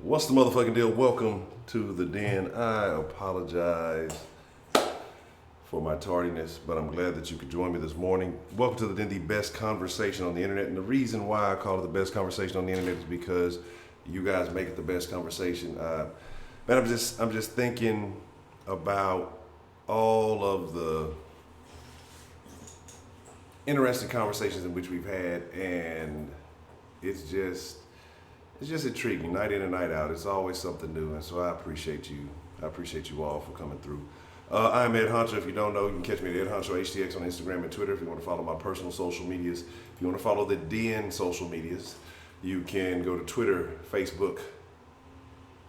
What's the motherfucking deal? Welcome to the den. I apologize for my tardiness, but I'm glad that you could join me this morning. Welcome to the den, the best conversation on the internet. And the reason why I call it the best conversation on the internet is because you guys make it the best conversation. Man, I'm just thinking about all of the interesting conversations in which we've had, and it's just intriguing, night in and night out. It's always something new, and so I appreciate you. I appreciate you all for coming through. I'm Ed Honcho. If you don't know, you can catch me at Ed Honcho HTX on Instagram and Twitter. If you want to follow my personal social medias, if you want to follow the Den social medias, you can go to Twitter, Facebook,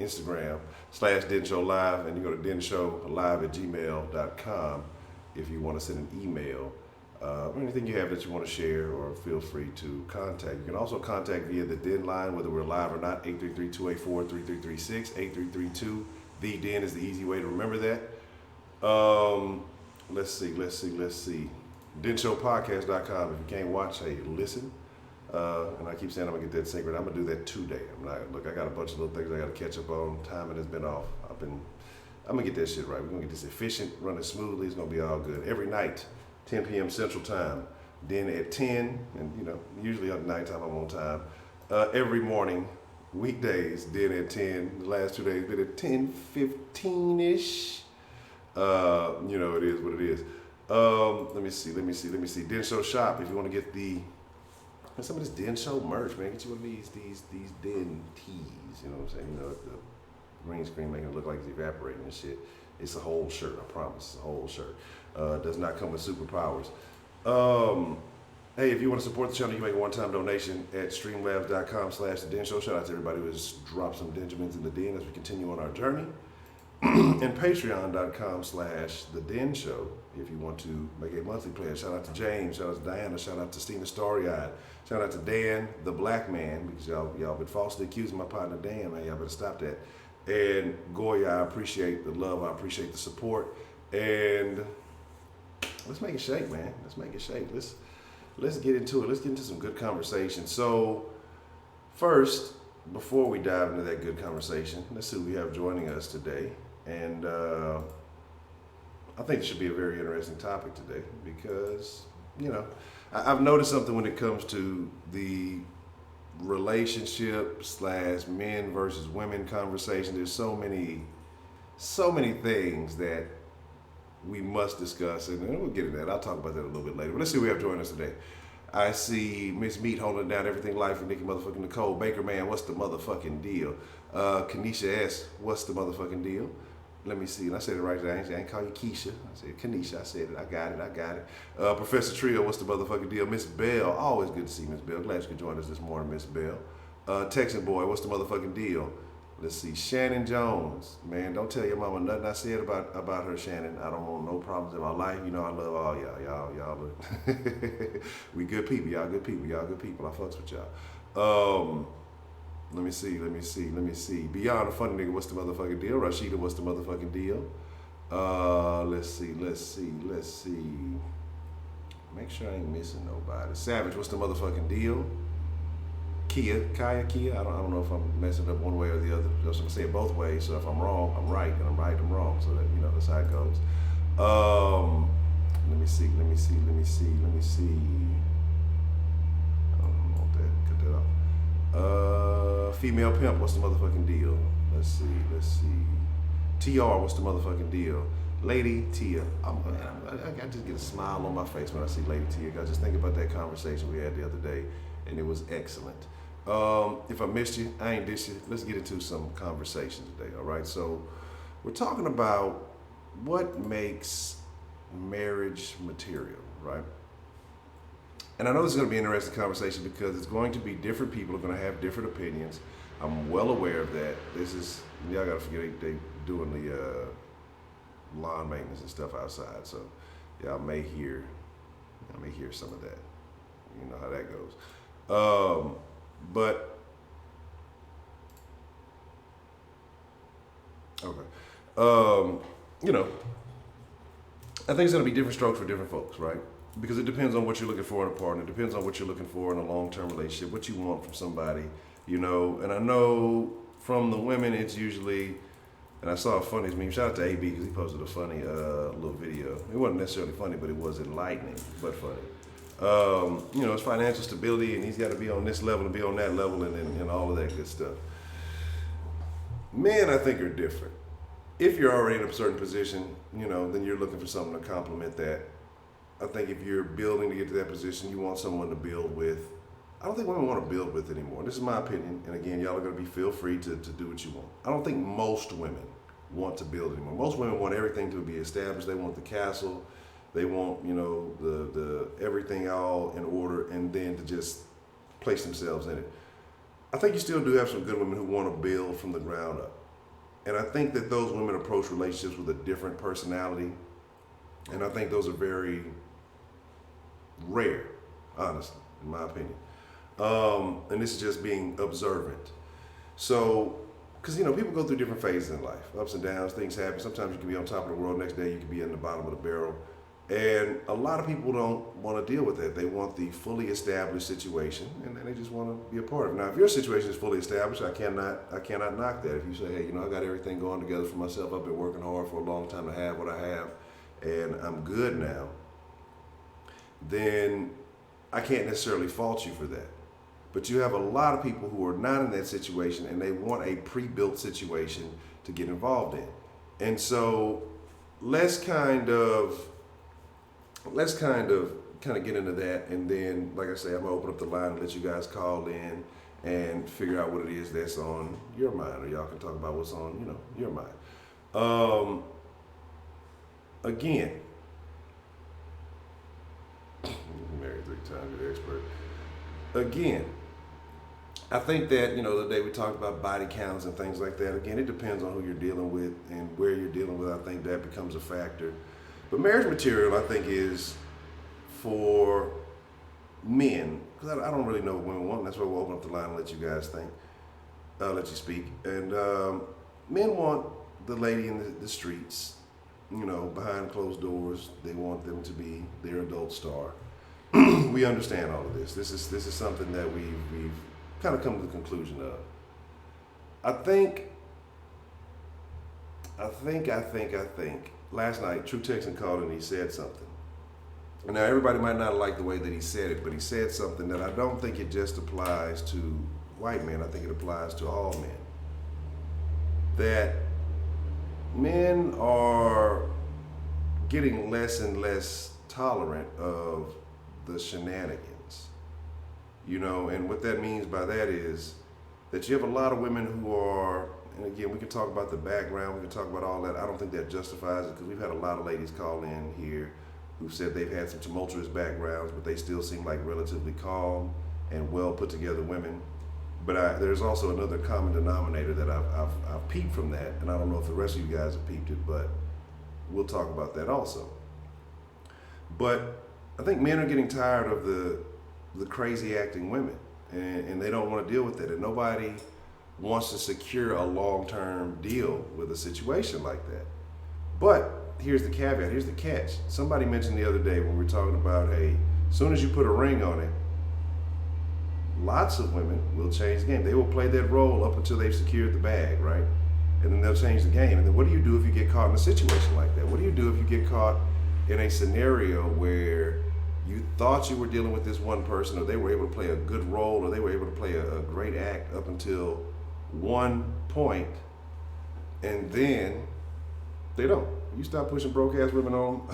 Instagram /Den Show Live, and you go to denshowlive@gmail.com if you want to send an email. Anything you have that you want to share, or feel free to contact. You can also contact via the Den line, whether we're live or not, 833-284-3336, 8332. The Den is the easy way to remember that. Let's see. denshowpodcast.com. If you can't watch, hey, listen. And I keep saying I'm going to get that secret. I'm going to do that today. I got a bunch of little things I got to catch up on. Timing has been off. I'm going to get that shit right. We're going to get this efficient, running smoothly. It's going to be all good. Every night, 10 p.m. Central Time, then at 10, and usually at nighttime I'm on time. Every morning, weekdays, then at 10. The last 2 days been at 10:15-ish. It is what it is. Let me see. Den Show Shop, if you want to get some of this Den Show merch, man, get you one of these Den tees, you know what I'm saying? The green screen making it look like it's evaporating and shit. It's a whole shirt, I promise. It's a whole shirt. Does not come with superpowers. Hey, if you want to support the channel, you make a one-time donation at streamlabs.com/The Den Show. Shout out to everybody who has dropped some Benjamins in the Den as we continue on our journey. And patreon.com/The Den Show if you want to make a monthly pledge. Shout out to James, shout out to Diana, shout out to Stina Story-Eyed, shout out to Dan, the black man, because y'all been falsely accusing my partner Dan, man. Y'all better stop that. And Goya, I appreciate the love, I appreciate the support. And let's make it shake, man. Let's make it shake. Let's get into it. Let's get into some good conversation. So first, before we dive into that good conversation, let's see who we have joining us today. And I think it should be a very interesting topic today because, I've noticed something when it comes to the relationship / men versus women conversation. There's so many things that we must discuss, and we'll get into that. I'll talk about that a little bit later. But let's see who we have joining us today. I see Miss Meat holding down everything life for Nikki motherfucking Nicole. Baker Man, what's the motherfucking deal? Kanisha S, what's the motherfucking deal? Let me see. And I said it right there. I ain't call you Keisha. I said Kanisha. I said it. I got it. Professor Trio, what's the motherfucking deal? Miss Bell, always good to see Miss Bell. Glad you could join us this morning, Miss Bell. Texan Boy, what's the motherfucking deal? Let's see. Shannon Jones, man, don't tell your mama nothing I said about her, Shannon. I don't want no problems in my life. I love all y'all. Y'all we good people. Y'all good people. I fucks with y'all. Let me see. Beyond the funny nigga, what's the motherfucking deal? Rashida, what's the motherfucking deal? Let's see. Make sure I ain't missing nobody. Savage, what's the motherfucking deal? Kia, I don't know if I'm messing up one way or the other. I'm gonna say it both ways. So if I'm wrong, I'm right, and I'm right, I'm wrong. So that that's how it goes. Let me see. I don't want that. Cut that off. Female pimp, what's the motherfucking deal? Let's see. TR, what's the motherfucking deal? Lady Tia, I just get a smile on my face when I see Lady Tia. I just think about that conversation we had the other day, and it was excellent. If I missed you, I ain't dissed you. Let's get into some conversation today, all right? So we're talking about what makes marriage material, right? And I know this is going to be an interesting conversation because it's going to be different people are going to have different opinions. I'm well aware of that. Y'all got to forget they doing the lawn maintenance and stuff outside, so y'all may hear some of that. You know how that goes. But okay, I think it's going to be different strokes for different folks, right? Because it depends on what you're looking for in a partner. It depends on what you're looking for in a long-term relationship, what you want from somebody, And I know From the women, it's usually, and I saw a funny meme. Shout out to AB because he posted a funny little video. It wasn't necessarily funny, but it was enlightening, but funny. It's financial stability, and he's got to be on this level and be on that level, and all of that good stuff. Men, I think, are different. If you're already in a certain position, then you're looking for something to complement that. I think if you're building to get to that position, you want someone to build with. I don't think women want to build with anymore. This is my opinion, and again, y'all are going to feel free to do what you want. I don't think most women want to build anymore. Most women want everything to be established. They want the castle. They want, the everything all in order, and then to just place themselves in it. I think you still do have some good women who want to build from the ground up. And I think that those women approach relationships with a different personality. And I think those are very rare, honestly, in my opinion. And this is just being observant. So, because, people go through different phases in life, ups and downs, things happen. Sometimes you can be on top of the world, next day you can be in the bottom of the barrel. And a lot of people don't want to deal with that. They want the fully established situation, and then they just want to be a part of it. Now, if your situation is fully established, I cannot knock that. If you say, hey, I got everything going together for myself, I've been working hard for a long time to have what I have, and I'm good now, then I can't necessarily fault you for that. But you have a lot of people who are not in that situation, and they want a pre-built situation to get involved in. And so let's kind of get into that, and then, like I say, I'm gonna open up the line and let you guys call in and figure out what it is that's on your mind, or y'all can talk about what's on, your mind. Again, married 3 times, you're the expert. Again, I think that, the day we talked about body counts and things like that, again, it depends on who you're dealing with and where you're dealing with. I think that becomes a factor. But marriage material, I think, is for men, because I don't really know what women want. That's why we'll open up the line and let you guys think. I'll let you speak. And men want the lady in the streets, behind closed doors. They want them to be their adult star. We understand all of this. This is something that we've kind of come to the conclusion of. I think. Last night, True Texan called and he said something. And now everybody might not like the way that he said it, but he said something that I don't think it just applies to white men. I think it applies to all men. That men are getting less and less tolerant of the shenanigans. And what that means by that is that you have a lot of women who are, and again, we can talk about the background, we can talk about all that. I don't think that justifies it, because we've had a lot of ladies call in here who've said they've had some tumultuous backgrounds, but they still seem like relatively calm and well put together women. But there's also another common denominator that I've peeped from that, and I don't know if the rest of you guys have peeped it, but we'll talk about that also. But I think men are getting tired of the crazy acting women, and they don't want to deal with it, and nobody wants to secure a long-term deal with a situation like that. But here's the caveat, here's the catch. Somebody mentioned the other day when we were talking about, hey, as soon as you put a ring on it, lots of women will change the game. They will play that role up until they've secured the bag, right? And then they'll change the game. And then what do you do if you get caught in a situation like that? What do you do if you get caught in a scenario where you thought you were dealing with this one person, or they were able to play a good role, or they were able to play a great act up until one point, and then they don't. You stop pushing broke ass women on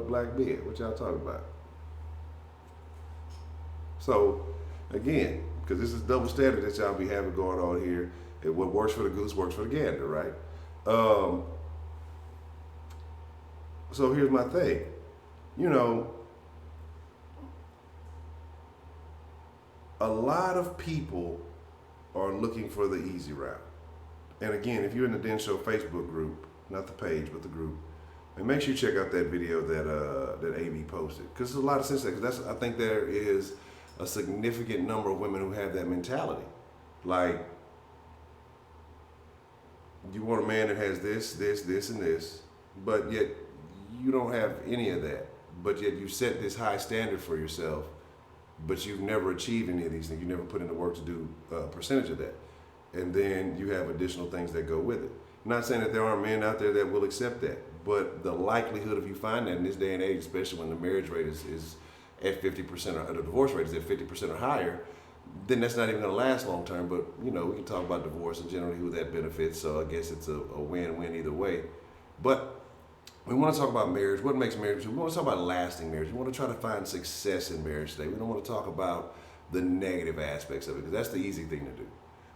black men. What y'all talking about? So again, because this is double standard that y'all be having going on here, and what works for the goose works for the gander, right? So here's my thing. A lot of people are looking for the easy route. And again, if you're in the Den Show Facebook group, not the page, but the group, and make sure you check out that video that AB posted, because there's a lot of sense there. Because I think there is a significant number of women who have that mentality. Like, you want a man that has this, and this, but yet you don't have any of that. But yet you set this high standard for yourself, but you've never achieved any of these things. You never put in the work to do a percentage of that. and then you have additional things that go with it. I'm not saying that there aren't men out there that will accept that, but the likelihood of you find that in this day and age, especially when the marriage rate is at 50% or the divorce rate is at 50% or higher, then that's not even going to last long term. But we can talk about divorce and generally who that benefits. So I guess it's a win-win either way. But we want to talk about marriage. What makes marriage? We want to talk about lasting marriage. We want to try to find success in marriage today. We don't want to talk about the negative aspects of it because that's the easy thing to do.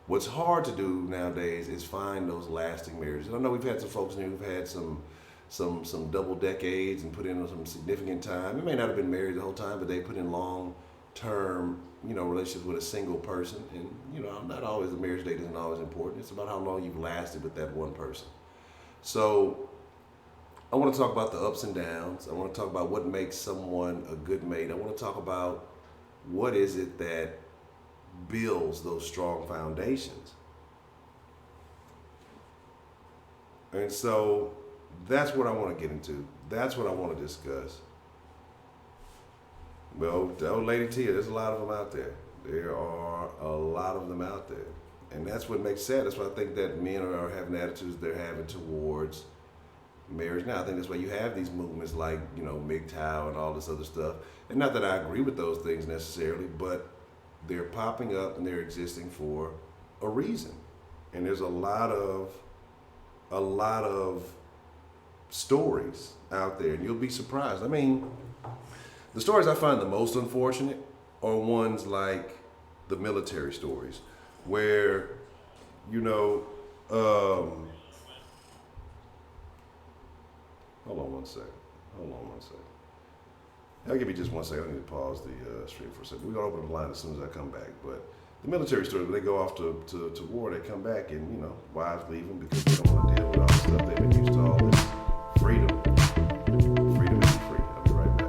What's hard to do nowadays is find those lasting marriages. And I know we've had some folks in here who've had some double decades and put in some significant time. They may not have been married the whole time, but they put in long-term, relationships with a single person. And, not always the marriage date isn't always important. It's about how long you've lasted with that one person. So I want to talk about the ups and downs. I want to talk about what makes someone a good mate. I want to talk about what is it that builds those strong foundations. And so that's what I want to get into. That's what I want to discuss. Well, the old lady Tia, there's a lot of them out there. There are a lot of them out there. And that's what makes sad. That's why I think that men are having the attitudes they're having towards marriage now. I think that's why you have these movements like, MGTOW and all this other stuff. And not that I agree with those things necessarily, but they're popping up and they're existing for a reason. And there's a lot of stories out there, and you'll be surprised. I mean, the stories I find the most unfortunate are ones like the military stories, where, hold on one second. I'll give you just 1 second. I need to pause the stream for a second. We're going to open the line as soon as I come back. But the military stories, when they go off to war, they come back and, wives leave them because they don't want to deal with all the stuff they've been used to, all this freedom. Freedom isn't free. I'll be right back.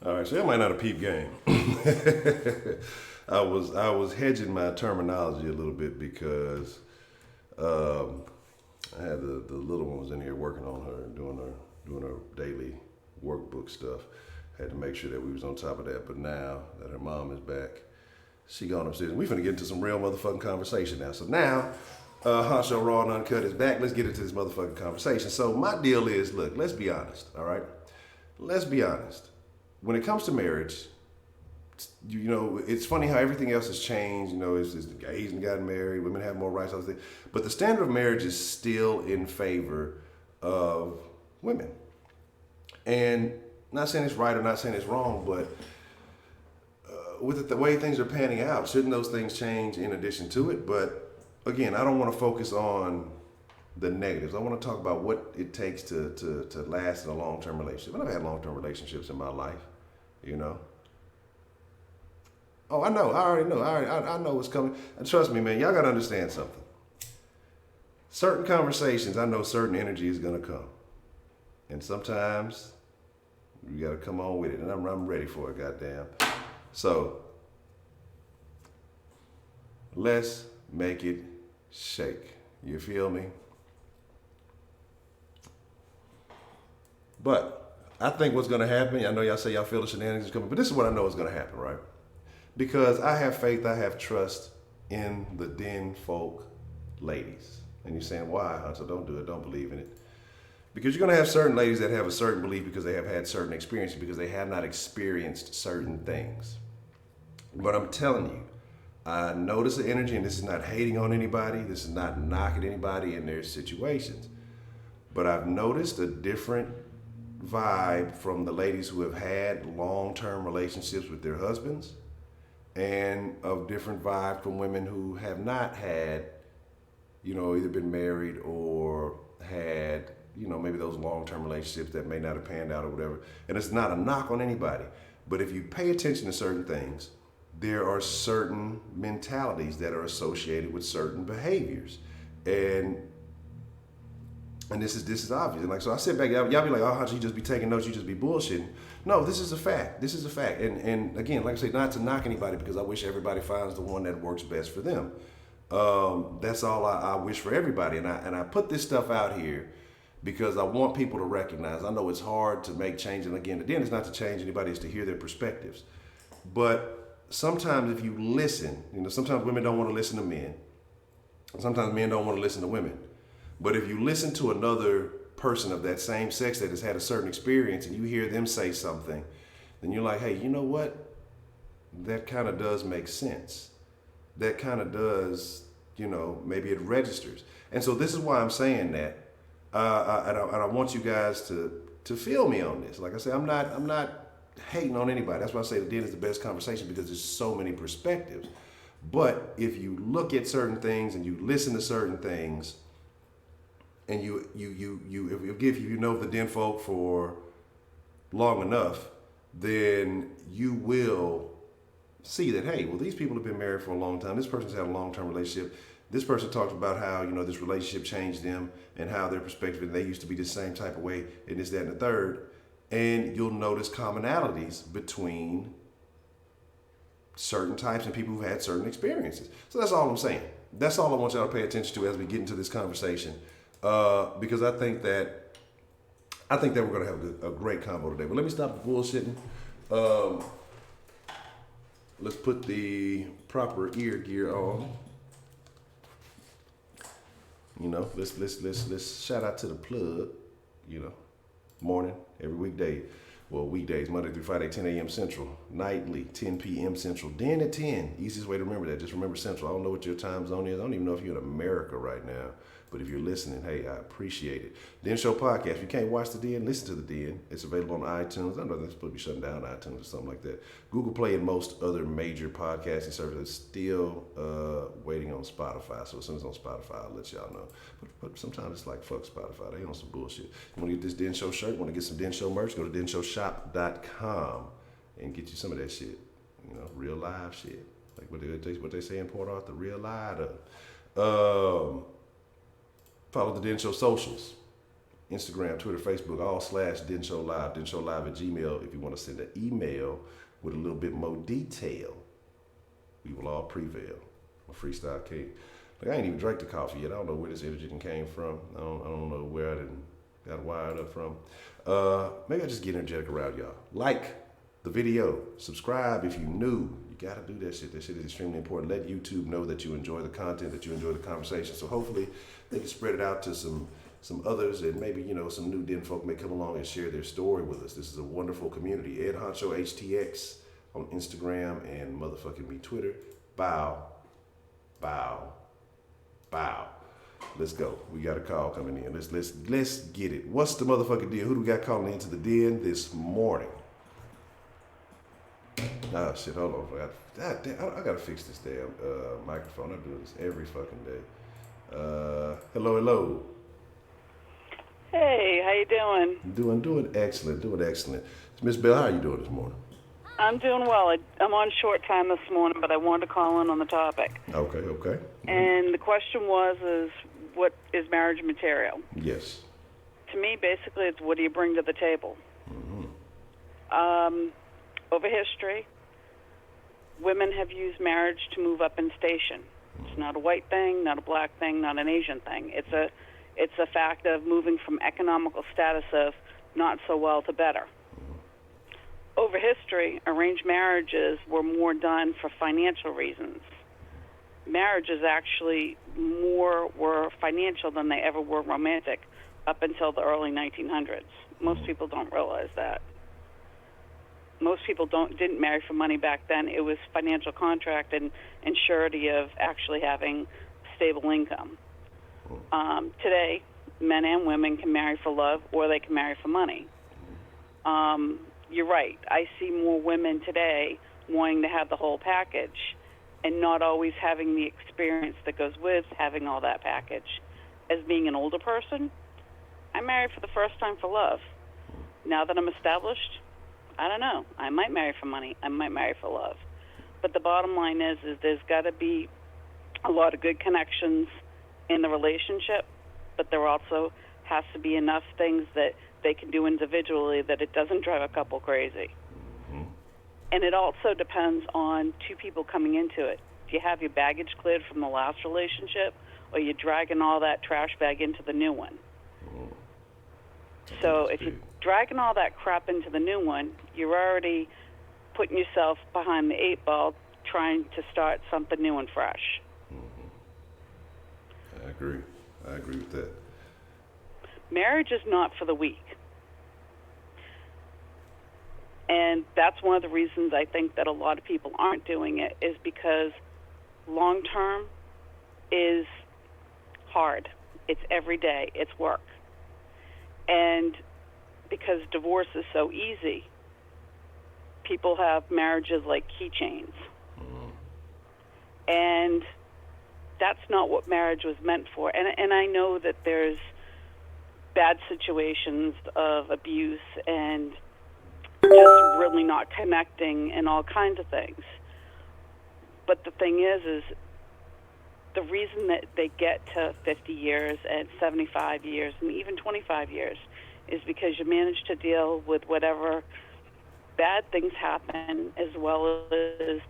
All right, so that might not a peep game. I was hedging my terminology a little bit because I had the little one was in here working on her, doing her daily workbook stuff. Had to make sure that we was on top of that. But now that her mom is back, she gone upstairs. We finna get into some real motherfucking conversation now. So now, Honcho Raw and Uncut is back. Let's get into this motherfucking conversation. So my deal is, look, let's be honest, all right? Let's be honest. When it comes to marriage, you know, it's funny how everything else has changed. You know, it's the gays and gotten married, women have more rights, all those things. But the standard of marriage is still in favor of women. And not saying it's right or not saying it's wrong, but with the way things are panning out, shouldn't those things change in addition to it? But again, I don't want to focus on the negatives. I want to talk about what it takes to last in a long-term relationship. And I've had long-term relationships in my life, you know. Oh, I know. I already know. I know what's coming. And trust me, man, y'all got to understand something. Certain conversations, I know certain energy is going to come. And sometimes you got to come on with it. And I'm ready for it, goddamn. So, let's make it shake. You feel me? But I think what's going to happen, I know y'all say y'all feel the shenanigans coming, but this is what I know is going to happen, right? Because I have faith, I have trust in the Den folk ladies. And you're saying, why, Honcho? Don't do it. Don't believe in it. Because you're going to have certain ladies that have a certain belief because they have had certain experiences, because they have not experienced certain things. But I'm telling you, I notice the energy, and this is not hating on anybody. This is not knocking anybody in their situations. But I've noticed a different vibe from the ladies who have had long-term relationships with their husbands, and a different vibe from women who have not had, you know, either been married or had, you know, maybe those long-term relationships that may not have panned out or whatever. And it's not a knock on anybody. But if you pay attention to certain things, there are certain mentalities that are associated with certain behaviors. And this is obvious. And like, so I sit back, y'all be like, oh, Honcho, you just be taking notes, you just be bullshitting. No, this is a fact. This is a fact. And again, like I say, not to knock anybody, because I wish everybody finds the one that works best for them. That's all I wish for everybody. And I put this stuff out here because I want people to recognize. I know it's hard to make change. And again, it's not to change anybody, it's to hear their perspectives. But sometimes if you listen, you know, sometimes women don't want to listen to men. Sometimes men don't want to listen to women. But if you listen to another person of that same sex that has had a certain experience and you hear them say something, then you're like, hey, you know what? That kind of does make sense. That kind of does, you know, maybe it registers. And so this is why I'm saying that. And I want you guys to feel me on this. Like I say, I'm not hating on anybody. That's why I say the Den is the best conversation, because there's so many perspectives. But if you look at certain things and you listen to certain things, and if you know the Den folk for long enough, then you will see that, hey, well, these people have been married for a long time. This person's had a long-term relationship. This person talked about how, you know, this relationship changed them and how their perspective, and they used to be the same type of way, and this, that, and the third. And you'll notice commonalities between certain types and people who've had certain experiences. So that's all I'm saying. That's all I want y'all to pay attention to as we get into this conversation. Because I think that we're going to have a great combo today. But let me stop the bullshitting. Let's put the proper ear gear on. You know, let's shout out to the plug. You know, morning every weekday. Well, weekdays, Monday through Friday, 10 a.m. Central. Nightly, 10 p.m. Central. Den at 10. Easiest way to remember that. Just remember Central. I don't know what your time zone is. I don't even know if you're in America right now. But if you're listening, hey, I appreciate it. Den Show Podcast. If you can't watch the Den, listen to the Den. It's available on iTunes. I know they're supposed to be shutting down iTunes or something like that. Google Play and most other major podcasting services still waiting on Spotify. So as soon as it's on Spotify, I'll let y'all know. But sometimes it's like, fuck Spotify. They on some bullshit. You want to get this Den Show shirt? Want to get some Den Show merch? Go to denshowshop.com and get you some of that shit. You know, real live shit. Like what they say in Port Arthur, real live. Follow the Den Show socials. Instagram, Twitter, Facebook, all / Den Show Live. Den Show Live at Gmail. If you want to send an email with a little bit more detail, we will all prevail. I'm a freestyle king. Like, I ain't even drank the coffee yet. I don't know where this energy came from. I don't know where I got wired up from. Maybe I just get energetic around y'all. Like the video. Subscribe if you're new. You got to do that shit. That shit is extremely important. Let YouTube know that you enjoy the content, that you enjoy the conversation. So hopefully they can spread it out to some others, and maybe, you know, some new Den folk may come along and share their story with us. This is a wonderful community. Ed Honcho HTX on Instagram and motherfucking me Twitter. Bow, bow, bow. Let's go. We got a call coming in. Let's get it. What's the motherfucking deal? Who do we got calling into the den this morning? Oh shit, hold on. I gotta fix this damn microphone. I do this every fucking day. Hello. Hey, how you doing? Doing excellent. Miss Bell, how you doing this morning? I'm doing well. I'm on short time this morning, but I wanted to call in on the topic. Okay. And the question is what is marriage material? Yes. To me, basically, it's what do you bring to the table? Over history, women have used marriage to move up in station. It's not a white thing, not a black thing, not an Asian thing. It's a fact of moving from economical status of not so well to better. Over history, arranged marriages were more done for financial reasons. Marriages actually were financial than they ever were romantic up until the early 1900s. Most people don't realize that. Most people didn't marry for money back then. It was financial contract and surety of actually having stable income. Today, men and women can marry for love or they can marry for money. You're right. I see more women today wanting to have the whole package and not always having the experience that goes with having all that package. As being an older person, I married for the first time for love. Now that I'm established, I don't know. I might marry for money. I might marry for love. But the bottom line is there's got to be a lot of good connections in the relationship, but there also has to be enough things that they can do individually that it doesn't drive a couple crazy. And it also depends on two people coming into it. Do you have your baggage cleared from the last relationship, or are you dragging all that trash bag into the new one? So if you're dragging all that crap into the new one, you're already putting yourself behind the 8 ball trying to start something new and fresh. I agree with that. Marriage is not for the weak. And that's one of the reasons I think that a lot of people aren't doing it, is because long term is hard. It's every day. It's work. And because divorce is so easy, people have marriages like keychains. And that's not what marriage was meant for. And I know that there's bad situations of abuse and just really not connecting and all kinds of things. But the thing is the reason that they get to 50 years and 75 years and even 25 years is because you manage to deal with whatever bad things happen as well as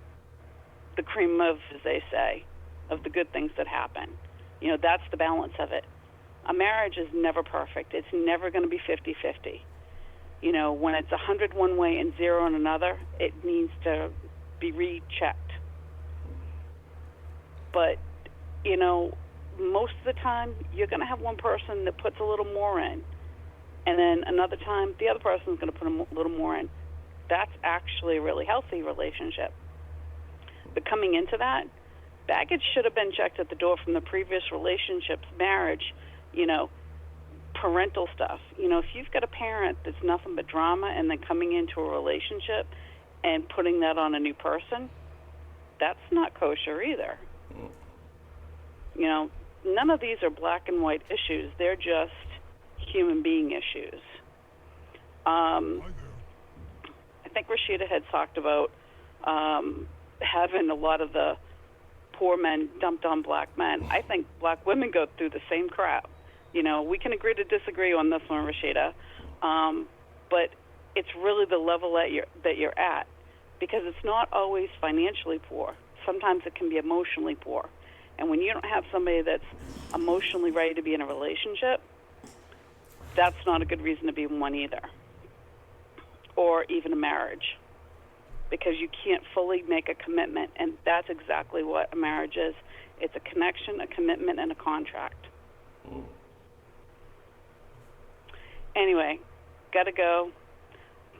the cream of, as they say, of the good things that happen. You know, that's the balance of it. A marriage is never perfect. It's never going to be 50-50. You know, when it's 100 one way and 0 on another, it needs to be rechecked. But, you know, most of the time, you're going to have one person that puts a little more in. And then another time, the other person's going to put a little more in. That's actually a really healthy relationship. But coming into that, baggage should have been checked at the door from the previous relationship's marriage, you know, parental stuff. You know, if you've got a parent that's nothing but drama and then coming into a relationship and putting that on a new person, that's not kosher either. You know, none of these are black and white issues. They're just human being issues. I think Rashida had talked about having a lot of the poor men dumped on black men. I think black women go through the same crap. You know, we can agree to disagree on this one, Rashida, but it's really the level that you're at, because it's not always financially poor. Sometimes it can be emotionally poor. And when you don't have somebody that's emotionally ready to be in a relationship, that's not a good reason to be in one either, or even a marriage, because you can't fully make a commitment, and that's exactly what a marriage is. It's a connection, a commitment, and a contract. Anyway, gotta go.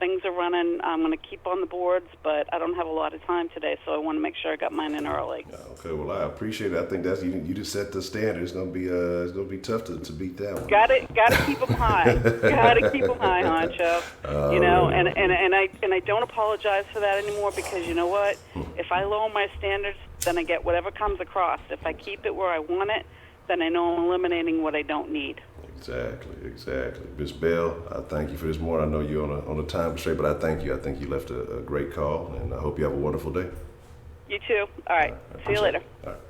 things are running. I'm going to keep on the boards, but I don't have a lot of time today, so I want to make sure I got mine in early. Okay, well, I appreciate it. I think that's you just set the standard. It's gonna be tough to beat that one. Got to keep them high. Got to keep them high, Honcho. And I don't apologize for that anymore, because you know what? If I lower my standards, then I get whatever comes across. If I keep it where I want it, then I know I'm eliminating what I don't need. Exactly. Ms. Bell, I thank you for this morning. I know you're on a time constraint, but I thank you. I think you left a great call, and I hope you have a wonderful day. You too. All right. See you later. All right.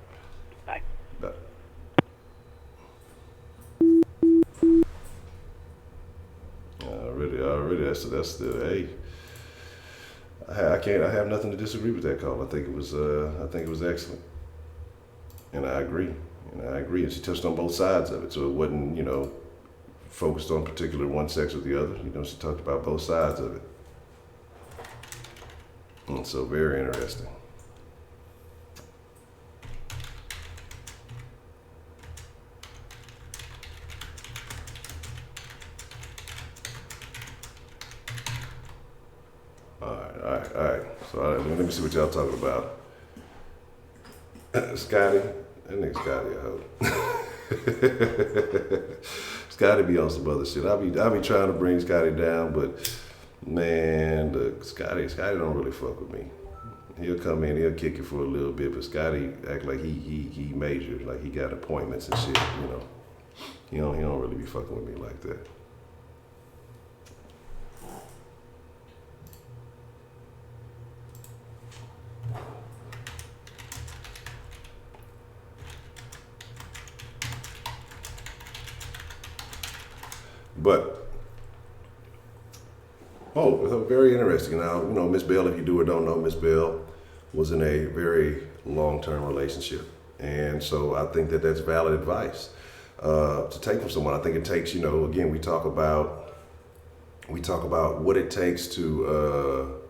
Bye. Bye. Already. That's the hey. I have nothing to disagree with that call. I think it was excellent, and I agree. And she touched on both sides of it, so it wasn't focused on particular one sex or the other. She talked about both sides of it, and so very interesting. All right. So let me see what y'all talking about. Scotty, that nigga Scotty, I hope. Scotty be on some other shit. I be trying to bring Scotty down, but man, look, Scotty don't really fuck with me. He'll come in, he'll kick it for a little bit, but Scotty act like he major, like he got appointments and shit. He don't really be fucking with me like that. But, very interesting. Now, Miss Bell, if you do or don't know, Miss Bell was in a very long-term relationship. And so I think that that's valid advice to take from someone. I think it takes, again, we talk about what it takes to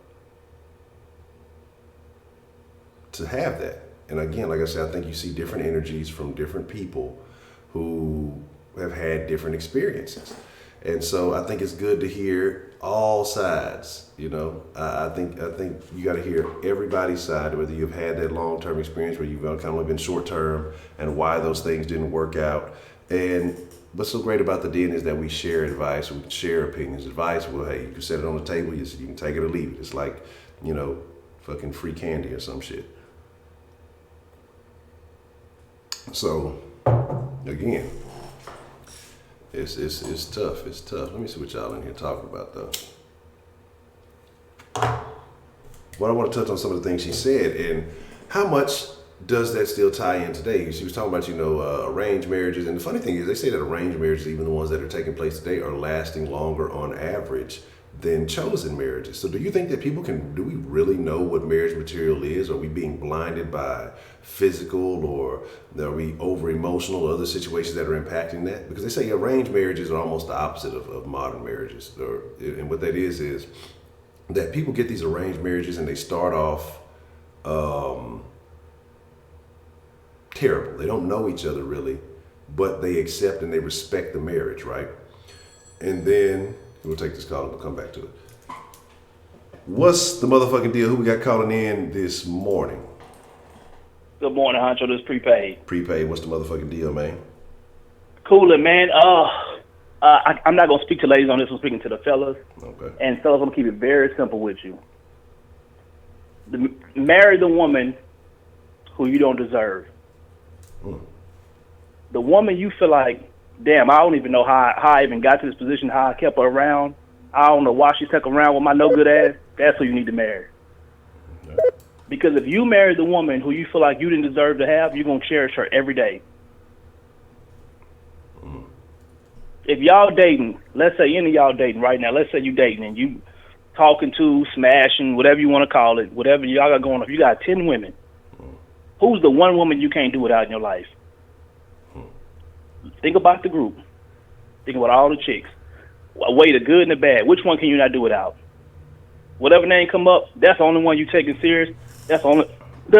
have that. And again, like I said, I think you see different energies from different people who have had different experiences. And so I think it's good to hear all sides. I think you got to hear everybody's side, whether you've had that long-term experience where you've kind of been short-term and why those things didn't work out. And what's so great about the Den is that we share advice, we can share opinions. Advice, well, hey, you can set it on the table, you can take it or leave it. It's like, fucking free candy or some shit. So, again, it's tough. It's tough. Let me see what y'all in here talking about, though. Well, I want to touch on some of the things she said, and how much does that still tie in today? She was talking about, arranged marriages, and the funny thing is, they say that arranged marriages, even the ones that are taking place today, are lasting longer on average than chosen marriages. So do you think that do we really know what marriage material is? Are we being blinded by physical, or are we over emotional, or other situations that are impacting that? Because they say arranged marriages are almost the opposite of modern marriages. And what that is that people get these arranged marriages and they start off terrible. They don't know each other really, but they accept and they respect the marriage, right? And then we'll take this call and we'll come back to it. What's the motherfucking deal? Who we got calling in this morning? Good morning, Honcho. This is prepaid. Prepaid. What's the motherfucking deal, man? Coolin', man. I'm not gonna speak to ladies on this. I'm speaking to the fellas. Okay. And fellas, I'm gonna keep it very simple with you. Marry the woman who you don't deserve. The woman you feel like, damn, I don't even know how I even got to this position, how I kept her around. I don't know why she stuck around with my no good ass. That's who you need to marry. Okay. Because if you marry the woman who you feel like you didn't deserve to have, you're going to cherish her every day. If y'all dating, let's say any of y'all dating right now, let's say you dating and you talking to, smashing, whatever you want to call it, whatever y'all got going on, if you got 10 women, who's the one woman you can't do without in your life? Think about the group. Think about all the chicks. Weigh the good and the bad. Which one can you not do without? Whatever name come up, that's the only one you taking serious. That's the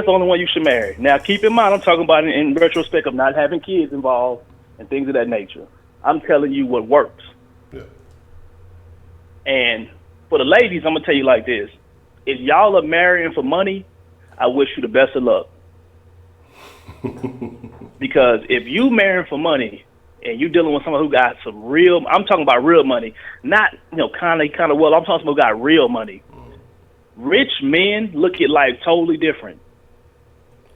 only one you should marry. Now, keep in mind, I'm talking about in retrospect of not having kids involved and things of that nature. I'm telling you what works. Yeah. And For the ladies, I'm gonna tell you like this: if y'all are marrying for money, I wish you the best of luck. Because if you marrying for money and you dealing with someone who got some real, I'm talking about real money, not kind of well. I'm talking about who got real money. Rich men look at life totally different.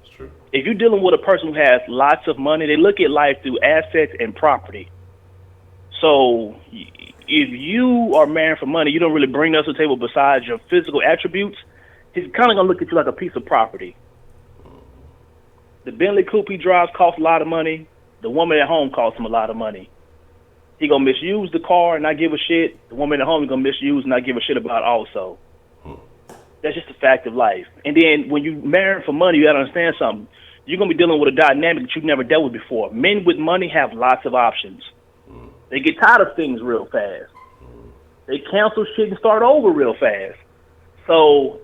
That's true. If you're dealing with a person who has lots of money, they look at life through assets and property. So if you are marrying for money, you don't really bring nothing to the table besides your physical attributes. He's kind of gonna look at you like a piece of property. The Bentley coupe he drives costs a lot of money. The woman at home costs him a lot of money. He gonna misuse the car and not give a shit. The woman at home is gonna misuse and not give a shit about also. That's just a fact of life. And then when you marry for money, you gotta understand something. You're gonna be dealing with a dynamic that you've never dealt with before. Men with money have lots of options. They get tired of things real fast. They cancel shit and start over real fast. So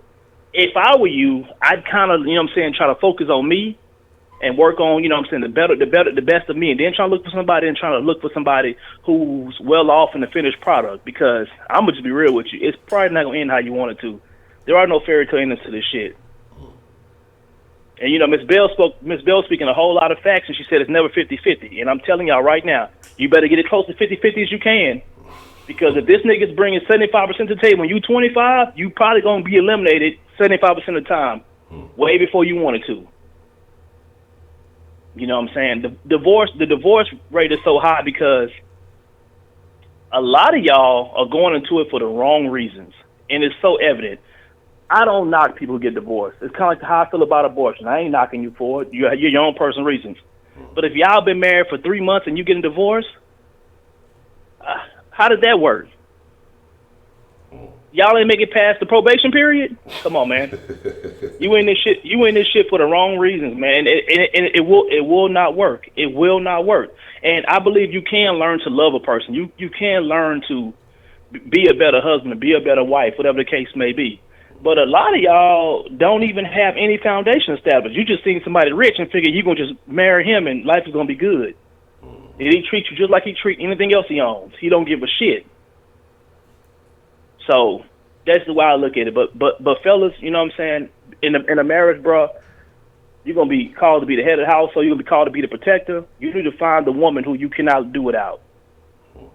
if I were you, I'd kind of, try to focus on me and work on, the best of me, and then try to look for somebody who's well off in the finished product. Because I'm gonna just be real with you, it's probably not gonna end how you want it to. There are no fairy tale endings to this shit. And Miss Bell speaking a whole lot of facts, and she said it's never 50-50. And I'm telling y'all right now, you better get it close to 50-50 as you can. Because if this nigga's bringing 75% to the table when you 25, you probably gonna be eliminated 75% of the time, way before you wanted to. You know what I'm saying? The divorce rate is so high because a lot of y'all are going into it for the wrong reasons, and it's so evident. I don't knock people who get divorced. It's kind of like how I feel about abortion. I ain't knocking you for it. You're your own personal reasons. But if y'all been married for 3 months and you getting divorced, how did that work? Y'all ain't make it past the probation period? Come on, man. You in this shit for the wrong reasons, man. It will not work. It will not work. And I believe you can learn to love a person. You can learn to be a better husband, be a better wife, whatever the case may be. But a lot of y'all don't even have any foundation established. You just seen somebody rich and figure you're going to just marry him and life is going to be good. And he treats you just like he treats anything else he owns. He don't give a shit. So that's the way I look at it. But fellas, you know what I'm saying? In a marriage, bro, you're going to be called to be the head of the household. You're going to be called to be the protector. You need to find the woman who you cannot do without.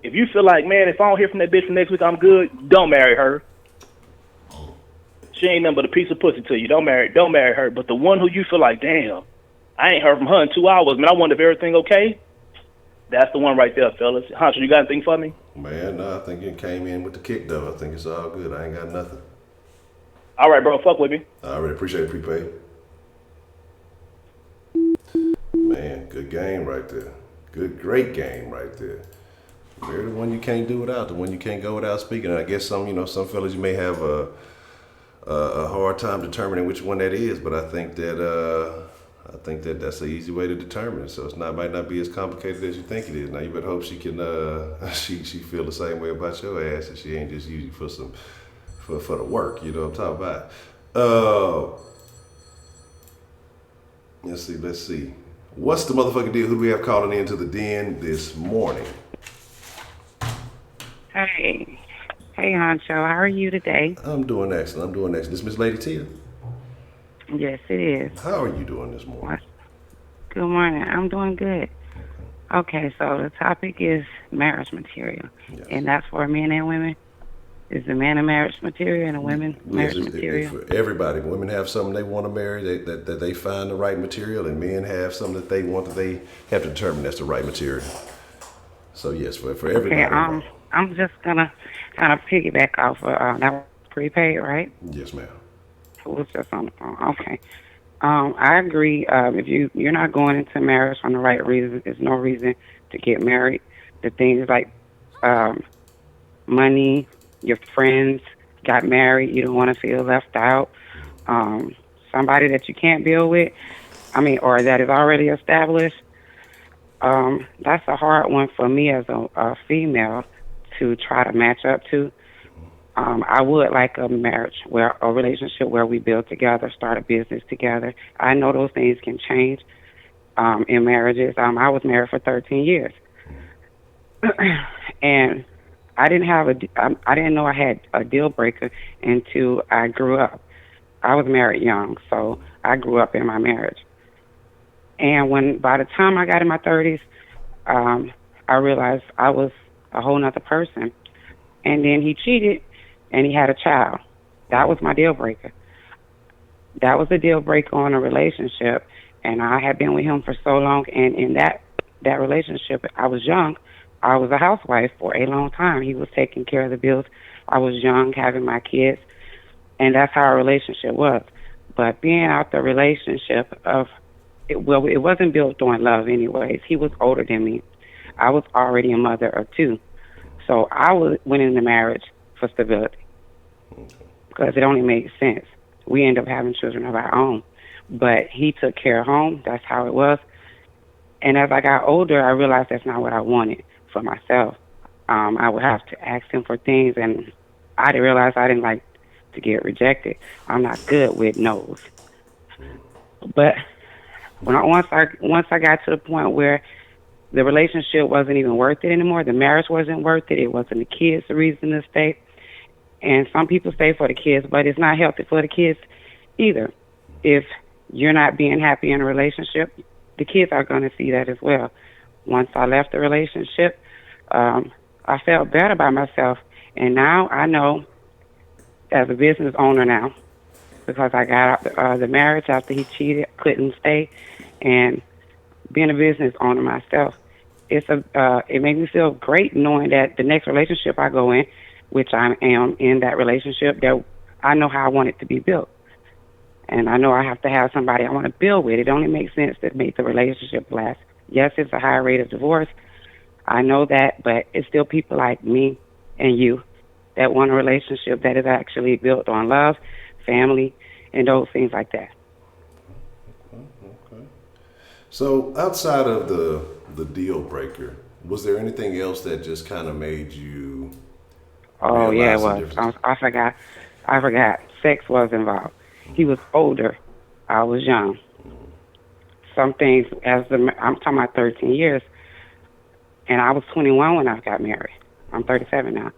If you feel like, man, if I don't hear from that bitch for next week, I'm good, don't marry her. She ain't nothing but a piece of pussy to you. Don't marry her. But the one who you feel like, damn, I ain't heard from her in 2 hours, man, I wonder if everything okay? That's the one right there, fellas. Honcho, you got anything for me? Man, no, I think you came in with the kick, though. I think it's all good. I ain't got nothing. All right, bro. Fuck with me. I really appreciate it, prepaid. Man, good game right there. Great game right there. You're the one you can't do without, the one you can't go without speaking. And I guess some fellas you may have a hard time determining which one that is, but I think that that's an easy way to determine it. So might not be as complicated as you think it is. Now you better hope she can she feel the same way about your ass, and she ain't just using you for the work. You know what I'm talking about? Let's see. What's the motherfucking deal? Who do we have calling into the den this morning? Hey, Honcho, how are you today? I'm doing excellent. This Miss Lady Tia. Yes, it is. How are you doing this morning? Good morning. I'm doing good. Okay, so the topic is marriage material, Yes. and that's for men and women. Is the man a marriage material and a woman marriage material? For everybody. Women have something they want to marry, that they find the right material, and men have something that they want, that they have to determine that's the right material. So yes, for everybody. Okay, I'm just gonna kind of piggyback off of that was prepaid, right? Yes, ma'am. Who was just on the phone? Okay. I agree. If you're not going into marriage for the right reasons, there's no reason to get married. The things like money, your friends got married, you don't want to feel left out. Somebody that you can't build with, or that is already established. That's a hard one for me as a female to try to match up to. I would like a relationship where we build together, start a business together. I know those things can change in marriages. I was married for 13 years. And I didn't know I had a deal breaker until I grew up. I was married young, so I grew up in my marriage. And by the time I got in my 30s, um, I realized I was a whole nother person. And then he cheated, and he had a child. That was my deal breaker. That was a deal breaker on a relationship. And I had been with him for so long, and in that relationship, I was young. I was a housewife for a long time. He was taking care of the bills. I was young, having my kids, and that's how our relationship was. But being out the relationship it wasn't built on love, anyways. He was older than me. I was already a mother of two, so went into marriage for stability because it only made sense. We ended up having children of our own, but he took care of home. That's how it was. And as I got older, I realized that's not what I wanted for myself. I would have to ask him for things, and I didn't realize I didn't like to get rejected. I'm not good with no's. But once I got to the point where the relationship wasn't even worth it anymore, the marriage wasn't worth it. It wasn't the kids the reason to stay. And some people stay for the kids, but it's not healthy for the kids either. If you're not being happy in a relationship, the kids are going to see that as well. Once I left the relationship, I felt better about myself. And now I know, as a business owner now, because I got out the marriage after he cheated, couldn't stay, and being a business owner myself, it made me feel great knowing that the next relationship I go in, which I am in that relationship, that I know how I want it to be built. And I know I have to have somebody I want to build with. It only makes sense to make the relationship last. Yes, it's a higher rate of divorce. I know that, but it's still people like me and you that want a relationship that is actually built on love, family, and those things like that. Okay. So outside of the deal breaker, was there anything else that just kind of made you Oh yeah, it realize the was. differences? I forgot. I forgot. Sex was involved. He was older. I was young. Some things, I'm talking about 13 years, and I was 21 when I got married. I'm 37 now,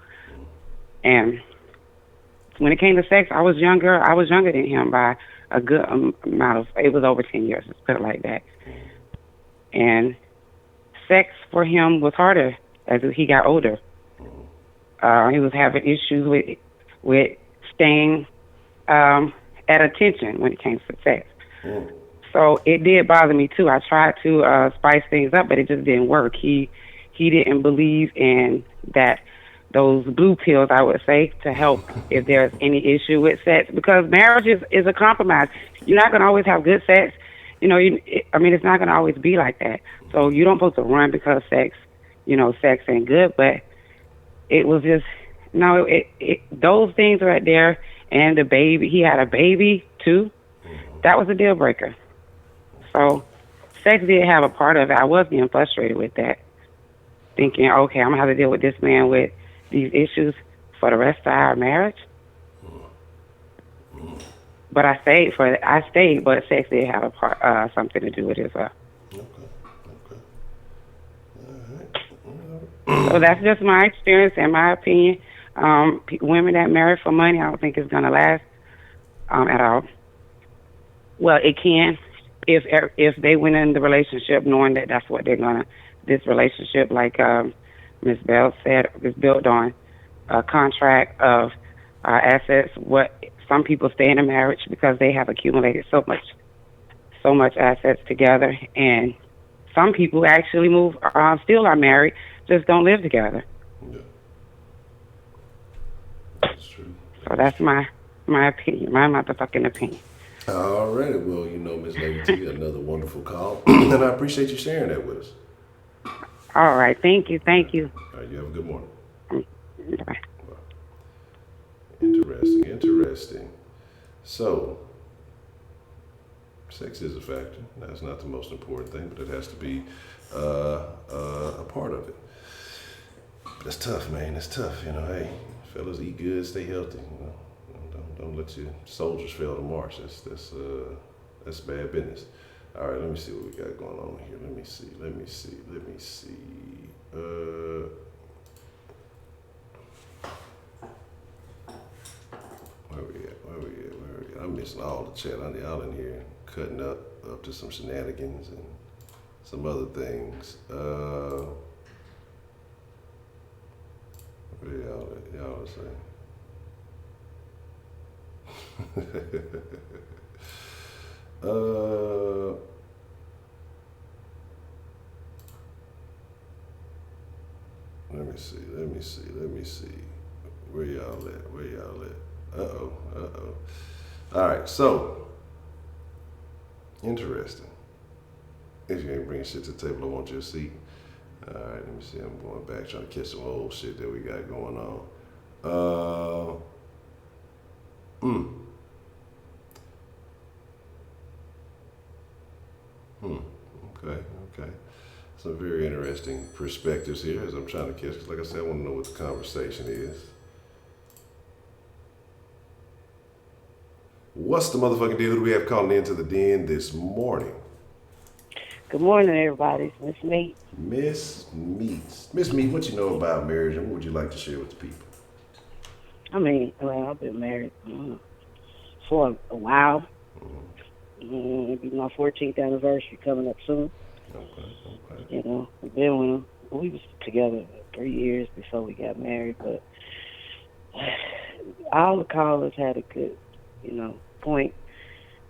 and when it came to sex, I was younger. I was younger than him by a good amount of. It was over 10 years. Let's put it like that. And sex for him was harder as he got older. He was having issues with staying at attention when it came to sex. So it did bother me too. I tried to spice things up, but it just didn't work. He didn't believe in that those blue pills, I would say, to help if there's any issue with sex, because marriage is a compromise. You're not going to always have good sex. It's not going to always be like that. So you don't supposed to run because sex ain't good, but it was just, no, those things right there, and the baby, he had a baby too. That was a deal breaker. So sex did have a part of it. I was getting frustrated with that, thinking, okay, I'm gonna have to deal with this man with these issues for the rest of our marriage. But I stayed, but sex did have a part, something to do with it as well. Okay. Okay. So that's just my experience and my opinion. Women that marry for money, I don't think it's gonna last at all. Well, it can if they went in the relationship knowing that that's what they're gonna. This relationship, like Ms. Bell said, is built on a contract of assets. What some people stay in a marriage because they have accumulated so much assets together, and some people actually still are married, just don't live together. Yeah, that's true. So that's my opinion, my motherfucking opinion. All righty. Well, Miss Lady T, another wonderful call, and I appreciate you sharing that with us. All right, thank you, thank you. All right, you have a good morning. Bye. Interesting, interesting. So, sex is a factor. That's not the most important thing, but it has to be a part of it. That's tough, man. It's tough. Hey, fellas, eat good, stay healthy. Don't let your soldiers fail to march. That's bad business. All right, let me see what we got going on here. Let me see. I'm missing all the chat. Y'all in here cutting up to some shenanigans and some other things. What are y'all saying? Let me see. Where y'all at? Uh-oh. All right, so, interesting. If you ain't bringing shit to the table, I want your seat. All right, let me see. I'm going back, trying to catch some old shit that we got going on. Okay. Some very interesting perspectives here as I'm trying to catch. 'Cause like I said, I want to know what the conversation is. What's the motherfucking deal? Who do we have calling into the den this morning? Good morning, everybody. It's Miss Meat. Miss Meat, what you know about marriage and what would you like to share with the people? I've been married for a while. It'll be my 14th anniversary coming up soon. Okay. We've been with him. We was together 3 years before we got married, but all the callers had a good, point.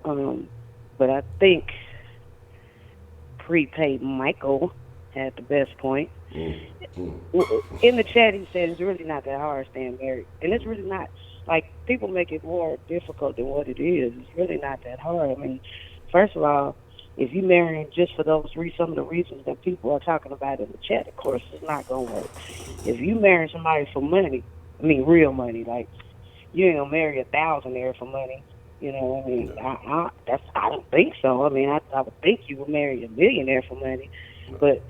But I think prepaid Michael had the best point. In the chat, he said it's really not that hard staying married. And it's really not. Like, people make it more difficult than what it is. It's really not that hard. I mean, first of all, if you marry just for those some of the reasons that people are talking about in the chat, of course, it's not going to work. If you marry somebody for money, real money, like, you ain't going to marry a thousandaire for money. I don't think so. I would think you would marry a millionaire for money. But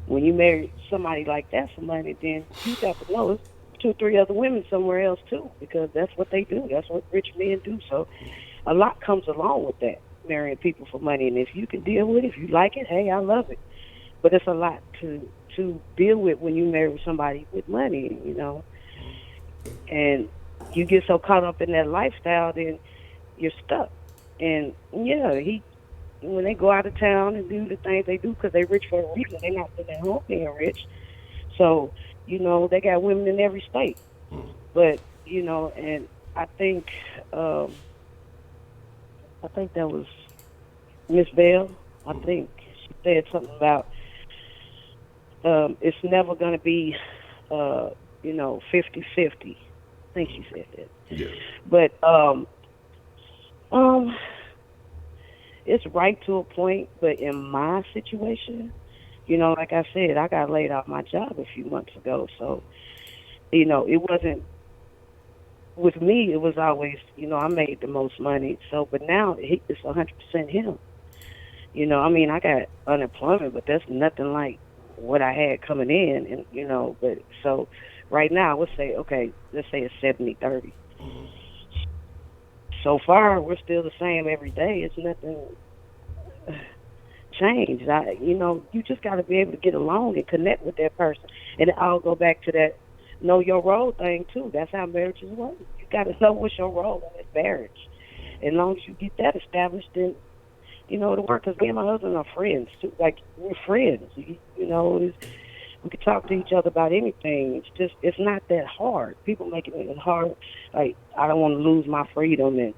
when you marry somebody like that for money, then you got to know there's 2 or 3 other women somewhere else too, because that's what they do. That's what rich men do. So a lot comes along with that, marrying people for money. And if you can deal with it, if you like it, hey, I love it. But it's a lot to deal with when you marry somebody with money, and you get so caught up in that lifestyle, then you're stuck. And when they go out of town and do the things they do, because they're rich for a reason, they're not sitting at home being rich. So, they got women in every state. But, and I think that was Miss Bell. I think she said something about it's never going to be, 50-50. I think she said that. Yeah. But it's right to a point, but in my situation, like I said, I got laid off my job a few months ago. So, it wasn't, with me, it was always, I made the most money. So, but now it's 100% him. I got unemployment, but that's nothing like what I had coming in. And, but so right now, let's say it's 70-30. So far, we're still the same every day. It's nothing changed. You just got to be able to get along and connect with that person. And I'll go back to that know your role thing, too. That's how marriages work. You got to know what's your role in this marriage. And as long as you get that established, then, it'll work. Because me and my husband are friends, too. Like, we're friends. We can talk to each other about anything. It's not that hard. People make it hard. Like, I don't want to lose my freedom, and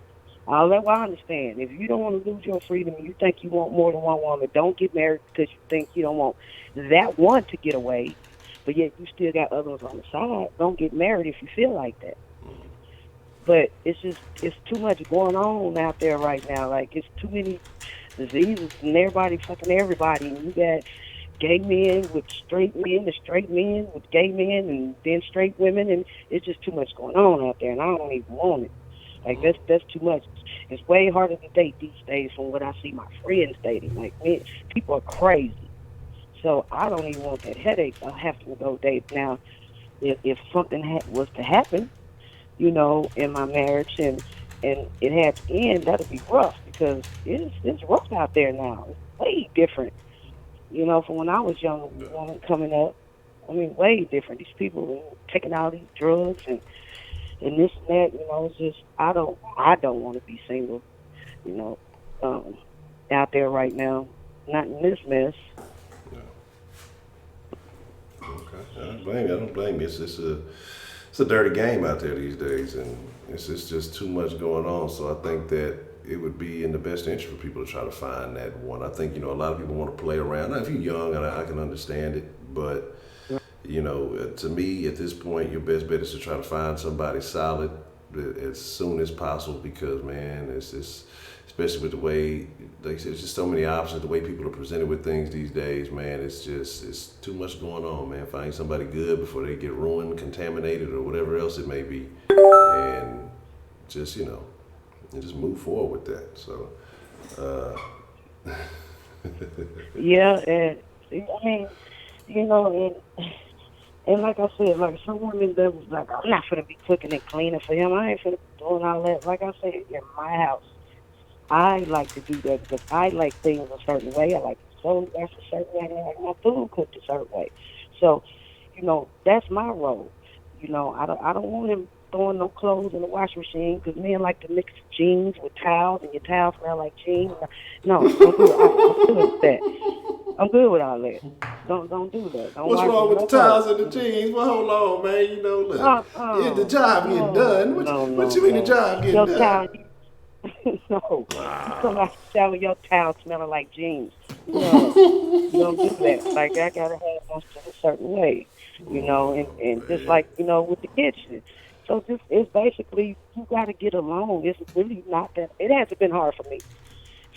all that. Well, I understand. If you don't want to lose your freedom and you think you want more than one woman, don't get married because you think you don't want that one to get away, but yet you still got others on the side. Don't get married if you feel like that. But it's too much going on out there right now. Like, it's too many diseases and everybody fucking everybody. And you got gay men with straight men, and straight men with gay men, and then straight women, and it's just too much going on out there, and I don't even want it. Like, that's too much. It's way harder to date these days from what I see my friends dating. Like, man, people are crazy. So I don't even want that headache of having to go date. Now, if something was to happen, in my marriage, and it had to end, that'd be rough, because it's rough out there now. It's way different. From when I was young, woman coming up, way different. These people are taking all these drugs, and and this and that. It's just I don't want to be single. You know, um, out there right now, not in this mess. Yeah. Okay. I don't blame you. I don't blame you. It's a dirty game out there these days, and it's just too much going on. So I think that it would be in the best interest for people to try to find that one. I think a lot of people want to play around. Now, if you're young, I can understand it, but to me, at this point, your best bet is to try to find somebody solid as soon as possible because, man, it's just, especially with the way, like I said, there's just so many options, the way people are presented with things these days, man, it's too much going on, man. Find somebody good before they get ruined, contaminated, or whatever else it may be, and just, and just move forward with that. So, Yeah, and I mean, and like I said, like some women that was like, I'm not gonna be cooking and cleaning for him. I ain't gonna be doing all that. Like I said, in my house, I like to do that because I like things a certain way. I like the clothes dressed a certain way. I like my food cooked a certain way. So, that's my role. I don't want him throwing no clothes in the washing machine because men like to mix jeans with towels and your towels smell like jeans. No, don't do it. I'm good with that. I'm good with all that. Don't do that. Don't what's wash wrong with no the towels clothes. and the jeans? Well, hold on, man. Look, the Uh-uh. job getting No, done. no, What no, you mean the no. job getting Your done? towel, no. You come out the shower, your towel smelling like jeans. No, you don't do that. Like, I gotta have my stuff a certain way, and just Man. like, with the kitchen. So just, it's basically, you gotta get along. It's really not that, it hasn't been hard for me.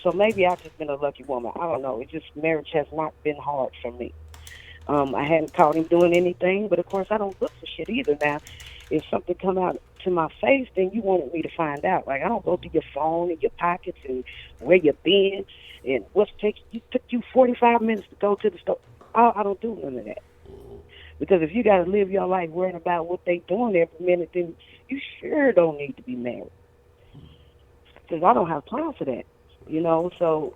So maybe I've just been a lucky woman. I don't know. It just, marriage has not been hard for me. I hadn't caught him doing anything, but of course I don't look for shit either. Now, if something come out to my face, then you wanted me to find out. Like I don't go through your phone and your pockets and where you been and took you 45 minutes to go to the store. I don't do none of that because if you got to live your life worrying about what they doing every minute, then you sure don't need to be married. Because I don't have time for that. So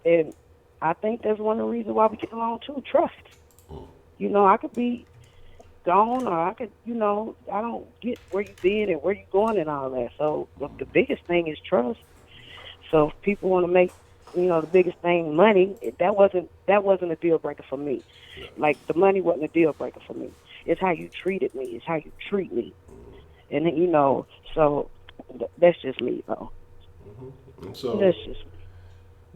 and I think that's one of the reasons why we get along too. Trust. I could be gone or I could, I don't get where you been and where you going and all that. So the biggest thing is trust. So if people want to make, the biggest thing money, that wasn't a deal breaker for me. Like the money wasn't a deal breaker for me. It's how you treated me. It's how you treat me. And so that's just me though. And so, That's just me.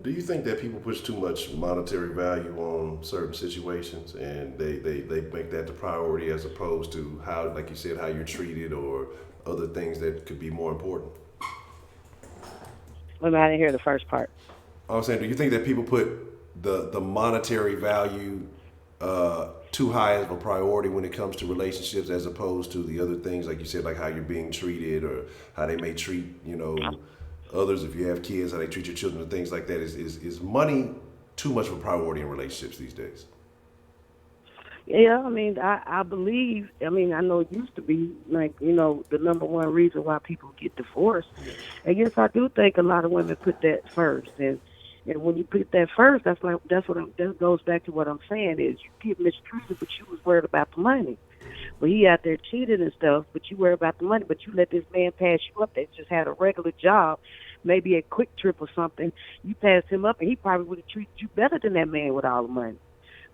do you think that people push too much monetary value on certain situations and they make that the priority as opposed to how, like you said, how you're treated or other things that could be more important? I didn't hear the first part. I was saying, do you think that people put the monetary value too high of a priority when it comes to relationships as opposed to the other things, like you said, like how you're being treated or how they may treat, others if you have kids, how they treat your children and things like that? Is money too much of a priority in relationships these days? Yeah, I believe, I know it used to be like, the number one reason why people get divorced. And yes, I do think a lot of women put that first. And when you put that first, that goes back to what I'm saying is you get mistreated, but you was worried about the money. Well, he out there cheating and stuff, but you worry about the money, but you let this man pass you up that just had a regular job, maybe a quick trip or something. You passed him up, and he probably would have treated you better than that man with all the money.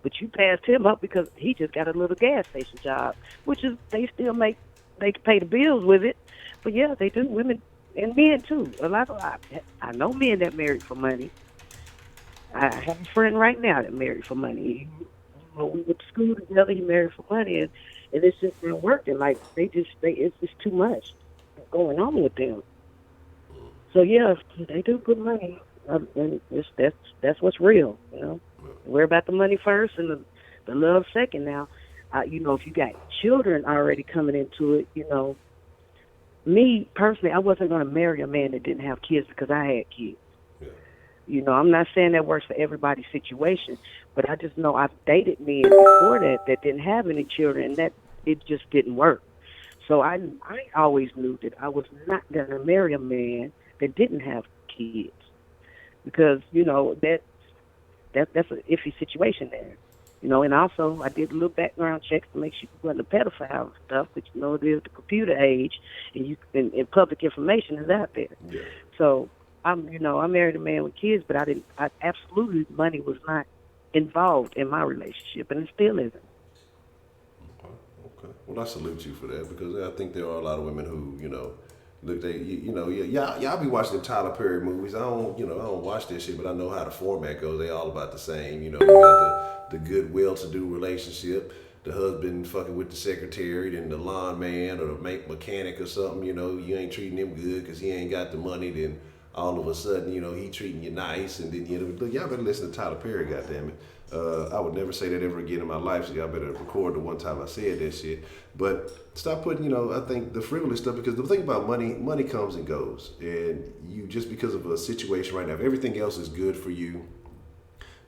But you passed him up because he just got a little gas station job, which is they still they can pay the bills with it. But yeah, they do. Women and men too. I know men that married for money. I have a friend right now that married for money. We went to school together. He married for money, and it's just not working. Like it's just too much going on with them. So yeah, they do put money, and that's what's real. Worry about the money first and the love second. Now, if you got children already coming into it, me personally, I wasn't going to marry a man that didn't have kids because I had kids. I'm not saying that works for everybody's situation, but I just know I've dated men before that didn't have any children, and that it just didn't work. So I always knew that I was not going to marry a man that didn't have kids because that's an iffy situation there. And also I did a little background checks to make sure you wasn't a pedophile and stuff, but it is the computer age, and public information is out there. Yeah. So I married a man with kids, but I absolutely, money was not involved in my relationship, and it still isn't. Okay. Well, I salute you for that because I think there are a lot of women who, look, y'all be watching the Tyler Perry movies. I don't watch this shit, but I know how the format goes. They all about the same. You got the good, well-to-do relationship, the husband fucking with the secretary, then the lawn man or the mechanic or something. You ain't treating him good because he ain't got the money. Then all of a sudden, he treating you nice, and then look, y'all better listen to Tyler Perry, goddammit. I would never say that ever again in my life, so y'all better record the one time I said that shit. But stop putting, I think the frivolous stuff, because the thing about money comes and goes. And you, just because of a situation right now, if everything else is good for you,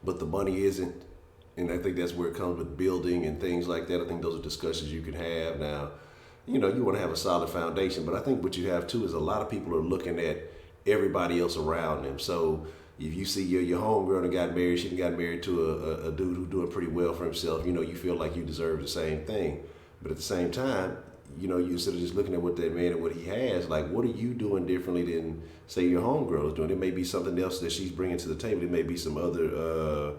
but the money isn't, and I think that's where it comes with building and things like that. I think those are discussions you can have. Now, you want to have a solid foundation, but I think what you have too is a lot of people are looking at everybody else around them. So if you see your homegirl that got married, she got married to a dude who's doing pretty well for himself, you feel like you deserve the same thing. But at the same time, you instead of just looking at what that man and what he has, like, what are you doing differently than, say, your homegirl is doing? It may be something else that she's bringing to the table. It may be some other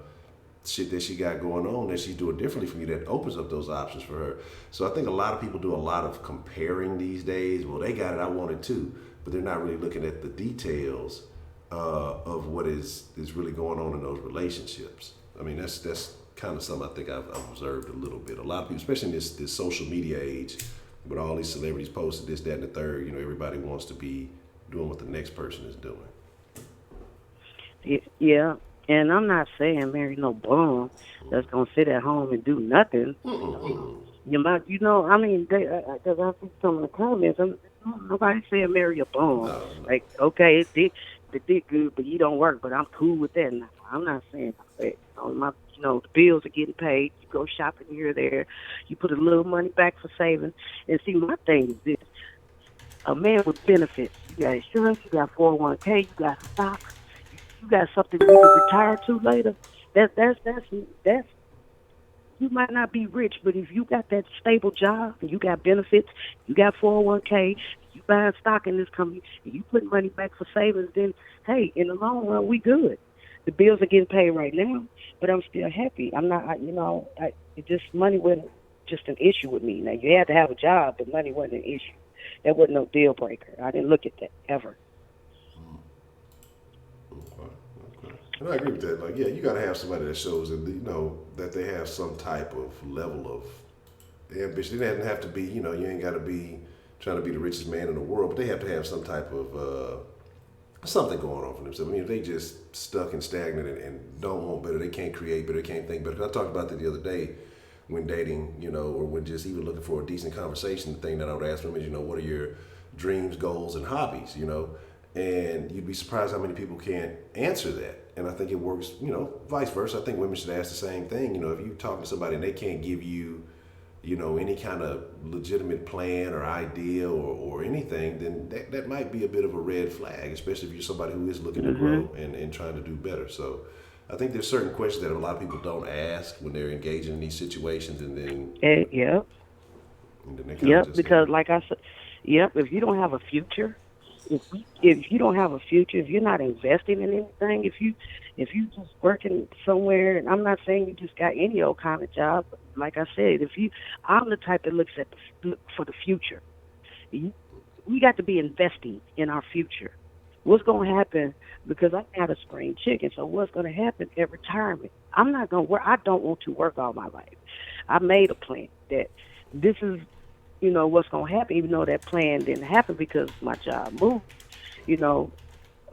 shit that she got going on that she's doing differently from you that opens up those options for her. So I think a lot of people do a lot of comparing these days. Well, they got it, I want it too. But they're not really looking at the details of what is really going on in those relationships. I mean, that's kind of something I think I've observed a little bit. A lot of people, especially in this social media age, with all these celebrities posting this, that, and the third, everybody wants to be doing what the next person is doing. Yeah, and I'm not saying marry no bum that's gonna sit at home and do nothing. You might, I mean, because I see some of the comments. Nobody saying marry a bum. No. Like, okay, the dick good, but you don't work. But I'm cool with that. No, I'm not saying that. The bills are getting paid. You go shopping here or there. You put a little money back for savings. And see, my thing is this: a man with benefits. You got insurance. You got 401k. You got stocks. You got something you can retire to later. That's. You might not be rich, but if you got that stable job and you got benefits, you got 401k, you buying stock in this company, and you put money back for savings, then, hey, in the long run, we good. The bills are getting paid right now, but I'm still happy. I'm not, money wasn't just an issue with me. Now, you had to have a job, but money wasn't an issue. That wasn't no deal breaker. I didn't look at that ever. Okay. And I agree with that. Like, yeah, you got to have somebody that shows that, that they have some type of level of ambition. It doesn't have to be, you ain't got to be trying to be the richest man in the world, but they have to have some type of something going on for themselves. I mean, if they just stuck and stagnant and don't want better, they can't create better, they can't think better. Because I talked about that the other day when dating, or when just even looking for a decent conversation. The thing that I would ask them is, what are your dreams, goals, and hobbies, And you'd be surprised how many people can't answer that. And I think it works, vice versa. I think women should ask the same thing. If you talk to somebody and they can't give you, any kind of legitimate plan or idea or anything, then that might be a bit of a red flag, especially if you're somebody who is looking to grow and trying to do better. So I think there's certain questions that a lot of people don't ask when they're engaging in these situations, and then Yep. And then they kind of just, Because like I said, if you don't have a future, if you don't have a future, if you're not investing in anything, if you just working somewhere, and I'm not saying you just got any old kind of job, but like I said, I'm the type that look for the future. We got to be investing in our future. What's going to happen? Because I'm not a spring chicken, so what's going to happen at retirement? I'm not going to work. I don't want to work all my life. I made a plan that this is, what's going to happen, even though that plan didn't happen because my job moved,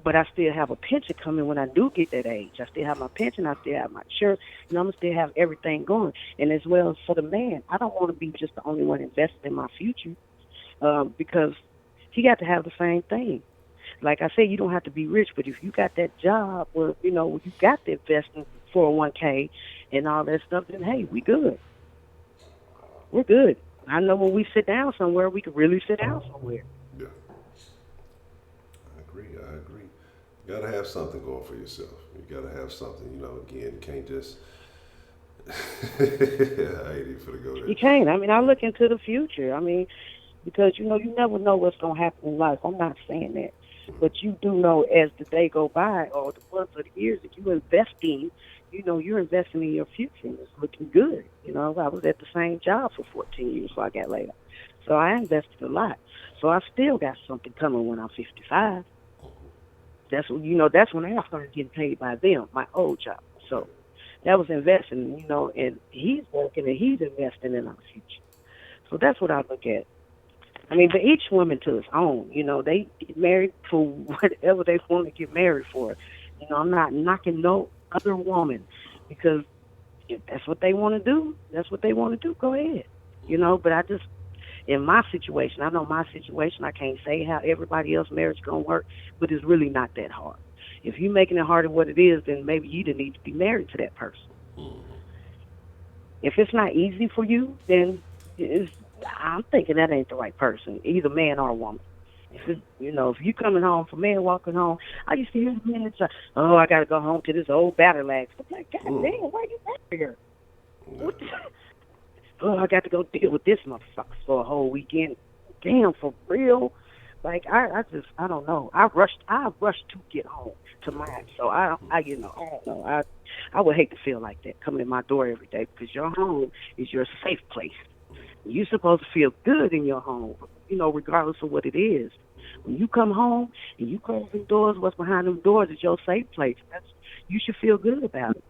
but I still have a pension coming when I do get that age. I still have my pension. I still have my insurance. I'm going to still have everything going. And as well as for the man, I don't want to be just the only one investing in my future because he got to have the same thing. Like I said, you don't have to be rich, but if you got that job where, you got the investment 401k and all that stuff, then, hey, we good. We're good. I know when we sit down somewhere, we can really sit down somewhere. Yeah. I agree. You got to have something going for yourself. You got to have something, again, you can't just, I ain't even finna go there. You can't. I mean, I look into the future. I mean, because you never know what's gonna happen in life. I'm not saying that, but you do know as the day go by or the months or the years that you investing. You're investing in your future. And it's looking good. I was at the same job for 14 years before I got laid off, so I invested a lot. So I still got something coming when I'm 55. That's when I started getting paid by them, my old job. So that was investing. And he's working and he's investing in our future. So that's what I look at. I mean, but each woman to his own. They get married for whatever they want to get married for. I'm not knocking no other woman because if that's what they want to do, that's what they want to do. Go ahead. But I just, in my situation, I know my situation. I can't say how everybody else's marriage gonna work, but it's really not that hard. If you're making it harder than what it is, then maybe you didn't need to be married to that person. If it's not easy for you, then I'm thinking that ain't the right person, either man or woman. If you coming home for man walking home, I used to hear the men say, "Oh, I gotta go home to this old battle axe." I'm like, God damn, why you out here? What the? Oh, I got to go deal with this motherfucker for a whole weekend. Damn, for real? Like I don't know. I rushed to get home to mine. So I don't know. I would hate to feel like that coming in my door every day because your home is your safe place. You're supposed to feel good in your home, regardless of what it is. When you come home and you close them doors, what's behind them doors is your safe place. You should feel good about it.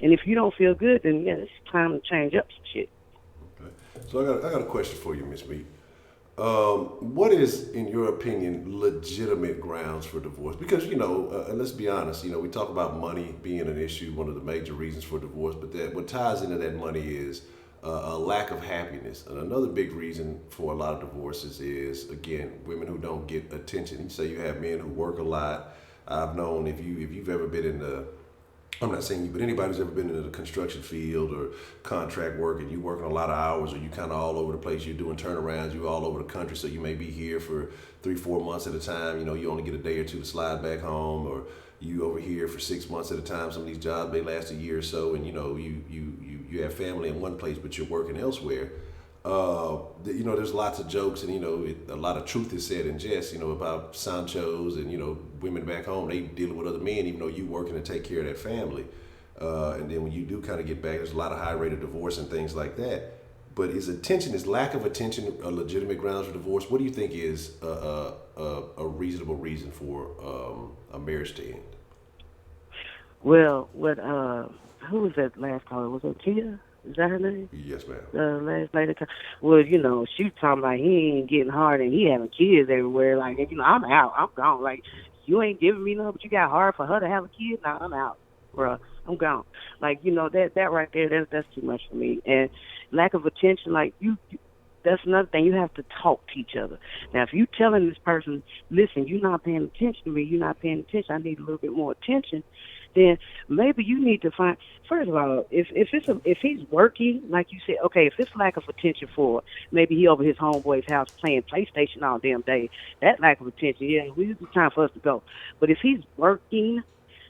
And if you don't feel good, then yeah, it's time to change up some shit. Okay. So I got a question for you, Miss Meat. What is, in your opinion, legitimate grounds for divorce? Because let's be honest. We talk about money being an issue, one of the major reasons for divorce. But what ties into that money is a lack of happiness. And another big reason for a lot of divorces is, again, women who don't get attention. You say you have men who work a lot. I've known if you've ever been in the, I'm not saying you, but anybody who's ever been in the construction field or contract work and you working a lot of hours or you kind of all over the place, you're doing turnarounds, you're all over the country, so you may be here for 3-4 months at a time. You only get a day or two to slide back home, or you over here for 6 months at a time. Some of these jobs, they last a year or so, and you have family in one place, but you're working elsewhere. There's lots of jokes and, a lot of truth is said in jest, about Sanchos and, women back home, they dealing with other men, even though you working to take care of that family. And then when you do kind of get back, there's a lot of high rate of divorce and things like that. But is lack of attention a legitimate grounds for divorce? What do you think is a reasonable reason for a marriage to end? Well, who was that last caller? Was it Tia? Is that her name? Yes, ma'am. Last lady. Well, she was talking about he ain't getting hard and he having kids everywhere. Like, I'm out. I'm gone. Like, you ain't giving me nothing, but you got hard for her to have a kid. Now I'm out, bruh. I'm gone. Like, that right there. That's too much for me. And lack of attention. Like that's another thing. You have to talk to each other. Now, if you telling this person, listen, you're not paying attention to me. You're not paying attention. I need a little bit more attention. Then maybe you need to find. First of all, if he's working, like you said, okay, if it's lack of attention for maybe he over his homeboy's house playing PlayStation all damn day, that lack of attention, yeah, it's time for us to go. But if he's working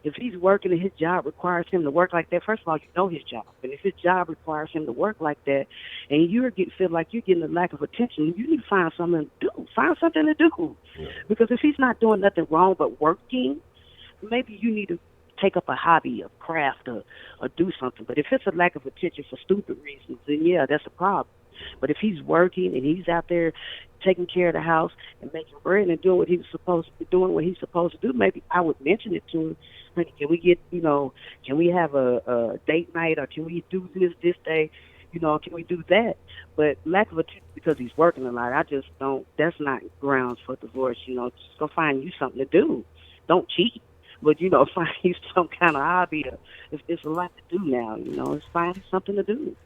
and his job requires him to work like that, first of all, you know his job. And if his job requires him to work like that, and feel like you're getting a lack of attention, you need to find something to do. Find something to do. Yeah. Because if he's not doing nothing wrong but working, maybe you need to take up a hobby, a craft, or do something. But if it's a lack of attention for stupid reasons, then yeah, that's a problem. But if he's working and he's out there taking care of the house and making bread and doing what he's supposed to do, maybe I would mention it to him. Honey, can we get, can we have a date night, or can we do this day? Can we do that? But lack of attention because he's working a lot, I just don't. That's not grounds for divorce. Just go find you something to do. Don't cheat. But, find you some kind of hobby. It's a lot to do now, It's find something to do.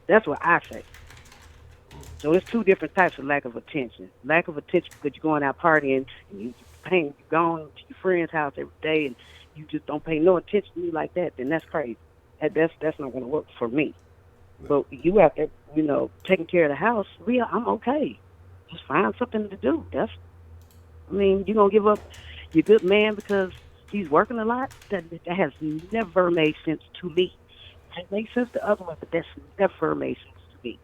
That's what I say. So it's two different types of lack of attention. Lack of attention because you're going out partying and you're going to your friend's house every day and you just don't pay no attention to me like that, then that's crazy. That's not going to work for me. But you out there, taking care of the house, I'm okay. Just find something to do. You're going to give up your good man because he's working a lot? That has never made sense to me. It makes sense to other women, but that's never made sense to me.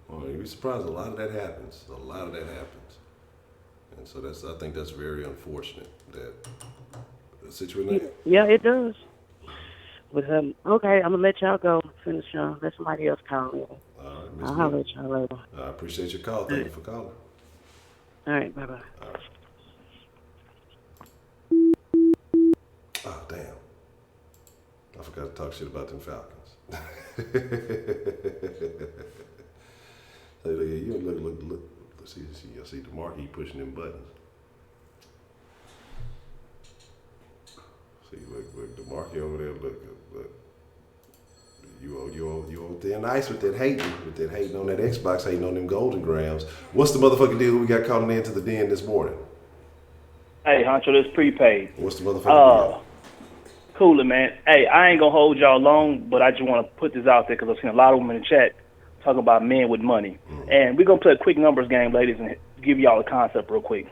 Well, you'd be surprised. A lot of that happens. A lot of that happens, and so I think that's very unfortunate that the situation. Yeah, it does. But okay, I'm gonna let y'all go. Finish y'all. Let somebody else call in. All right, Miss I'll Lee. holler at y'all later. I appreciate your call. Thank you for calling. All right, bye bye. All right. Oh, damn. I forgot to talk shit about them Falcons. Hey, look. See, I see DeMarque pushing them buttons. See, look, DeMarque over there, look. You over there nice with that hating on that Xbox, hating on them golden grams. What's the motherfucking deal we got calling into the den this morning? Hey, Honcho, this prepaid. What's the motherfucking deal? Coolin', man. Hey, I ain't gonna hold y'all long, but I just want to put this out there because I've seen a lot of them in the chat talking about men with money. And we're gonna play a quick numbers game, ladies, and give y'all a concept real quick.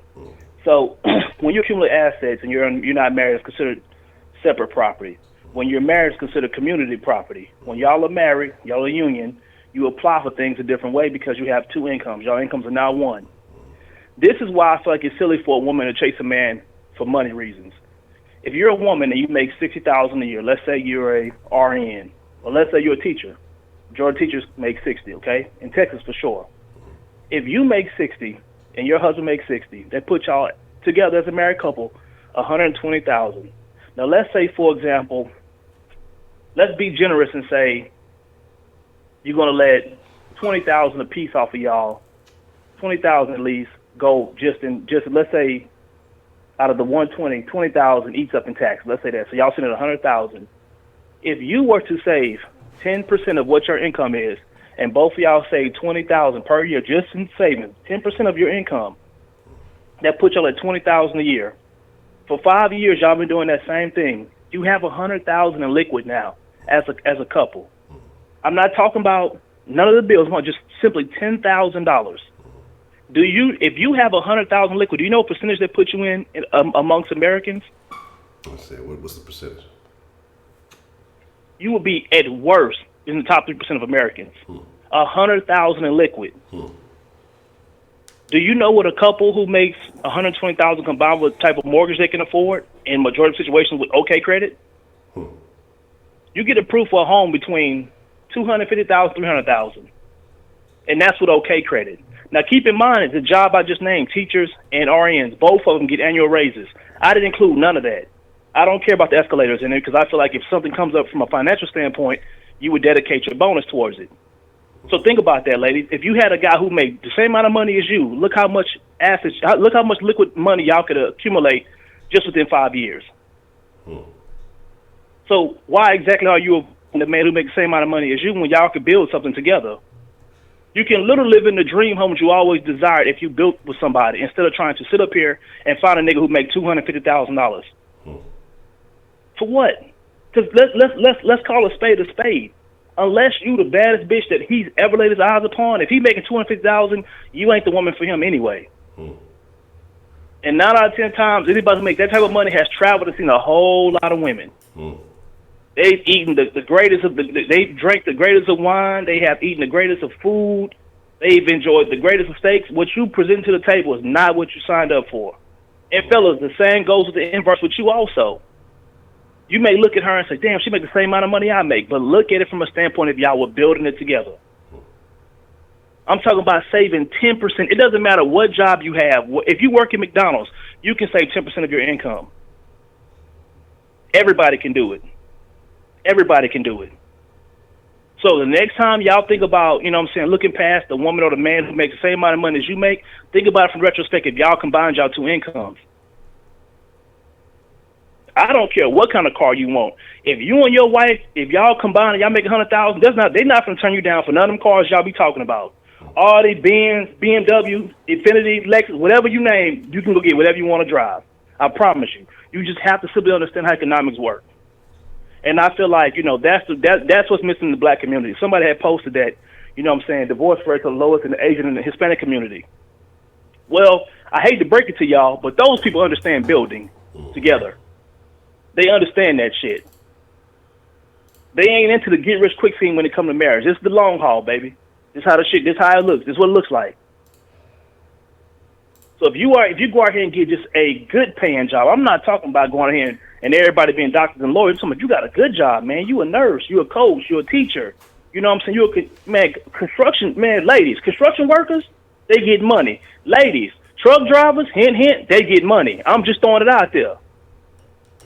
So, when you accumulate assets and you're not married, it's considered separate property. When you're married, it's considered community property. When y'all are married, y'all are union, you apply for things a different way because you have two incomes. Y'all incomes are now one. This is why I feel like it's silly for a woman to chase a man for money reasons. If you're a woman and you make $60,000 a year, let's say you're a RN, or let's say you're a teacher. Majority teachers make 60, okay? In Texas for sure. If you make 60 and your husband makes 60, they put y'all together as a married couple, $120,000. Now let's say, for example, let's be generous and say you're gonna let $20,000 a piece off of y'all, $20,000 at least go just let's say out of the 120, 20,000 eats up in tax. Let's say that. So y'all sitting at 100,000. If you were to save 10% of what your income is, and both of y'all save 20,000 per year just in savings, 10% of your income, that puts y'all at 20,000 a year. For 5 years, y'all been doing that same thing. You have 100,000 in liquid now as a couple. I'm not talking about none of the bills, just simply $10,000. If you have 100,000 liquid, do you know what percentage they put you in amongst Americans? Let's see, what's the percentage? You would be at worst in the top 3% of Americans. 100,000 in liquid. Do you know what a couple who makes 120,000 combined with the type of mortgage they can afford in majority of situations with okay credit? You get approved for a home between 250,000, 300,000, and that's with okay credit. Now, keep in mind, the job I just named, teachers and RNs, both of them get annual raises. I didn't include none of that. I don't care about the escalators in it because I feel like if something comes up from a financial standpoint, you would dedicate your bonus towards it. So think about that, ladies. If you had a guy who made the same amount of money as you, look how much assets, look how much liquid money y'all could accumulate just within 5 years. So why exactly are you the man who makes the same amount of money as you when y'all could build something together? You can literally live in the dream home you always desired if you built with somebody instead of trying to sit up here and find a nigga who make $250,000. For what? Because let's call a spade a spade. Unless you the baddest bitch that he's ever laid his eyes upon, if he making $250,000, you ain't the woman for him anyway. And 9 out of 10 times, anybody who makes that type of money has traveled and seen a whole lot of women. They've eaten the greatest of they've drank the greatest of wine. They have eaten the greatest of food. They've enjoyed the greatest of steaks. What you present to the table is not what you signed up for. And fellas, the same goes with the inverse with you also. You may look at her and say, damn, she makes the same amount of money I make. But look at it from a standpoint of y'all were building it together. I'm talking about saving 10%. It doesn't matter what job you have. If you work at McDonald's, you can save 10% of your income. Everybody can do it. Everybody can do it. So the next time y'all think about, looking past the woman or the man who makes the same amount of money as you make, think about it from retrospect if y'all combined y'all two incomes. I don't care what kind of car you want. If you and your wife, if y'all combine and y'all make 100,000, they're not going to turn you down for none of them cars y'all be talking about. All these Benz, BMW, Infiniti, Lexus, whatever you name, you can go get whatever you want to drive. I promise you. You just have to simply understand how economics work. And I feel like, that's what's missing in the black community. Somebody had posted that, divorce rates are lowest in the Asian and the Hispanic community. Well, I hate to break it to y'all, but those people understand building together. They understand that shit. They ain't into the get rich quick scene when it comes to marriage. This is the long haul, baby. This how it looks. This is what it looks like. So if you go out here and get just a good paying job, I'm not talking about going out here and everybody being doctors and lawyers. I'm talking about you got a good job, man. You a nurse, you a coach, you a teacher. You know what I'm saying? Ladies, construction workers, they get money. Ladies, truck drivers, hint, hint, they get money. I'm just throwing it out there.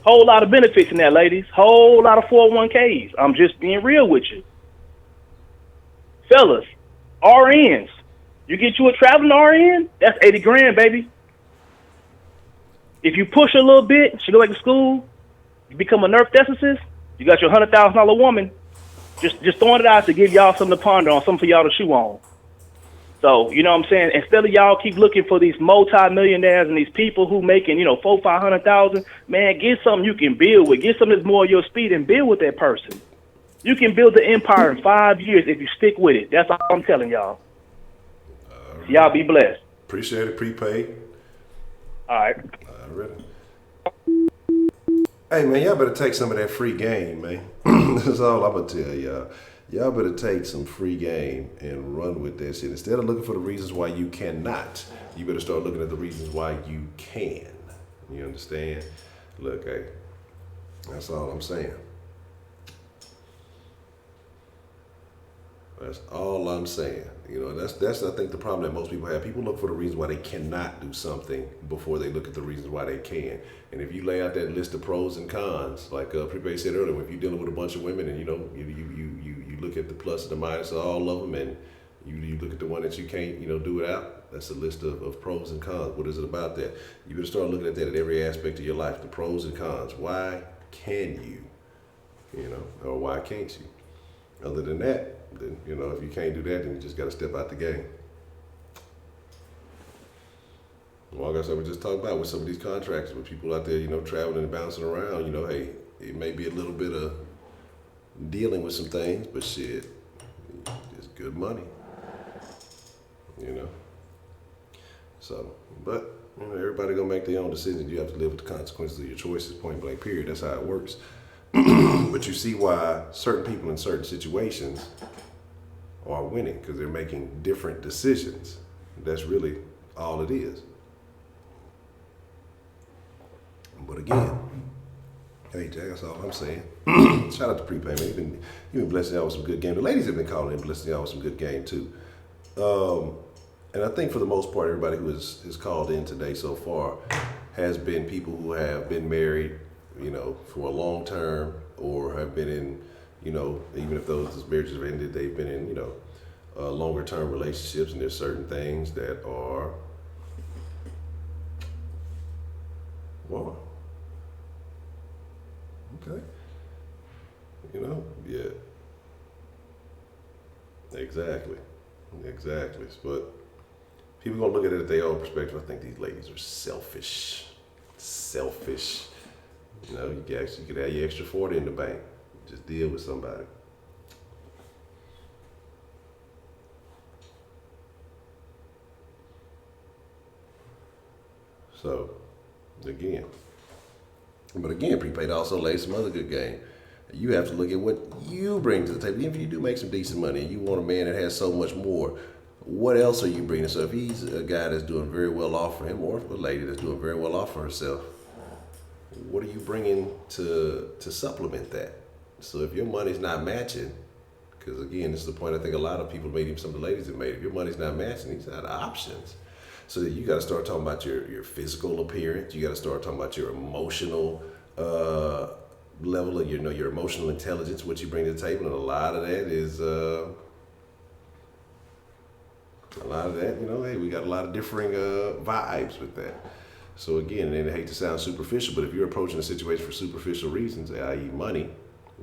Whole lot of benefits in that, ladies. Whole lot of 401ks. I'm just being real with you. Fellas, RNs. You get you a traveling RN, that's 80 grand, baby. If you push a little bit, she go back to school, you become a nurse anesthetist, you got your $100,000 woman. Just throwing it out to give y'all something to ponder on, something for y'all to chew on. So, you know what I'm saying? Instead of y'all keep looking for these multi-millionaires and these people who making, $400,000-500,000, man, get something you can build with. Get something that's more your speed and build with that person. You can build the empire in 5 years if you stick with it. That's all I'm telling y'all. Y'all be blessed. Appreciate it, prepaid. All right. Already. Hey, man, y'all better take some of that free game, man. That's all I'm going to tell y'all. Y'all better take some free game and run with that shit. Instead of looking for the reasons why you cannot, you better start looking at the reasons why you can. You understand? Look, hey, that's all I'm saying. That's all I'm saying. That's I think the problem that most people have. People look for the reasons why they cannot do something before they look at the reasons why they can. And if you lay out that list of pros and cons, like Prepe said earlier, if you're dealing with a bunch of women and you look at the plus and the minus of all of them, and you look at the one that you can't do without, that's a list of pros and cons. What is it about that? You better start looking at that at every aspect of your life, the pros and cons. Why can you, or why can't you? Other than that, then, if you can't do that, then you just got to step out the game. Well, like I said, we just talked about with some of these contractors, with people out there, traveling and bouncing around, hey, it may be a little bit of dealing with some things, but shit, it's good money, So, but, everybody gonna make their own decisions. You have to live with the consequences of your choices, point blank, period. That's how it works. But you see why certain people in certain situations are winning, because they're making different decisions. That's really all it is. But again, hey, Jack, that's all I'm saying. Shout out to Prepayment. He's been blessing y'all with some good game. The ladies have been calling in, blessing y'all with some good game too. And I think for the most part, everybody who has called in today so far has been people who have been married, for a long term, or have been in, even if those marriages have ended, they've been in, longer term relationships, and there's certain things that are, well, okay, yeah, exactly, but people gonna look at it at their own perspective. I think these ladies are selfish. You could have your extra 40 in the bank. Just deal with somebody. So, again, prepaid also lays some other good game. You have to look at what you bring to the table. Even if you do make some decent money and you want a man that has so much more, what else are you bringing? So if he's a guy that's doing very well off for him, or a lady that's doing very well off for herself, what are you bringing to supplement that? So if your money's not matching, because again, this is the point I think a lot of people made, even some of the ladies have made. If your money's not matching, these are the options. So you got to start talking about your physical appearance. You got to start talking about your emotional level of your emotional intelligence, what you bring to the table, and a lot of that is hey, we got a lot of differing vibes with that. So again, and I hate to sound superficial, but if you're approaching a situation for superficial reasons, i.e. money,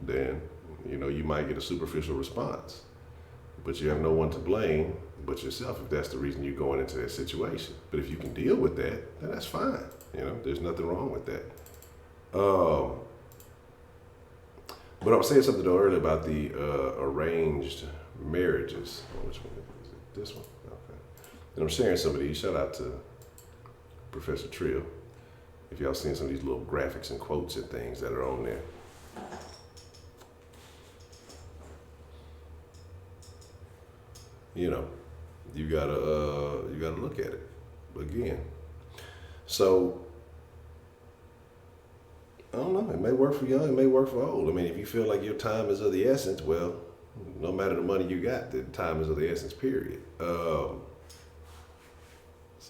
then you might get a superficial response. But you have no one to blame but yourself if that's the reason you're going into that situation. But if you can deal with that, then that's fine. There's nothing wrong with that. But I was saying something though earlier about the arranged marriages. Which one is it? This one? Okay. And I'm sharing some of these. Shout out to Professor Trill. If y'all seen some of these little graphics and quotes and things that are on there. you know, you gotta look at it again. So I don't know. It may work for young. It may work for old. I mean, if you feel like your time is of the essence, well, no matter the money you got, the time is of the essence. Period. So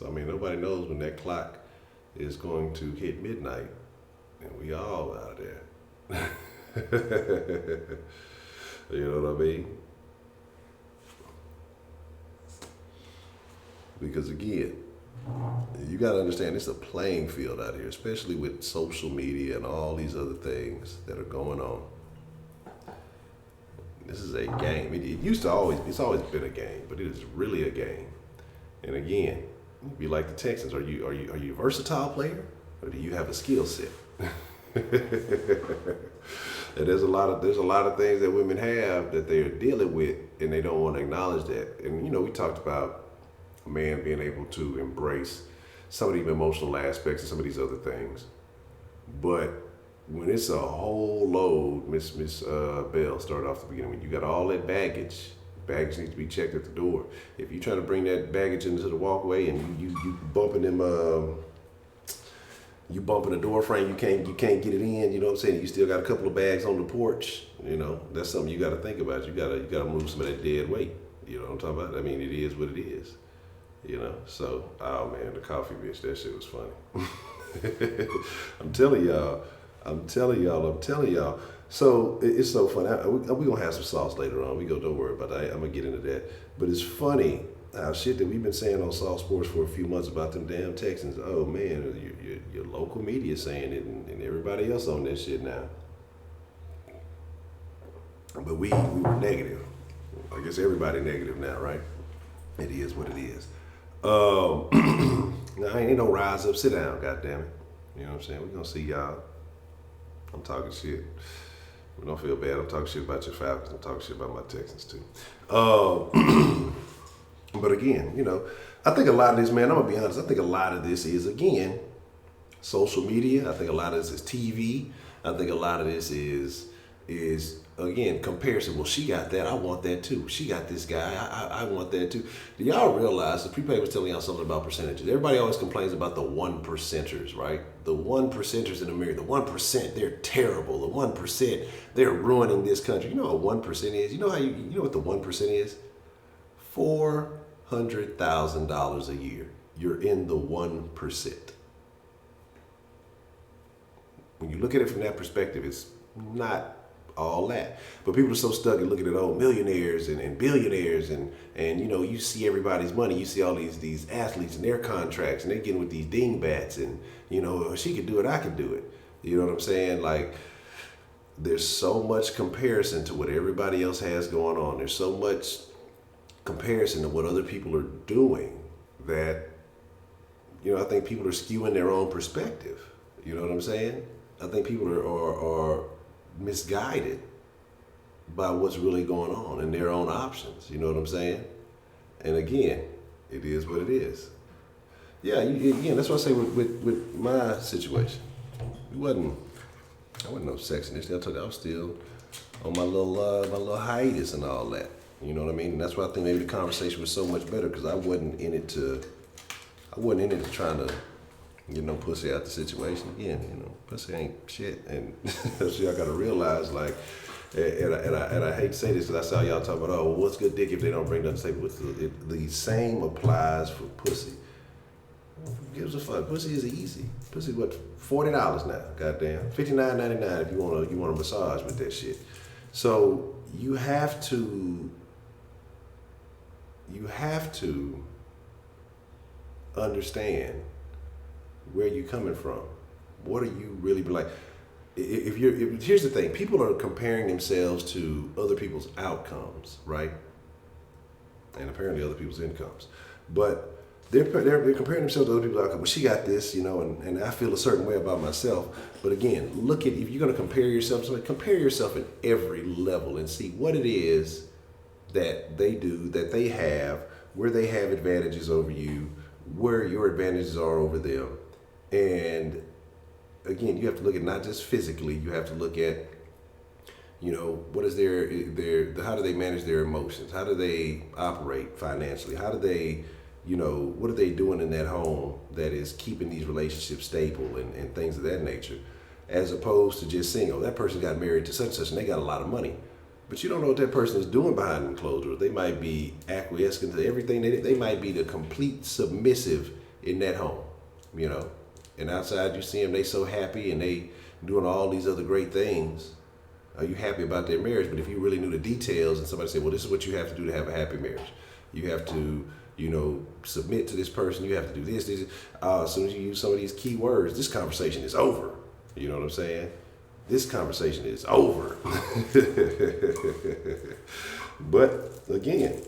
I mean, nobody knows when that clock is going to hit midnight, and we all out there. You know what I mean? Because again, you got to understand it's a playing field out here, especially with social media and all these other things that are going on. This is a game. It's always been a game, but it is really a game. And again, be like the Texans. Are you a versatile player, or do you have a skill set? And there's a lot of things that women have that they're dealing with, and they don't want to acknowledge that. And we talked about a man being able to embrace some of the emotional aspects and some of these other things. But when it's a whole load, Miss Bell started off the beginning, when you got all that baggage needs to be checked at the door. If you try to bring that baggage into the walkway and you bumping them, you bumping the door frame, you can't get it in. You know what I'm saying? You still got a couple of bags on the porch. That's something you got to think about. You gotta move some of that dead weight. You know what I'm talking about? I mean, it is what it is. So, oh man, the coffee bitch, that shit was funny. I'm telling y'all. So it's so funny. We gonna have some sauce later on. Don't worry about that. I'm gonna get into that. But it's funny how shit that we've been saying on Soft Sports for a few months about them damn Texans. Oh man, your local media saying it, and everybody else on that shit now. But we were negative. I guess everybody negative now, right? It is what it is. Now ain't no rise up, sit down, goddammit. You know what I'm saying? We're gonna see y'all. I'm talking shit. We don't feel bad. I'm talking shit about your Falcons. I'm talking shit about my Texans too. But again, I think a lot of this, man, I'm gonna be honest, I think a lot of this is, again, social media. I think a lot of this is TV. I think a lot of this is again, comparison. Well, she got that, I want that too. She got this guy, I want that too. Do y'all realize, the prepaid was telling y'all something about percentages. Everybody always complains about the 1%ers, right? The 1%ers in America, the 1%, they're terrible. The 1%, they're ruining this country. You know what 1% is? You know what the 1% is? $400,000 a year. You're in the 1%. When you look at it from that perspective, it's not all that. But people are so stuck in looking at old millionaires and billionaires and you see everybody's money. You see all these athletes and their contracts, and they're getting with these dingbats, and she could do it, I could do it. You know what I'm saying? Like, there's so much comparison to what everybody else has going on. There's so much comparison to what other people are doing that I think people are skewing their own perspective. You know what I'm saying? I think people are misguided by what's really going on and their own options. You know what I'm saying? And again, it is what it is. Yeah, again, that's what I say with my situation. I wasn't no sexiness. I told you I was still on my little hiatus and all that. You know what I mean? And that's why I think maybe the conversation was so much better, because I wasn't in it to trying to get no pussy out the situation. Again, pussy ain't shit, and that's what y'all gotta realize. Like, and I hate to say this, because I saw y'all talk about, oh, well, what's good dick if they don't bring nothing to the table? The same applies for pussy. Who gives a fuck? Pussy is easy. Pussy, what, $40 now? Goddamn, $59.99 if you want a massage with that shit. So you have to understand where you coming from. What are you really like? Here's the thing: people are comparing themselves to other people's outcomes, right? And apparently other people's incomes, but they're comparing themselves to other people's outcomes. Well, she got this, and I feel a certain way about myself. But again, look at, if you're going to compare yourself to somebody, compare yourself at every level and see what it is that they do, that they have, where they have advantages over you, where your advantages are over them. And again, you have to look at not just physically, you have to look at what is how do they manage their emotions? How do they operate financially? How do they, what are they doing in that home that is keeping these relationships stable and things of that nature, as opposed to just saying, oh, that person got married to such and such and they got a lot of money. But you don't know what that person is doing behind the closed doors. They might be acquiescing to everything. They might be the complete submissive in that home, And outside you see them, they so happy and they doing all these other great things. Are you happy about their marriage? But if you really knew the details and somebody said, well, this is what you have to do to have a happy marriage. You have to, submit to this person. You have to do this. As soon as you use some of these key words, this conversation is over. You know what I'm saying? This conversation is over. But again,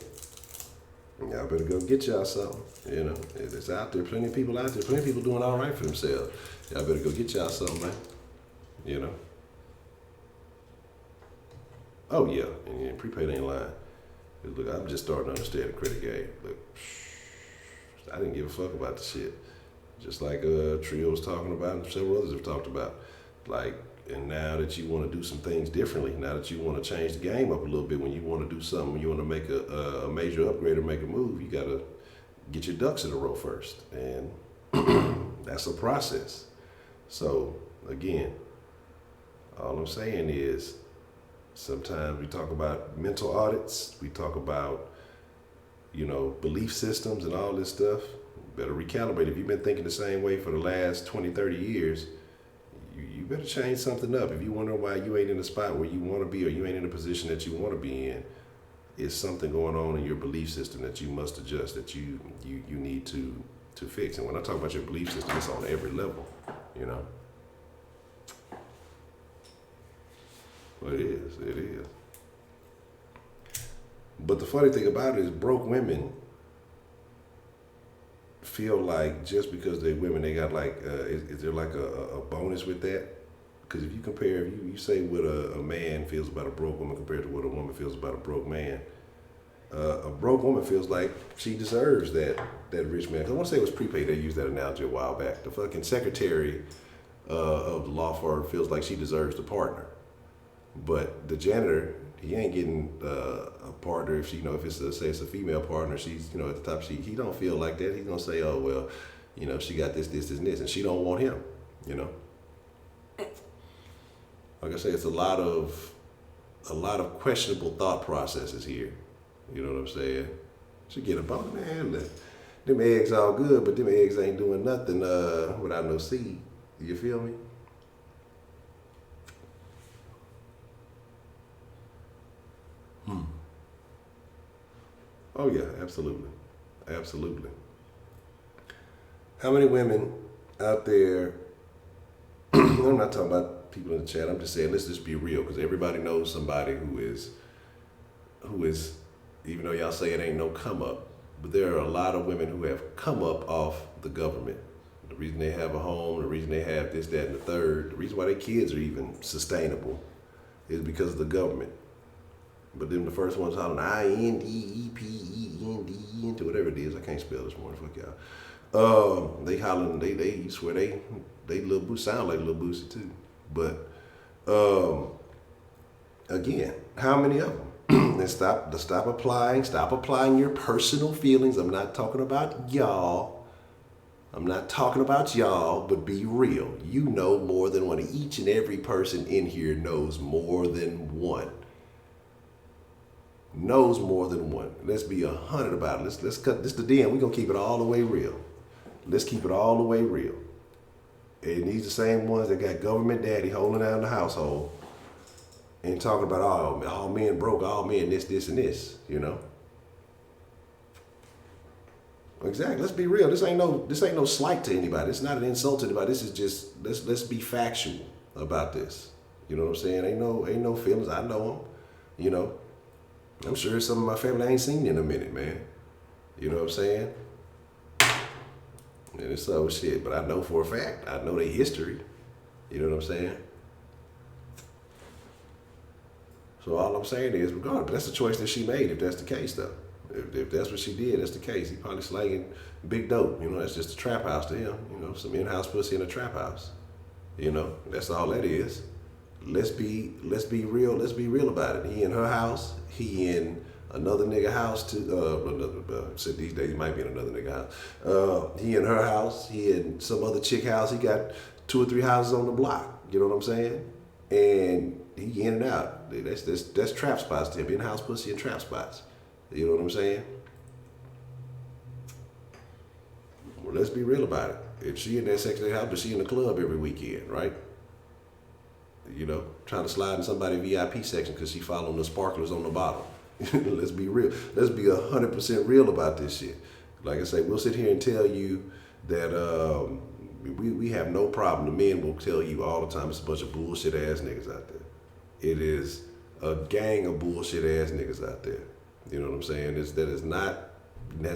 y'all better go get y'all something. It's out there. Plenty of people out there. Plenty of people doing all right for themselves. Y'all better go get y'all something, man. Oh yeah, and prepaid ain't lying. Look, I'm just starting to understand the credit game. Look, I didn't give a fuck about the shit. Just like Trio was talking about and several others have talked about. And now that you want to do some things differently, now that you want to change the game up a little bit, when you want to do something, when you want to make a major upgrade or make a move, you got to get your ducks in a row first. And that's a process. So, again, all I'm saying is sometimes we talk about mental audits, we talk about, belief systems and all this stuff. Better recalibrate. If you've been thinking the same way for the last 20, 30 years, you better change something up. If you wonder why you ain't in the spot where you want to be or you ain't in the position that you want to be in, it's something going on in your belief system that you must adjust, that you need to fix. And when I talk about your belief system, it's on every level, But it is. But the funny thing about it is broke women feel like just because they're women, they got is there like a bonus with that? Because if you compare, if you say what a man feels about a broke woman compared to what a woman feels about a broke man, a broke woman feels like she deserves that rich man. 'Cause I want to say it was prepaid. They used that analogy a while back. The fucking secretary of the law firm feels like she deserves the partner, but the janitor, he ain't getting a partner if it's a female partner, she's at the top. He don't feel like that. He's gonna say, oh well, she got this, and this, and she don't want him. Like I say, it's a lot of questionable thought processes here. You know what I'm saying? She get up on man. Them eggs all good, but them eggs ain't doing nothing without no seed. You feel me? Oh yeah, absolutely. How many women out there, I'm not talking about people in the chat, I'm just saying, let's just be real, because everybody knows somebody who is, even though y'all say it ain't no come up, but there are a lot of women who have come up off the government. The reason they have a home, the reason they have this, that, and the third, the reason why their kids are even sustainable is because of the government. But then the first one's hollering INDEPEND into whatever it is. I can't spell this morning. Fuck y'all. They hollering. They swear they little boost sound like little boosty too. But again, how many of them? And stop applying your personal feelings. I'm not talking about y'all. But be real. You know more than one. Each and every person in here knows more than one. Knows more than one. Let's be 100 about it. Let's cut this to the end. We're gonna keep it all the way real. Let's keep it all the way real. And these the same ones that got government daddy holding down the household and talking about all men broke, all men this, and this, Exactly. Let's be real. This ain't no slight to anybody. It's not an insult to anybody. This is just let's be factual about this. You know what I'm saying? Ain't no feelings. I know them. I'm sure some of my family I ain't seen in a minute, man. You know what I'm saying? And it's so shit, but I know for a fact, I know their history. You know what I'm saying? So all I'm saying is, regardless, that's the choice that she made, if that's the case, though. If that's what she did, that's the case. He probably slanging big dope. That's just a trap house to him. Some in-house pussy in a trap house. That's all that is. let's be real. Let's be real about it. He in her house. He in another nigga house too. Said these days he might be in another nigga house. He in her house. He in some other chick house. He got 2 or 3 houses on the block. You know what I'm saying? And he in and out. That's trap spots to him. In house pussy and trap spots. You know what I'm saying? Well, let's be real about it. If she in that section of the house, but she in the club every weekend, right? You know, trying to slide in somebody's VIP section because she following the sparklers on the bottom. Let's be real. Let's be 100% real about this shit. Like I say, we'll sit here and tell you that we have no problem. The men will tell you all the time it's a bunch of bullshit ass niggas out there. It is a gang of bullshit ass niggas out there. You know what I'm saying? That has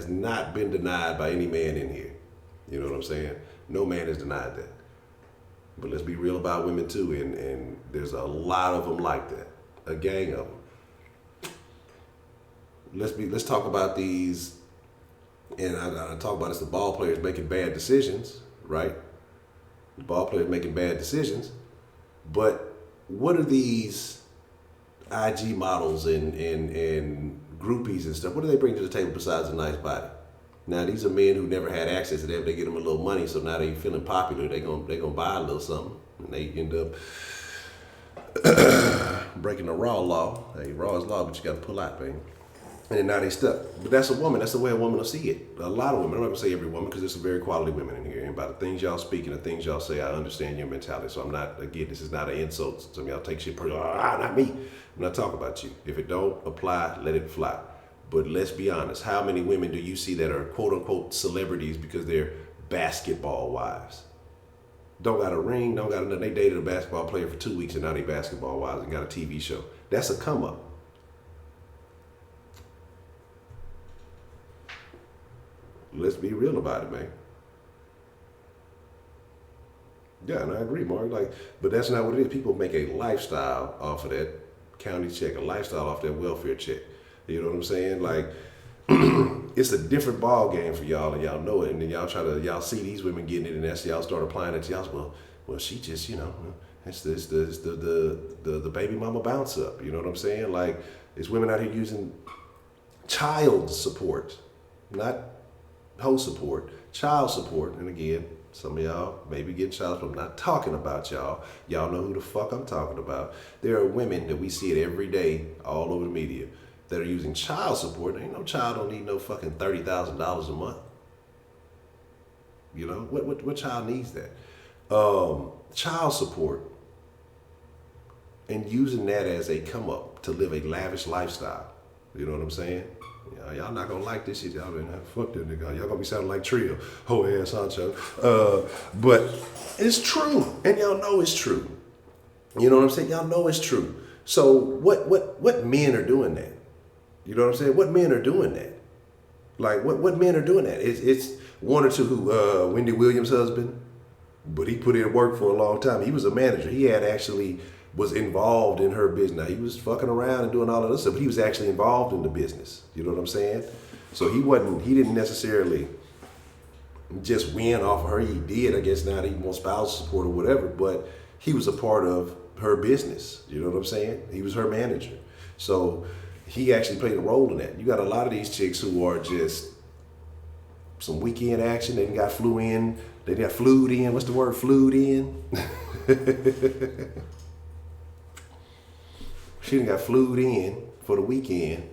not been denied by any man in here. You know what I'm saying? No man has denied that. But let's be real about women too, and there's a lot of them like that, a gang of them. Let's talk about these, and I talk about this, the ball players making bad decisions, right? The ball players making bad decisions, but what are these IG models and groupies and stuff? What do they bring to the table besides a nice body? Now these are men who never had access to that. They get them a little money, so now they feeling popular. They gonna buy a little something, and they end up breaking the raw law. Hey, raw is law, but you got to pull out, baby. And then now they stuck. But that's a woman. That's the way a woman will see it. A lot of women. I'm not gonna say every woman because there's some very quality women in here. And by the things y'all speak and the things y'all say, I understand your mentality. So I'm not. Again, this is not an insult. Some of y'all take shit personal. Not me. I'm not talking about you. If it don't apply, let it fly. But let's be honest, how many women do you see that are quote unquote celebrities because they're basketball wives? Don't got a ring, don't got nothing. They dated a basketball player for 2 weeks and now they basketball wives and got a TV show. That's a come up. Let's be real about it, man. Yeah, and I agree, Mark. But that's not what it is. People make a lifestyle off of that county check, a lifestyle off that welfare check. You know what I'm saying? It's a different ball game for y'all, and y'all know it. And then y'all see these women getting it, and that's y'all start applying it to y'all. Well, she just, it's the baby mama bounce up. You know what I'm saying? It's women out here using child support, not hoe support, child support. And again, some of y'all maybe getting child support. I'm not talking about y'all. Y'all know who the fuck I'm talking about. There are women that we see it every day all over the media that are using child support. Ain't no child don't need no fucking $30,000 a month. You know, what child needs that? Child support and using that as a come up to live a lavish lifestyle. You know what I'm saying? Y'all not gonna like this shit. Y'all been fuck that nigga. Y'all gonna be sounding like Trio, whole ass Honcho. But it's true, and y'all know it's true. You know what I'm saying? Y'all know it's true. So what men are doing that? You know what I'm saying? What men are doing that? What men are doing that? It's one or two who Wendy Williams' husband, but he put in work for a long time. He was a manager. He had actually was involved in her business. Now, he was fucking around and doing all of this stuff, but he was actually involved in the business. You know what I'm saying? So he didn't necessarily just win off of her. He did, I guess now he wants spousal support or whatever, but he was a part of her business. You know what I'm saying? He was her manager. So he actually played a role in that. You got a lot of these chicks who are just some weekend action. They got flew in. They got flued in. What's the word? Flued in? She done got flued in for the weekend.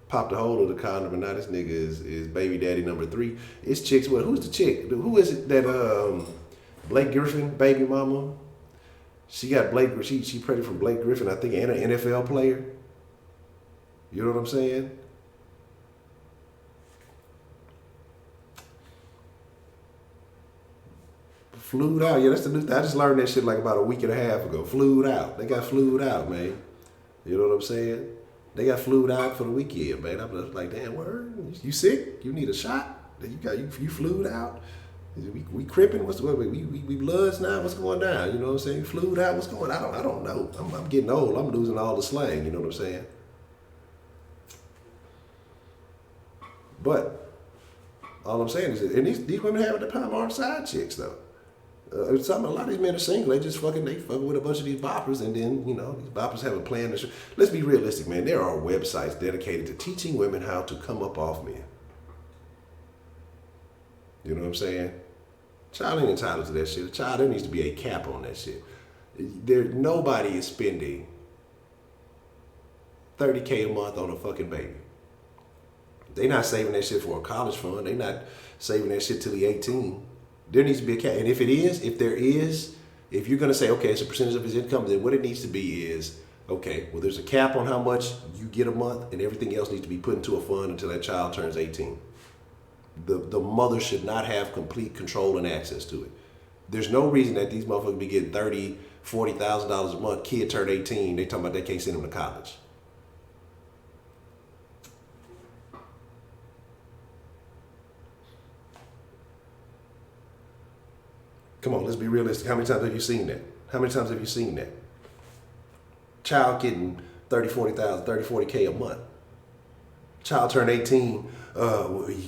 Popped a hole of the condom, and now this nigga is baby daddy number 3. It's chicks. Well, who's the chick? Who is it that Blake Griffin, baby mama? She got Blake. She pregnant from Blake Griffin, I think, and an NFL player. You know what I'm saying? Flued out. Yeah, that's the new thing. I just learned that shit about a week and a half ago. Flued out. They got flued out, man. You know what I'm saying? They got flued out for the weekend, man. I'm just like, damn, word? You sick? You need a shot? You flued out? We cripping? We bloods now? What's going down? You know what I'm saying? Flued out? What's going on? I don't know. I'm getting old. I'm losing all the slang. You know what I'm saying? But all I'm saying is, and these women having the time aren't side chicks though. A lot of these men are single. They fucking with a bunch of these boppers, and then these boppers have a plan. Let's be realistic, man. There are websites dedicated to teaching women how to come up off men. You know what I'm saying? Child ain't entitled to that shit. A child, there needs to be a cap on that shit. Nobody is spending $30K a month on a fucking baby. They not saving that shit for a college fund. They not saving that shit till he 18. There needs to be a cap. And if you're going to say, okay, it's a percentage of his income, then what it needs to be is, okay, well, there's a cap on how much you get a month, and everything else needs to be put into a fund until that child turns 18. The mother should not have complete control and access to it. There's no reason that these motherfuckers be getting $30,000, $40,000 a month. Kid turned 18, they talking about they can't send him to college. Come on, let's be realistic. How many times have you seen that? Child getting 30, 40,000, 30, 40K a month. Child turned 18,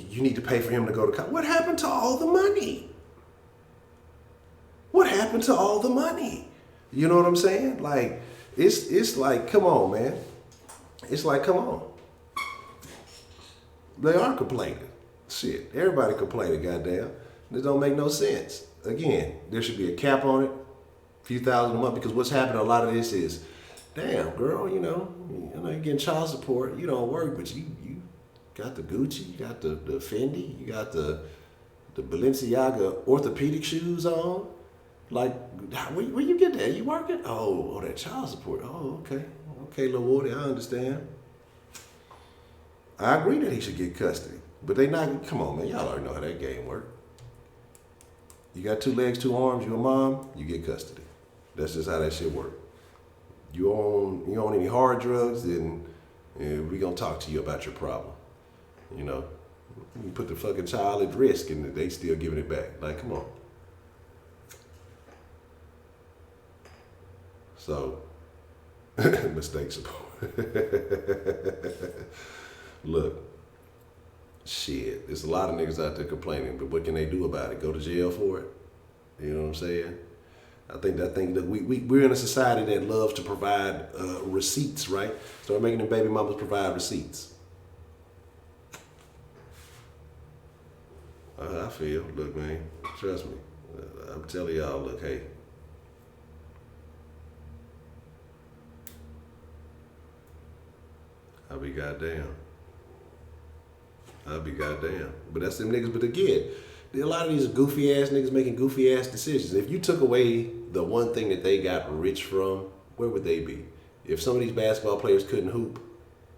you need to pay for him to go to college. What happened to all the money? You know what I'm saying? Like, it's like, come on, man. It's like, come on. They are complaining. Shit, everybody complaining, goddamn. This don't make no sense. Again, there should be a cap on it, a few thousand a month, because what's happening, a lot of this is, damn, girl, you're getting child support, you don't work, but you got the Gucci, you got the Fendi, you got the Balenciaga orthopedic shoes on. Like, where you get that? You working? Oh, that child support. Oh, okay. Okay, Lil Woody, I understand. I agree that he should get custody, but they not, come on, man, y'all already know how that game works. You got 2 legs, 2 arms, you a mom, you get custody. That's just how that shit work. You own any hard drugs, then we gonna talk to you about your problem. You put the fucking child at risk and they still giving it back. Like, come on. So, mistake support. Look, shit, there's a lot of niggas out there complaining, but what can they do about it? Go to jail for it? You know what I'm saying? I think that we're in a society that loves to provide receipts, right? So we're making the baby mamas provide receipts. I feel, look, man, trust me. I'm telling y'all, look, hey. I'll be goddamn. But that's them niggas. But again, a lot of these goofy ass niggas making goofy ass decisions. If you took away the one thing that they got rich from, where would they be? If some of these basketball players couldn't hoop,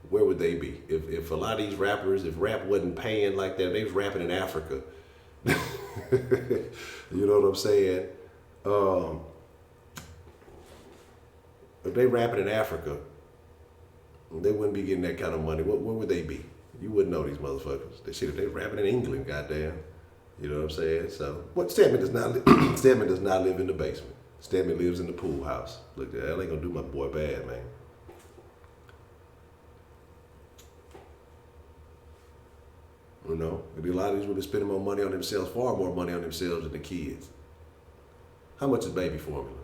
where would they be? If a lot of these rappers, if rap wasn't paying like that, they was rapping in Africa. You know what I'm saying? If they rapping in Africa, they wouldn't be getting that kind of money. Where would they be? You wouldn't know these motherfuckers. If they rapping in England, goddamn. You know what I'm saying? So, Stedman does not live in the basement. Stedman lives in the pool house. Look, that ain't gonna do my boy bad, man. A lot of these women spending more money on themselves, far more money on themselves than the kids. How much is baby formula?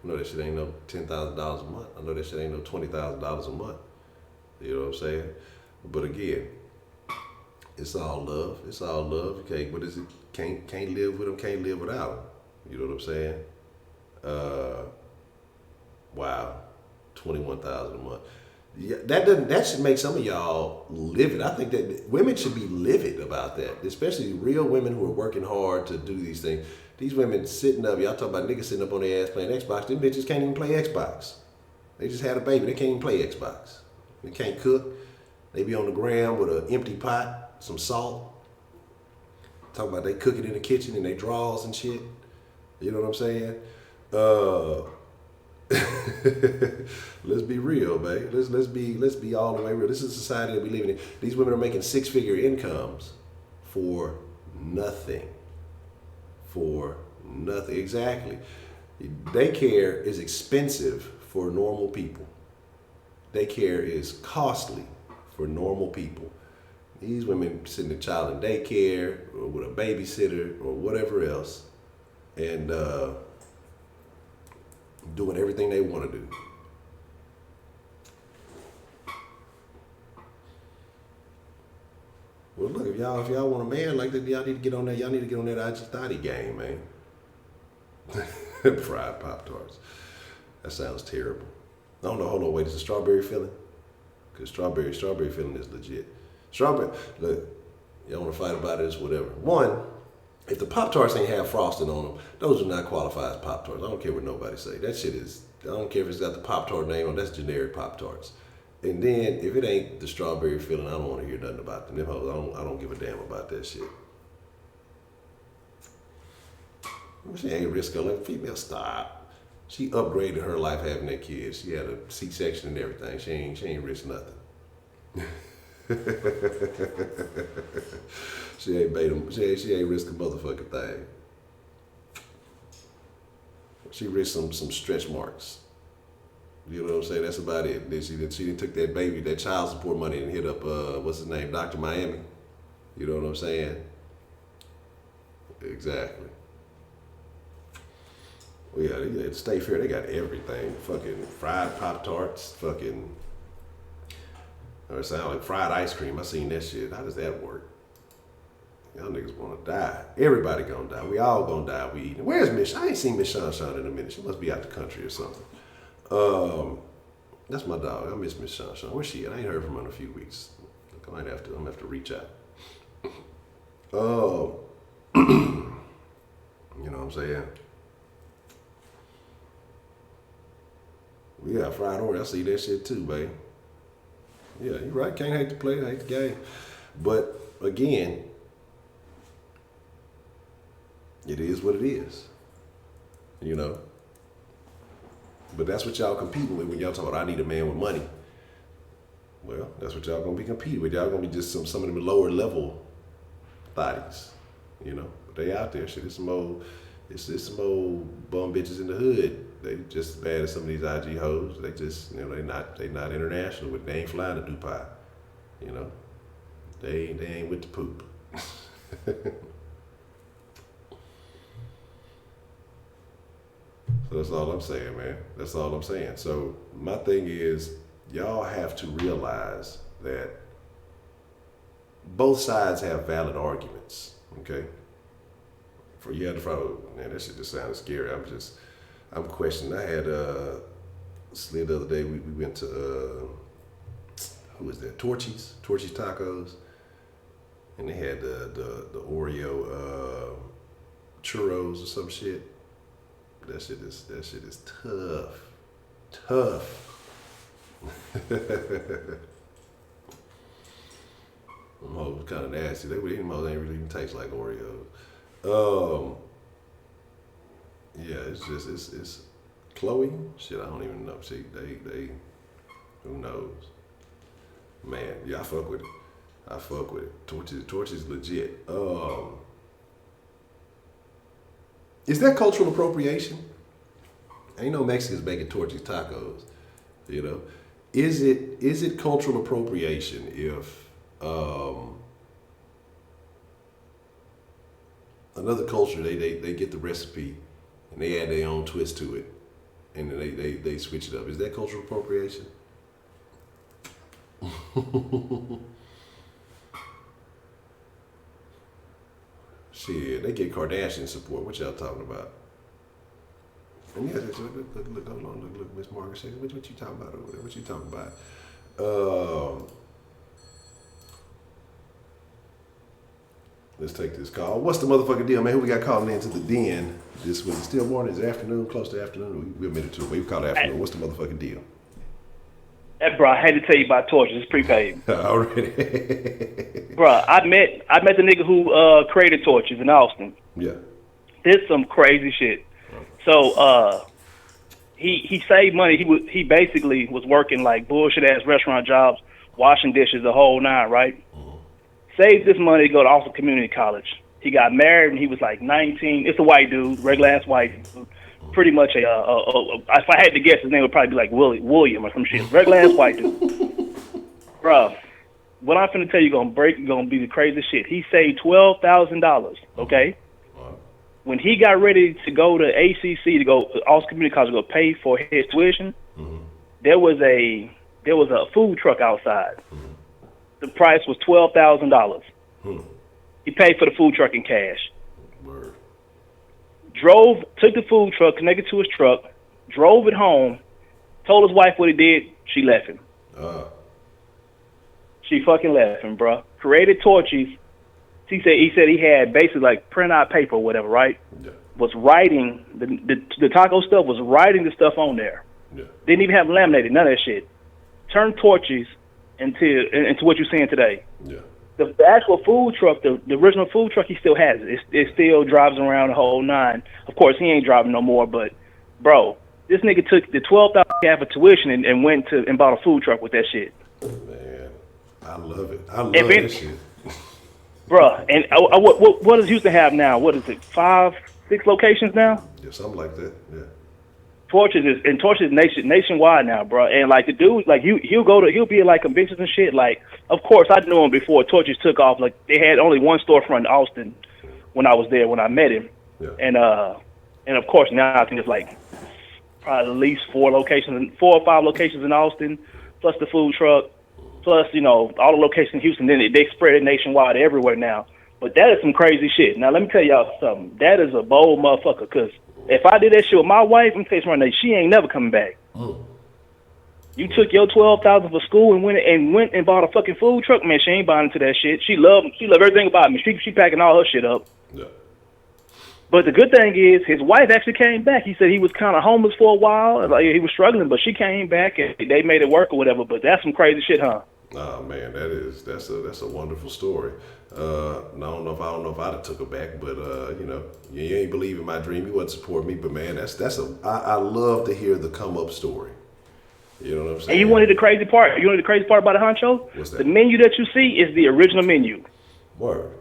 I know that shit ain't no $10,000 a month. I know that shit ain't no $20,000 a month. You know what I'm saying? But again, it's all love. Okay, what is it? Can't live with them, can't live without them. You know what I'm saying? Wow, $21,000 a month. Yeah, that should make some of y'all livid. I think that women should be livid about that, especially real women who are working hard to do these things. These women sitting up, y'all talking about niggas sitting up on their ass playing Xbox. Them bitches can't even play Xbox. They just had a baby. They can't even play Xbox. They can't cook. They be on the ground with an empty pot, some salt. Talking about they cooking in the kitchen in their drawers and shit. You know what I'm saying? Let's be real, man. Let's be all the way real. This is a society that we live in. These women are making 6-figure incomes for nothing. Exactly. Daycare is expensive for normal people. Daycare is costly for normal people. These women sending a child in daycare or with a babysitter or whatever else and doing everything they want to do. Well, look, if y'all want a man like that, y'all need to get on that. Y'all need to get on that it.The game, man. Fried Pop-Tarts. That sounds terrible. I don't know. Hold on, wait. Is it strawberry filling? Cause strawberry filling is legit. Strawberry. Look, y'all want to fight about it? It's whatever. One, if the Pop-Tarts ain't have frosting on them, those do not qualify as Pop-Tarts. I don't care what nobody say. That shit is. I don't care if it's got the Pop-Tart name on. That's generic Pop-Tarts. And then if it ain't the strawberry filling, I don't want to hear nothing about them. I don't give a damn about that shit. She ain't risking her female. Stop. She upgraded her life having that kid. She had a C-section and everything. She ain't risk nothing. She ain't made them. She ain't risk a motherfucking thing. She risked some stretch marks. You know what I'm saying? That's about it. Then she took that baby, that child support money, and hit up what's his name, Dr. Miami. You know what I'm saying? Exactly. Well, yeah, at State Fair, they got everything. Fucking fried Pop-Tarts, fucking, or it sound like fried ice cream. I seen that shit. How does that work? Y'all niggas wanna die. Everybody gonna die. We all gonna die. We eating. Where's Miss? I ain't seen Miss Shawn in a minute. She must be out the country or something. That's my dog. I miss Miss Shawn. Where's she at? I ain't heard from her in a few weeks. Look, I'm gonna have to reach out. You know what I'm saying? We got fried orange. I see that shit too, babe. Yeah, you're right. Can't hate the player, hate the game. But again, it is what it is. You know? But that's what y'all competing with when y'all talk about I need a man with money. Well, that's what y'all gonna be competing with. Y'all gonna be just some of them lower level thotties. You know? But they out there. Shit, it's some old bum bitches in the hood. They just as bad as some of these IG hoes. They just, you know, they not international, but they ain't flying to Dubai. You know, they ain't with the poop. So that's all I'm saying, man. That's all I'm saying. So my thing is, y'all have to realize that both sides have valid arguments. Okay. For you had to follow, man, that shit just sounded scary. I'm questioning. I had slid the other day. We went to who was that? Torchy's Tacos, and they had the Oreo churros or some shit. That shit is tough. Them hoes kind of nasty. Them hoes ain't really even taste like Oreos. Yeah, it's Chloe. Shit, I don't even know. See, they, who knows? Man, yeah, I fuck with it. Torchy's legit. Is that cultural appropriation? Ain't no Mexicans making Torchy's tacos. You know, is it cultural appropriation if another culture they get the recipe and they add their own twist to it, and then they switch it up? Is that cultural appropriation? Shit, they get Kardashian support. What y'all talking about? And yes, look, hold on, look, Miss Margaret said, what you talking about over there? What you talking about? Let's take this call. What's the motherfucking deal, man? Who we got calling into the den this week? Still morning? Is it afternoon? Close to afternoon? We're a minute too away. We call it afternoon. What's the motherfucking deal? Hey, bro, I had to tell you about torches. It's prepaid. Already. Bro, I met the nigga who created torches in Austin. Yeah. Did some crazy shit. So he saved money. He basically was working like bullshit ass restaurant jobs, washing dishes, the whole nine, right? Saved this money to go to Austin Community College. He got married when he was like 19. It's a white dude, regular ass white dude. Pretty much if I had to guess, his name would probably be like William or some shit. Regular ass white dude. Bro, what I'm finna tell you gonna be the craziest shit. He saved $12,000, okay? when he got ready to go to ACC to go Austin Community College to go pay for his tuition, there was a food truck outside. The price was $12,000. He paid for the food truck in cash. Word. Took the food truck, connected to his truck, drove it home, told his wife what he did. She left him. She fucking left him, bro. Created torches. He said he had basically like print out paper or whatever, right? Yeah. Was writing the taco stuff, was writing the stuff on there. Yeah. Didn't even have laminated, none of that shit. Turned torches into what you're seeing today. Yeah. The actual food truck, the original food truck, he still has it. It still drives around the whole nine. Of course, he ain't driving no more, but, bro, this nigga took the $12,000 half of tuition and went and bought a food truck with that shit. Man, I love it. I love that shit. Bro, and what does Houston have now? What is it, 5, 6 locations now? Yeah, something like that, yeah. Torches is nationwide now, bro. And like the dude, like he'll be at like conventions and shit. Like, of course, I knew him before Torches took off. Like, they had only one storefront in Austin when I was there when I met him. Yeah. And of course now I think it's like probably at least 4 or 5 locations in Austin, plus the food truck, plus all the locations in Houston. Then they spread it nationwide everywhere now. But that is some crazy shit. Now let me tell y'all something. That is a bold motherfucker, because if I did that shit with my wife, I'm telling you right now, she ain't never coming back. You took your $12,000 for school and went and bought a fucking food truck, man. She ain't buying into that shit. She loved everything about me. She packing all her shit up. Yeah. But the good thing is, his wife actually came back. He said he was kind of homeless for a while. Like, he was struggling, but she came back and they made it work or whatever. But that's some crazy shit, huh? Oh man, that's a wonderful story. I don't know if I'd have took her back, but you ain't believe in my dream. You wouldn't support me, but man, I love to hear the come up story. You know what I'm saying? And you wanted the crazy part. You wanted the crazy part about the Honcho? What's that? The menu that you see is the original menu. Word.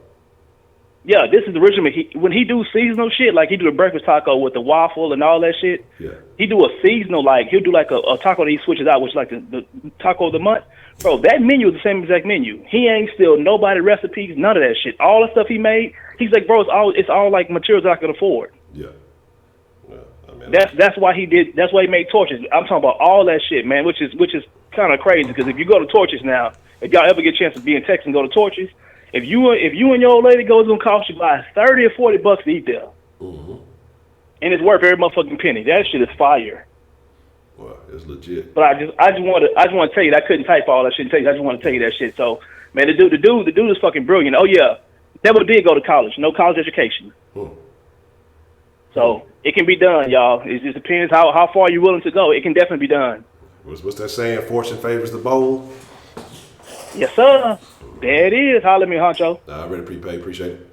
Yeah, this is the original. When he do seasonal shit, like he do the breakfast taco with the waffle and all that shit. Yeah. He do a seasonal, like he'll do like a taco that he switches out, which is like the taco of the month. Bro, that menu is the same exact menu. He ain't steal nobody recipes, none of that shit. All the stuff he made, he's like, bro, it's all like materials that I could afford. Yeah. I mean, That's why he did. That's why he made Torches. I'm talking about all that shit, man. Which is kind of crazy, because if you go to Torches now, if y'all ever get a chance to be in Texas and go to Torches, if you and your old lady go, it's gonna cost you about $30 or $40 to eat there. Mm-hmm. And it's worth every motherfucking penny. That shit is fire. Well, it's legit. But I just want to tell you that I couldn't type all that shit. I just want to tell you that shit. So, man, the dude is fucking brilliant. Oh yeah, never did go to college. No college education. So it can be done, y'all. It just depends how far you're willing to go. It can definitely be done. What's that saying? Fortune favors the bold. Yes, sir. There it is. Holler at me, Honcho. I already prepaid. Appreciate it.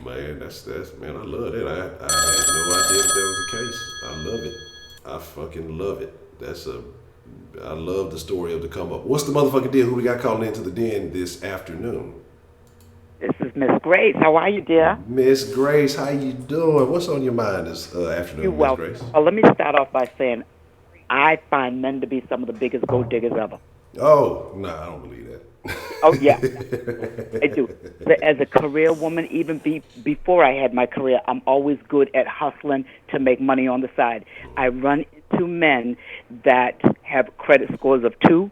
Man, that's man. I love that. I had no idea that was the case. I love it. I fucking love it. I love the story of the come up. What's the motherfucking deal? Who we got calling into the den this afternoon? This is Miss Grace. How are you, dear? Miss Grace, how you doing? What's on your mind this afternoon, You're Miss welcome. Grace? Well, let me start off by saying I find men to be some of the biggest gold diggers ever. Oh, no, I don't believe that. Oh, yeah. I do. But as a career woman, even before I had my career, I'm always good at hustling to make money on the side. I run into men that have credit scores of 2.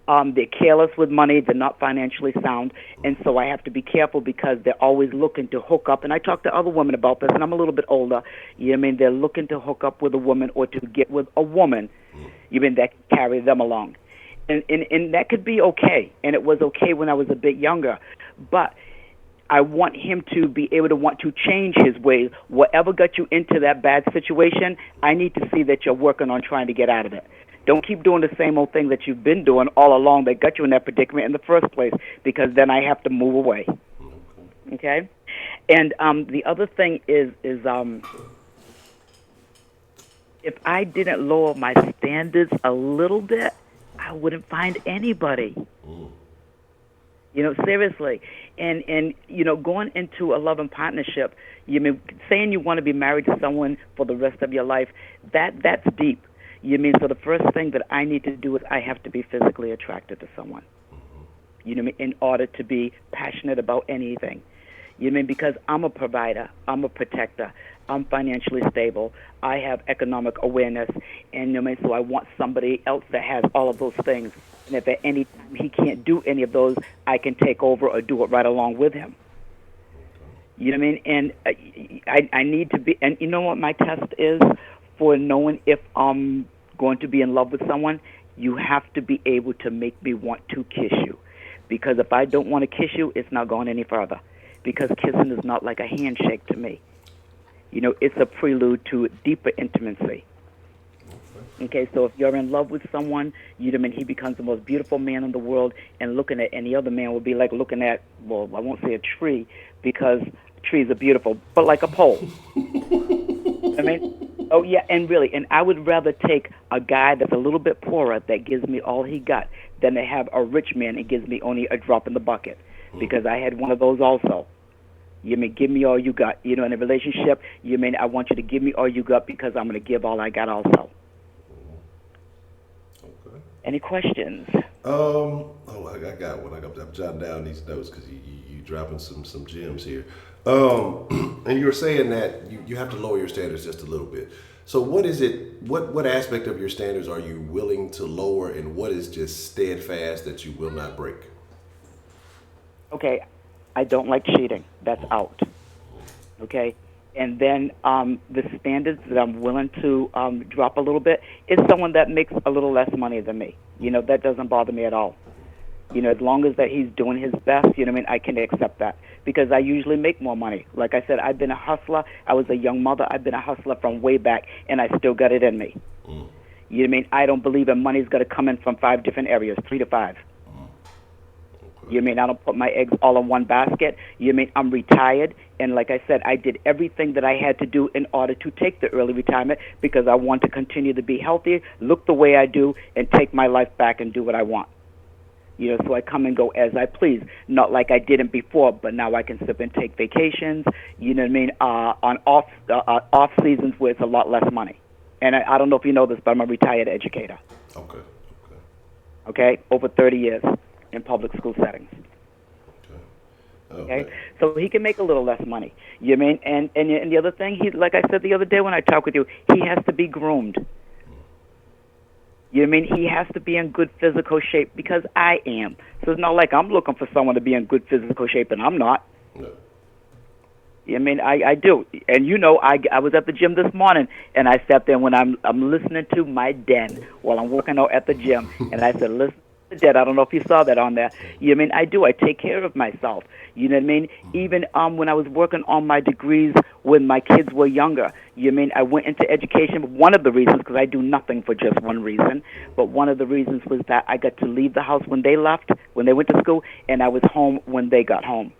They're careless with money. They're not financially sound. And so I have to be careful, because they're always looking to hook up. And I talk to other women about this, and I'm a little bit older. You know what I mean? They're looking to hook up with a woman or to get with a woman, you mean, that can carry them along. And that could be okay. And it was okay when I was a bit younger. But I want him to be able to want to change his ways. Whatever got you into that bad situation, I need to see that you're working on trying to get out of it. Don't keep doing the same old thing that you've been doing all along that got you in that predicament in the first place, because then I have to move away. Okay? And the other thing is if I didn't lower my standards a little bit, I wouldn't find anybody. Seriously. And going into a loving partnership, saying you want to be married to someone for the rest of your life, that's deep. So the first thing that I need to do is I have to be physically attracted to someone. You know what I mean? In order to be passionate about anything. You know what I mean? Because I'm a provider, I'm a protector, I'm financially stable, I have economic awareness, and you know what I mean? So I want somebody else that has all of those things. And if at any time he can't do any of those, I can take over or do it right along with him. You know what I mean? And I need to be, and you know what my test is for knowing if I'm going to be in love with someone? You have to be able to make me want to kiss you. Because if I don't want to kiss you, it's not going any further. Because kissing is not like a handshake to me. You know, it's a prelude to deeper intimacy. Okay, so if you're in love with someone, you know, I mean, he becomes the most beautiful man in the world, and looking at any other man would be like looking at, well, I won't say a tree, because trees are beautiful, but like a pole. I mean, oh yeah, and really, and I would rather take a guy that's a little bit poorer that gives me all he got than to have a rich man that gives me only a drop in the bucket, because I had one of those also. You mean give me all you got? You know, in a relationship, you mean I want you to give me all you got because I'm going to give all I got also. Okay. Any questions? I got one. I'm jotting down these notes because you dropping some gems here. And you were saying that you have to lower your standards just a little bit. So what is it? What aspect of your standards are you willing to lower, and what is just steadfast that you will not break? Okay, I don't like cheating. That's out. Okay, and then the standards that I'm willing to drop a little bit is someone that makes a little less money than me. You know, that doesn't bother me at all. You know, as long as that he's doing his best, you know what I mean, I can accept that because I usually make more money. Like I said, I've been a hustler. I was a young mother. I've been a hustler from way back, and I still got it in me. You know what I mean? I don't believe in money's got to come in from 5 different areas, 3 to 5. You mean I don't put my eggs all in one basket? You mean I'm retired? And like I said, I did everything that I had to do in order to take the early retirement because I want to continue to be healthy, look the way I do, and take my life back and do what I want. You know, so I come and go as I please, not like I didn't before, but now I can sip and take vacations, you know what I mean, on off seasons where it's a lot less money. And I don't know if you know this, but I'm a retired educator. Okay. Okay, over 30 years in public school settings. Okay, so he can make a little less money. You mean, and the other thing, he, like I said the other day when I talked with you, he has to be groomed. You know what I mean? He has to be in good physical shape because I am. So it's not like I'm looking for someone to be in good physical shape and I'm not. No. You know what I mean? I do. And you know, I was at the gym this morning and I sat there when I'm listening to my den while I'm working out at the gym and I said, listen to the den. I don't know if you saw that on there. You know what I mean? I do. I take care of myself. You know what I mean? Even when I was working on my degrees when my kids were younger, you know what I mean? I went into education. One of the reasons, because I do nothing for just one reason, but one of the reasons was that I got to leave the house when they left, when they went to school, and I was home when they got home.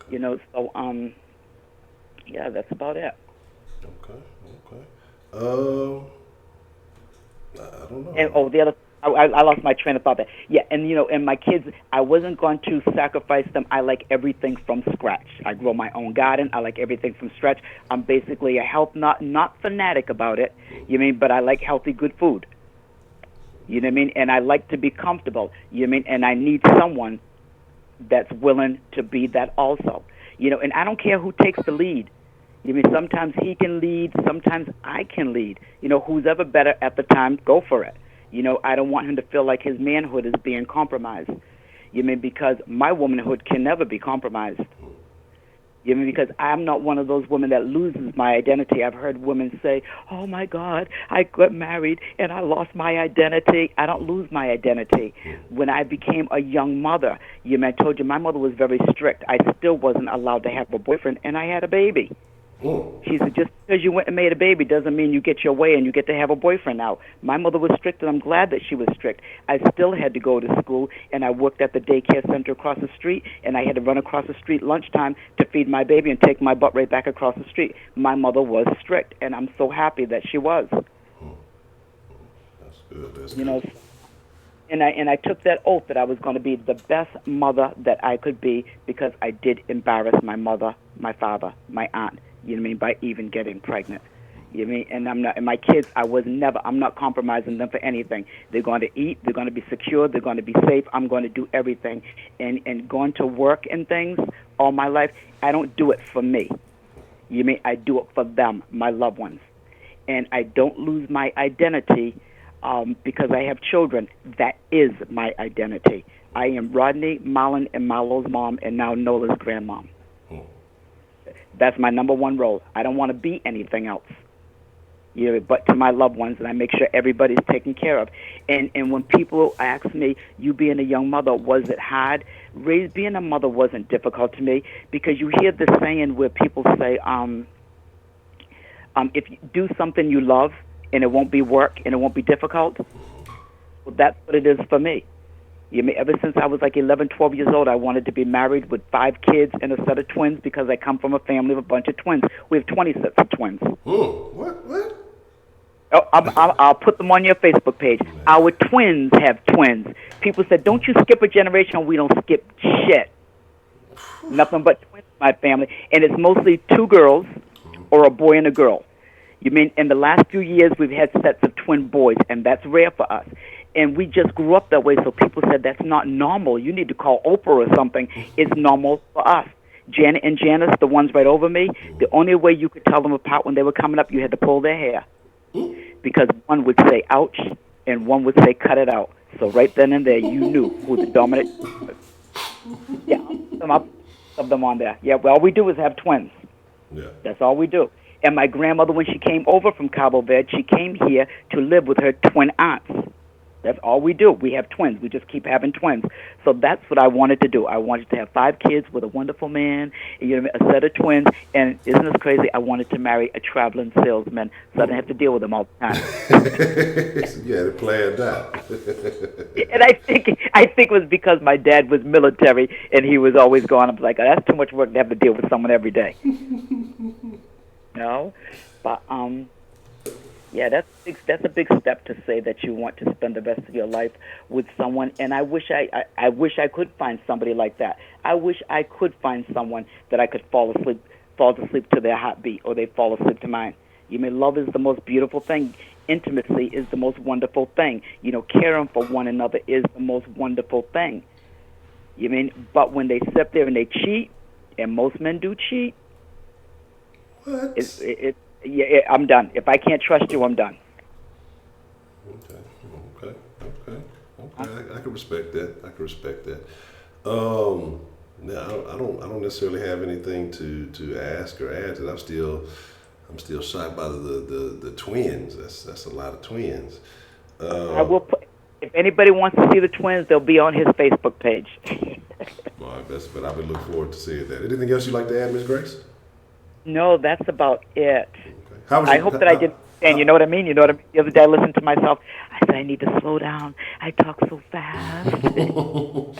You know, so, yeah, that's about it. Okay. I don't know. And, the other, I lost my train of thought there. Yeah, and, you know, and my kids, I wasn't going to sacrifice them. I like everything from scratch. I grow my own garden. I like everything from scratch. I'm basically a health, not fanatic about it, you mean, but I like healthy, good food. You know what I mean? And I like to be comfortable, you know what I mean? And I need someone that's willing to be that also. You know, and I don't care who takes the lead. You mean, sometimes he can lead, sometimes I can lead. You know, who's ever better at the time, go for it. You know, I don't want him to feel like his manhood is being compromised. You mean, because my womanhood can never be compromised. You mean, because I'm not one of those women that loses my identity. I've heard women say, oh, my God, I got married and I lost my identity. I don't lose my identity. When I became a young mother, you mean, I told you my mother was very strict. I still wasn't allowed to have a boyfriend, and I had a baby. She said, just because you went and made a baby doesn't mean you get your way and you get to have a boyfriend now. My mother was strict, and I'm glad that she was strict. I still had to go to school, and I worked at the daycare center across the street, and I had to run across the street lunchtime to feed my baby and take my butt right back across the street. My mother was strict, and I'm so happy that she was. That's good. You know, and I took that oath that I was going to be the best mother that I could be because I did embarrass my mother, my father, my aunt. You know what I mean? By even getting pregnant. You mean, and my kids, I'm not compromising them for anything. They're going to eat, they're going to be secure, they're going to be safe. I'm going to do everything. And going to work and things all my life, I don't do it for me. You mean, I do it for them, my loved ones. And I don't lose my identity because I have children. That is my identity. I am Rodney, Marlon, and Marlo's mom, and now Nola's grandmom. That's my number one role. I don't want to be anything else. But to my loved ones, and I make sure everybody's taken care of. And when people ask me, you being a young mother, was it hard? Being a mother wasn't difficult to me, because you hear this saying where people say, if you do something you love and it won't be work and it won't be difficult, well, that's what it is for me. Ever since I was like 11, 12 years old, I wanted to be married with 5 kids and a set of twins, because I come from a family of a bunch of twins. We have 20 sets of twins. What? Oh, I'll put them on your Facebook page. Our twins have twins. People said, don't you skip a generation? We don't skip shit. Nothing but twins in my family. And it's mostly 2 girls or a boy and a girl. In the last few years, we've had sets of twin boys, and that's rare for us. And we just grew up that way, so people said, that's not normal. You need to call Oprah or something. It's normal for us. Janet and Janice, the ones right over me, the only way you could tell them apart when they were coming up, you had to pull their hair. Because one would say, ouch, and one would say, cut it out. So right then and there, you knew who the dominant was. Yeah, I'll put them on there. Yeah, well, all we do is have twins. Yeah. That's all we do. And my grandmother, when she came over from Cabo Verde, she came here to live with her twin aunts. That's all we do. We have twins. We just keep having twins. So that's what I wanted to do. I wanted to have 5 kids with a wonderful man, a set of twins. And isn't this crazy? I wanted to marry a traveling salesman so I didn't have to deal with them all the time. Yeah, they planned out. And I think it was because my dad was military and he was always gone. I was like, oh, that's too much work to have to deal with someone every day. No, but yeah, that's a big step to say that you want to spend the rest of your life with someone. And I wish I could find somebody like that. I wish I could find someone that I could fall asleep to their heartbeat, or they fall asleep to mine. Love is the most beautiful thing. Intimacy is the most wonderful thing. Caring for one another is the most wonderful thing. But when they sit there and they cheat, and most men do cheat, What? Yeah, I'm done. If I can't trust you, I'm done. Okay. I can respect that. Now I don't necessarily have anything to ask or add to. I'm still shocked by the twins. That's a lot of twins. I will put. If anybody wants to see the twins, they'll be on his Facebook page. All right, but I would look forward to seeing that. Anything else you'd like to add, Ms. Grace? No, that's about it. Okay. I hope that I did. And you know what I mean? The other day I listened to myself. I said, I need to slow down. I talk so fast. No,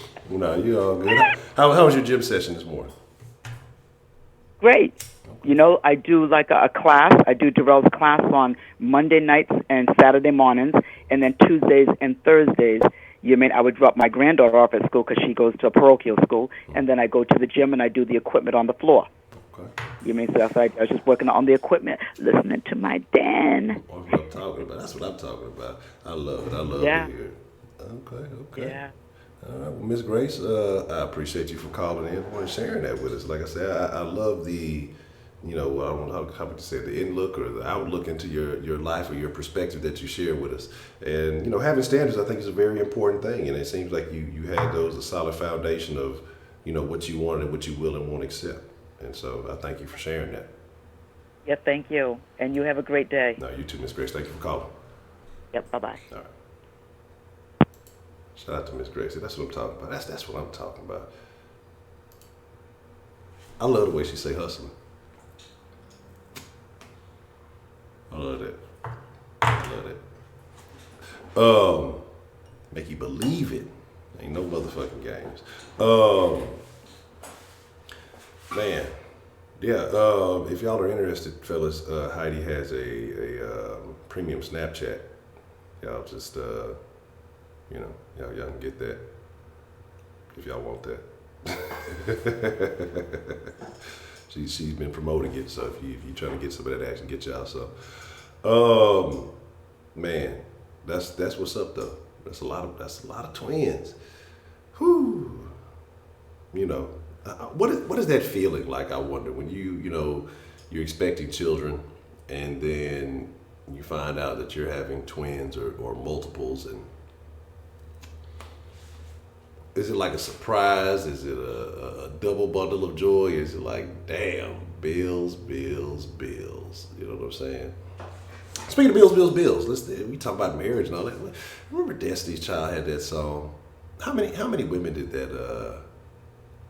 you're all good. How was your gym session this morning? Great. I do like a class. I do Darrell's class on Monday nights and Saturday mornings. And then Tuesdays and Thursdays, I would drop my granddaughter off at school because she goes to a parochial school. And then I go to the gym and I do the equipment on the floor. Okay. So I was just working on the equipment, listening to my Dan. That's what I'm talking about. I love it. I love Yeah. to hear it. Okay. Yeah. All right, well, Ms. Grace, I appreciate you for calling in and sharing that with us. Like I said, I love the, I don't know how to say it, the in look or the outlook into your life or your perspective that you share with us. And, having standards, I think, is a very important thing. And it seems like you had a solid foundation of, what you want and what you will and won't accept. And so I thank you for sharing that. Yeah, thank you. And you have a great day. No, you too, Ms. Grace. Thank you for calling. Yep, bye-bye. All right. Shout out to Ms. Grace. That's what I'm talking about. That's what I'm talking about. I love the way she say hustling. I love that. Make you believe it. Ain't no motherfucking games. Man, yeah. If y'all are interested, fellas, Heidi has a premium Snapchat. Y'all just y'all can get that if y'all want that. She's been promoting it. So if you trying to get some of that action, get y'all. So, man, that's what's up though. That's a lot of twins. Whew. You know, what is that feeling like? I wonder when you're expecting children, and then you find out that you're having twins or multiples, and is it like a surprise? Is it a double bundle of joy? Is it like, damn, bills, bills, bills? You know what I'm saying? Speaking of bills, we talk about marriage and all that. Remember Destiny's Child had that song? How many women did that?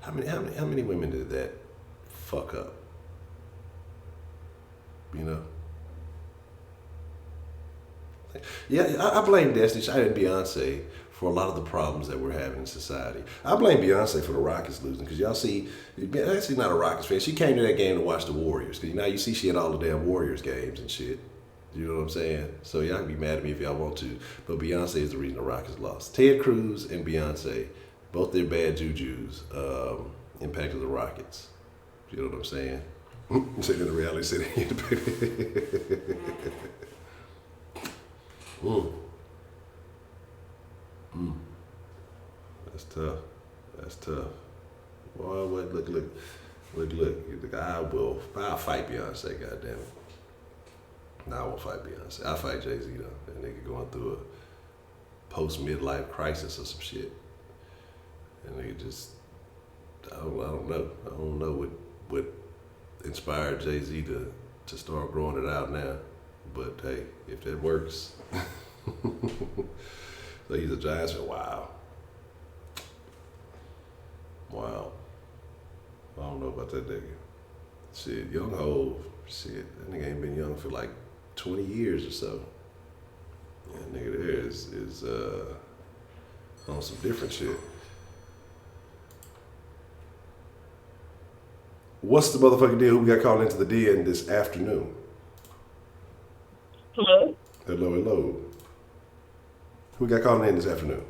How many women did that fuck up? You know? Yeah, I blame Destiny's Child and Beyonce for a lot of the problems that we're having in society. I blame Beyonce for the Rockets losing, because y'all see, Beyonce's not a Rockets fan. She came to that game to watch the Warriors, because now you see she had all the damn Warriors games and shit. You know what I'm saying? So y'all can be mad at me if y'all want to, but Beyonce is the reason the Rockets lost. Ted Cruz and Beyonce, both their bad jujus, impacted the Rockets. You know what I'm saying? Sitting in the reality city. That's tough. That's tough. Boy, look. I'll fight Beyonce, goddammit. No, I won't fight Beyonce. I'll fight Jay-Z though. That nigga going through a post-midlife crisis or some shit. And nigga just, I don't know. I don't know what inspired Jay-Z to start growing it out now. But hey, if that works. So he's a Giants fan. Wow. I don't know about that nigga. Shit, young Hov. Shit, that nigga ain't been young for like 20 years or so. Yeah, nigga there is on some different shit. What's the motherfucking deal? Who we got called into the DN this afternoon? Hello? Hello. Who we got calling in this afternoon?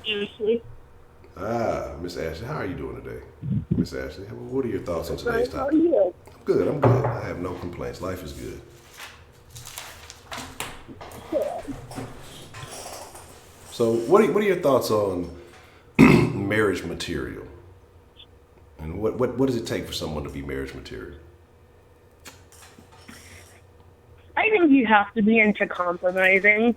Ashley. Miss Ashley. How are you doing today? Miss Ashley, what are your thoughts on today's How are topic? you? I'm good. I have no complaints. Life is good. So what are your thoughts on marriage material? And what does it take for someone to be marriage material? I think you have to be into compromising.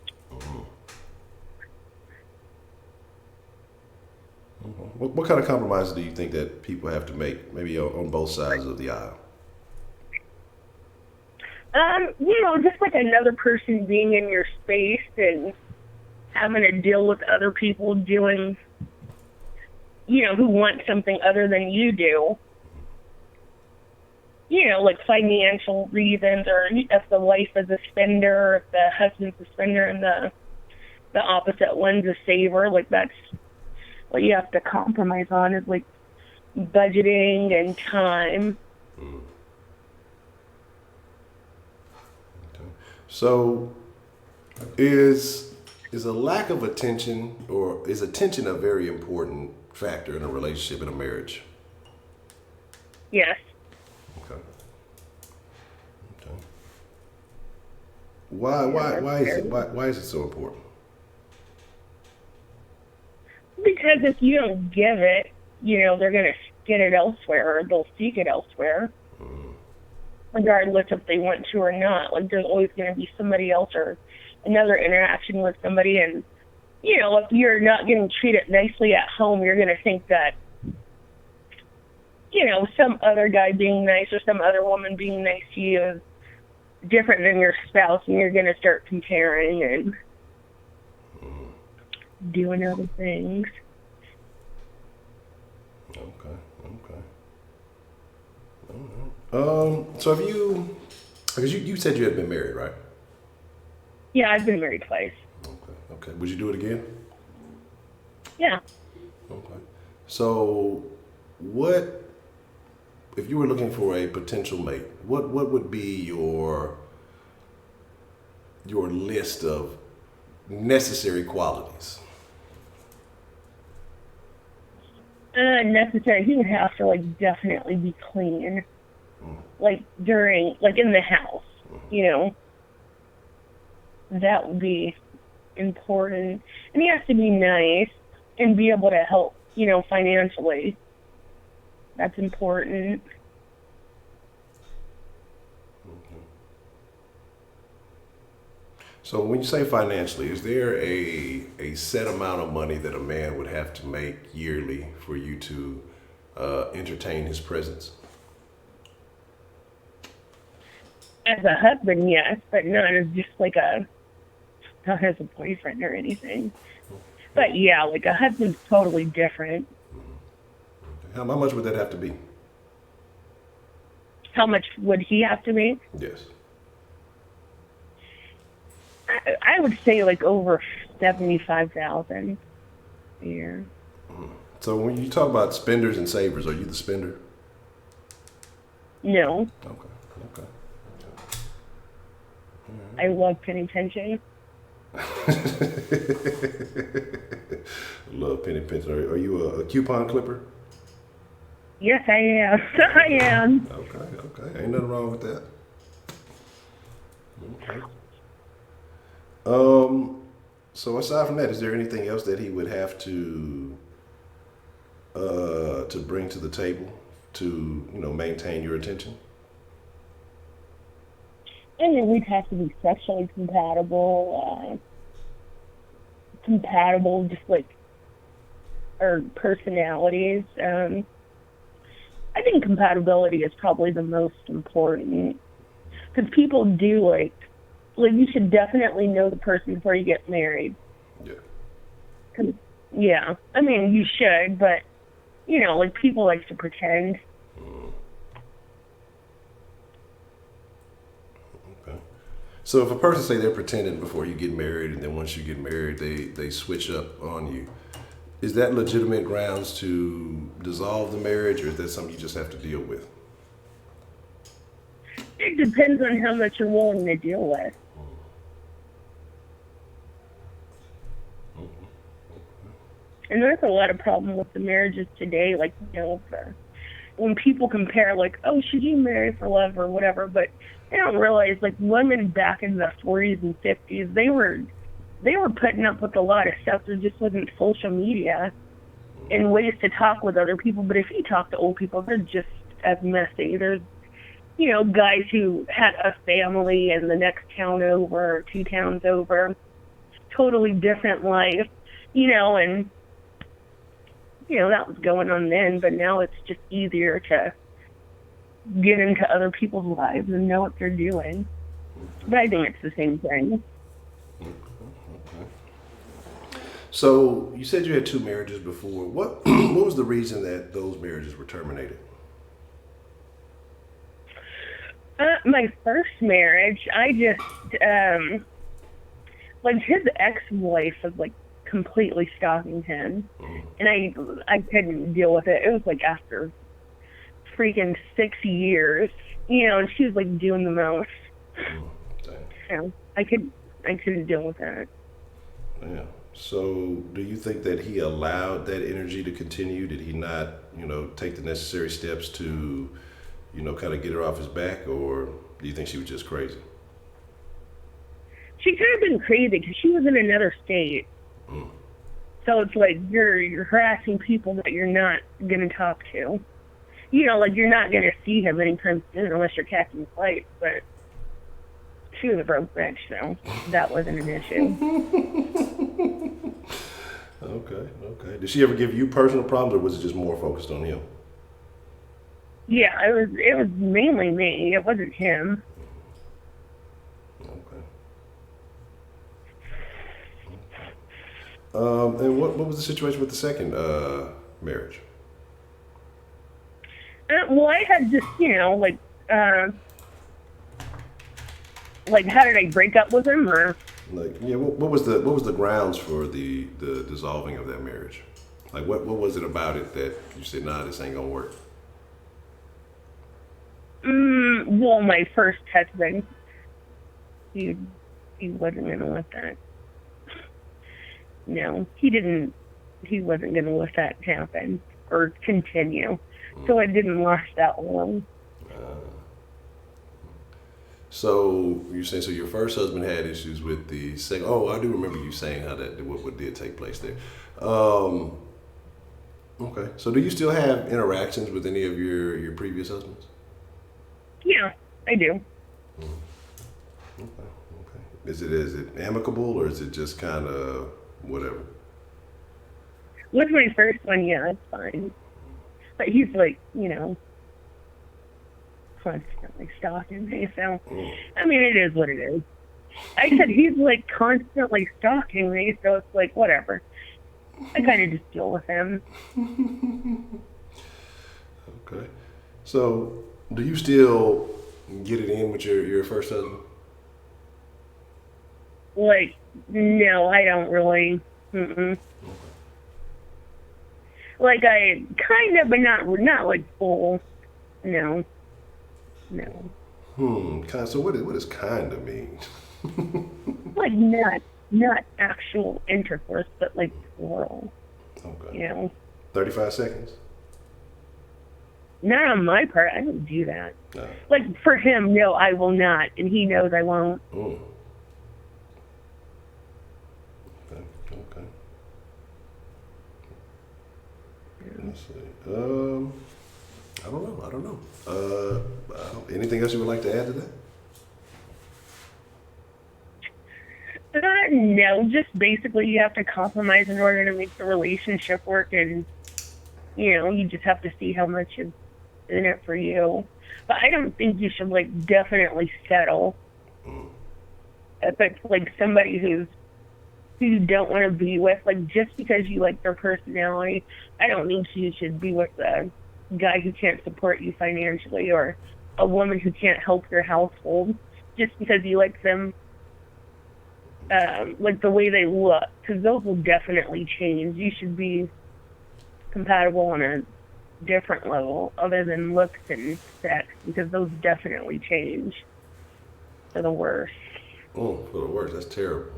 What kind of compromises do you think that people have to make, maybe on both sides of the aisle? Just like another person being in your space and having to deal with other people doing, who want something other than you do. Like financial reasons, or if the wife is a spender, if the husband's a spender and the opposite one's a saver, like that's what you have to compromise on, is like budgeting and time. Okay. So is a lack of attention, or is attention a very important factor in a relationship, in a marriage? Yes. Okay. Why is it so important? Because if you don't give it, they're going to get it elsewhere, or they'll seek it elsewhere, regardless if they want to or not. Like, there's always going to be somebody else or another interaction with somebody, and, if you're not getting treated nicely at home, you're going to think that, some other guy being nice or some other woman being nice to you is different than your spouse, and you're going to start comparing and doing other things. Okay. All right. So because you said you had been married, right? Yeah, I've been married twice. Okay. Would you do it again? Yeah. Okay. So if you were looking for a potential mate, what would be your list of necessary qualities? Necessary. He would have to like definitely be clean, like during like in the house. You know, that would be important. And he has to be nice and be able to help. You know, financially. That's important. So when you say financially, is there a set amount of money that a man would have to make yearly for you to entertain his presence? As a husband, yes, but not as just like not as a boyfriend or anything. But yeah, like a husband's totally different. How much would that have to be? How much would he have to make? Yes. I would say like over 75,000 a year. So when you talk about spenders and savers, are you the spender? No, Okay. I love penny pinching. Love penny pinching. Are you a coupon clipper? Yes, I am. I am. Okay. Ain't nothing wrong with that. Okay. So aside from that, is there anything else that he would have to bring to the table to, maintain your attention? I mean, we'd have to be sexually compatible, just like our personalities. I think compatibility is probably the most important because people do like you should definitely know the person before you get married. Yeah. Yeah, I mean you should, but like people like to pretend. Okay. So if a person say they're pretending before you get married, and then once you get married, they switch up on you, is that legitimate grounds to dissolve the marriage, or is that something you just have to deal with? It depends on how much you're willing to deal with. And there's a lot of problem with the marriages today, like, when people compare, like, oh, should you marry for love or whatever, but they don't realize, like, women back in the 40s and 50s, they were putting up with a lot of stuff. There just wasn't social media and ways to talk with other people. But if you talk to old people, they're just as messy. There's, guys who had a family in the next town over, or 2 towns over, totally different life, and that was going on then, but now it's just easier to get into other people's lives and know what they're doing. But I think it's the same thing. So you said you had 2 marriages before. What was the reason that those marriages were terminated? My first marriage, I just, his ex-wife was, completely stalking him. And I couldn't deal with it. It was, after freaking 6 years, and she was, doing the most. So I couldn't deal with that. Yeah. So do you think that he allowed that energy to continue? Did he not, take the necessary steps to, kind of get her off his back, or do you think she was just crazy? She could have been crazy because she was in another state. So it's like you're harassing people that you're not going to talk to. You're not going to see him anytime soon unless you're catching flights. But she was a broke bitch, so that wasn't an issue. Okay. Did she ever give you personal problems, or was it just more focused on him? Yeah, it was mainly me. It wasn't him. Okay. And what was the situation with the second marriage? Well, I had just, how did I break up with him, or? What was the grounds for the dissolving of that marriage? What was it about it that you said, nah, this ain't gonna work? Well, my first husband, he wasn't gonna let that. No, he didn't. He wasn't gonna let that happen. or continue. So it didn't last that long. So you say so your first husband had issues with the second. Oh, I do remember you saying how that what did take place there. Okay. So do you still have interactions with any of your previous husbands? Yeah, I do. Okay. Okay. Is it amicable or is it just kind of whatever? With my first one, yeah, it's fine. But he's like, constantly stalking me. So, I mean, it is what it is. I said he's like constantly stalking me, so it's like whatever. I kind of just deal with him. Okay. So do you still get it in with your first husband? Like, no, I don't really. Mm-mm. Like I kind of, but not like full. No. So what does kind of mean? Like not actual intercourse, but like oral. Okay. 35 seconds? Not on my part. I don't do that. No. Like for him, no, I will not, and he knows I won't. Okay. Okay. Let's see. I don't know. Anything else you would like to add to that? No, just basically you have to compromise in order to make the relationship work, and you just have to see how much is in it for you. But I don't think you should like definitely settle if it's like somebody who you don't want to be with, like just because you like their personality. I don't think you should be with a guy who can't support you financially or a woman who can't help your household just because you like them, like the way they look, because those will definitely change. You should be compatible on a different level other than looks and sex, because those definitely change for the worse. Oh, for the worse. That's terrible.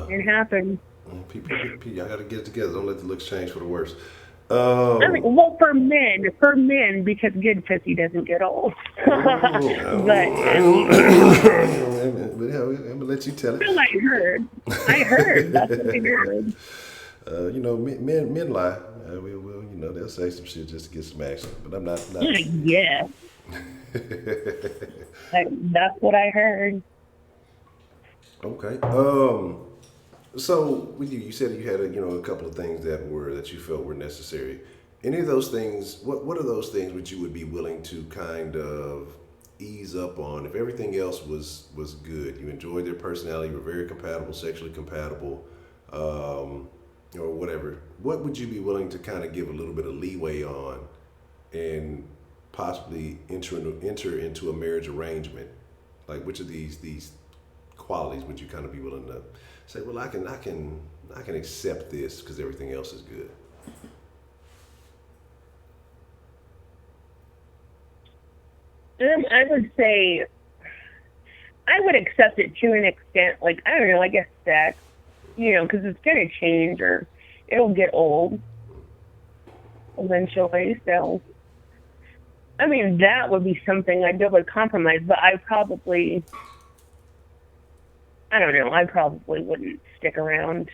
It happens. People, y'all got to get it together. Don't let the looks change for the worse. I mean, well, for men, because good pussy doesn't get old. But I'm gonna let you tell it. well, I heard. That's what I heard. Men lie. They'll say some shit just to get some action. But I'm not. Yeah. That's what I heard. Okay. So with you said you had a couple of things that you felt were necessary. Any of those things? What are those things which you would be willing to kind of ease up on if everything else was good? You enjoyed their personality. You were very compatible, sexually compatible, or whatever. What would you be willing to kind of give a little bit of leeway on, and possibly enter into a marriage arrangement? Like which of these qualities would you kind of be willing to say, well, I can accept this because everything else is good? I would say I would accept it to an extent. Like, I don't know, I guess sex, because it's going to change or it'll get old eventually. So, I mean, that would be something I'd be able to compromise, but I probably wouldn't stick around.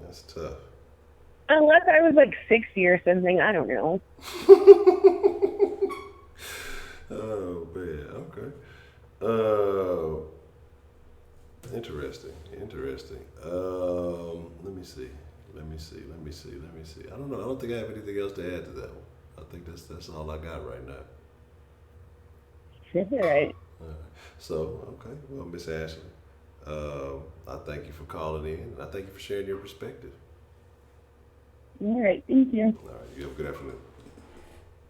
That's tough. Unless I was like 60 or something, I don't know. Oh man, okay. Interesting. Let me see. I don't know. I don't think I have anything else to add to that one. I think that's all I got right now. All right. So, okay. Well, Miss Ashley, I thank you for calling in, and I thank you for sharing your perspective. All right. Thank you. All right. You have a good afternoon.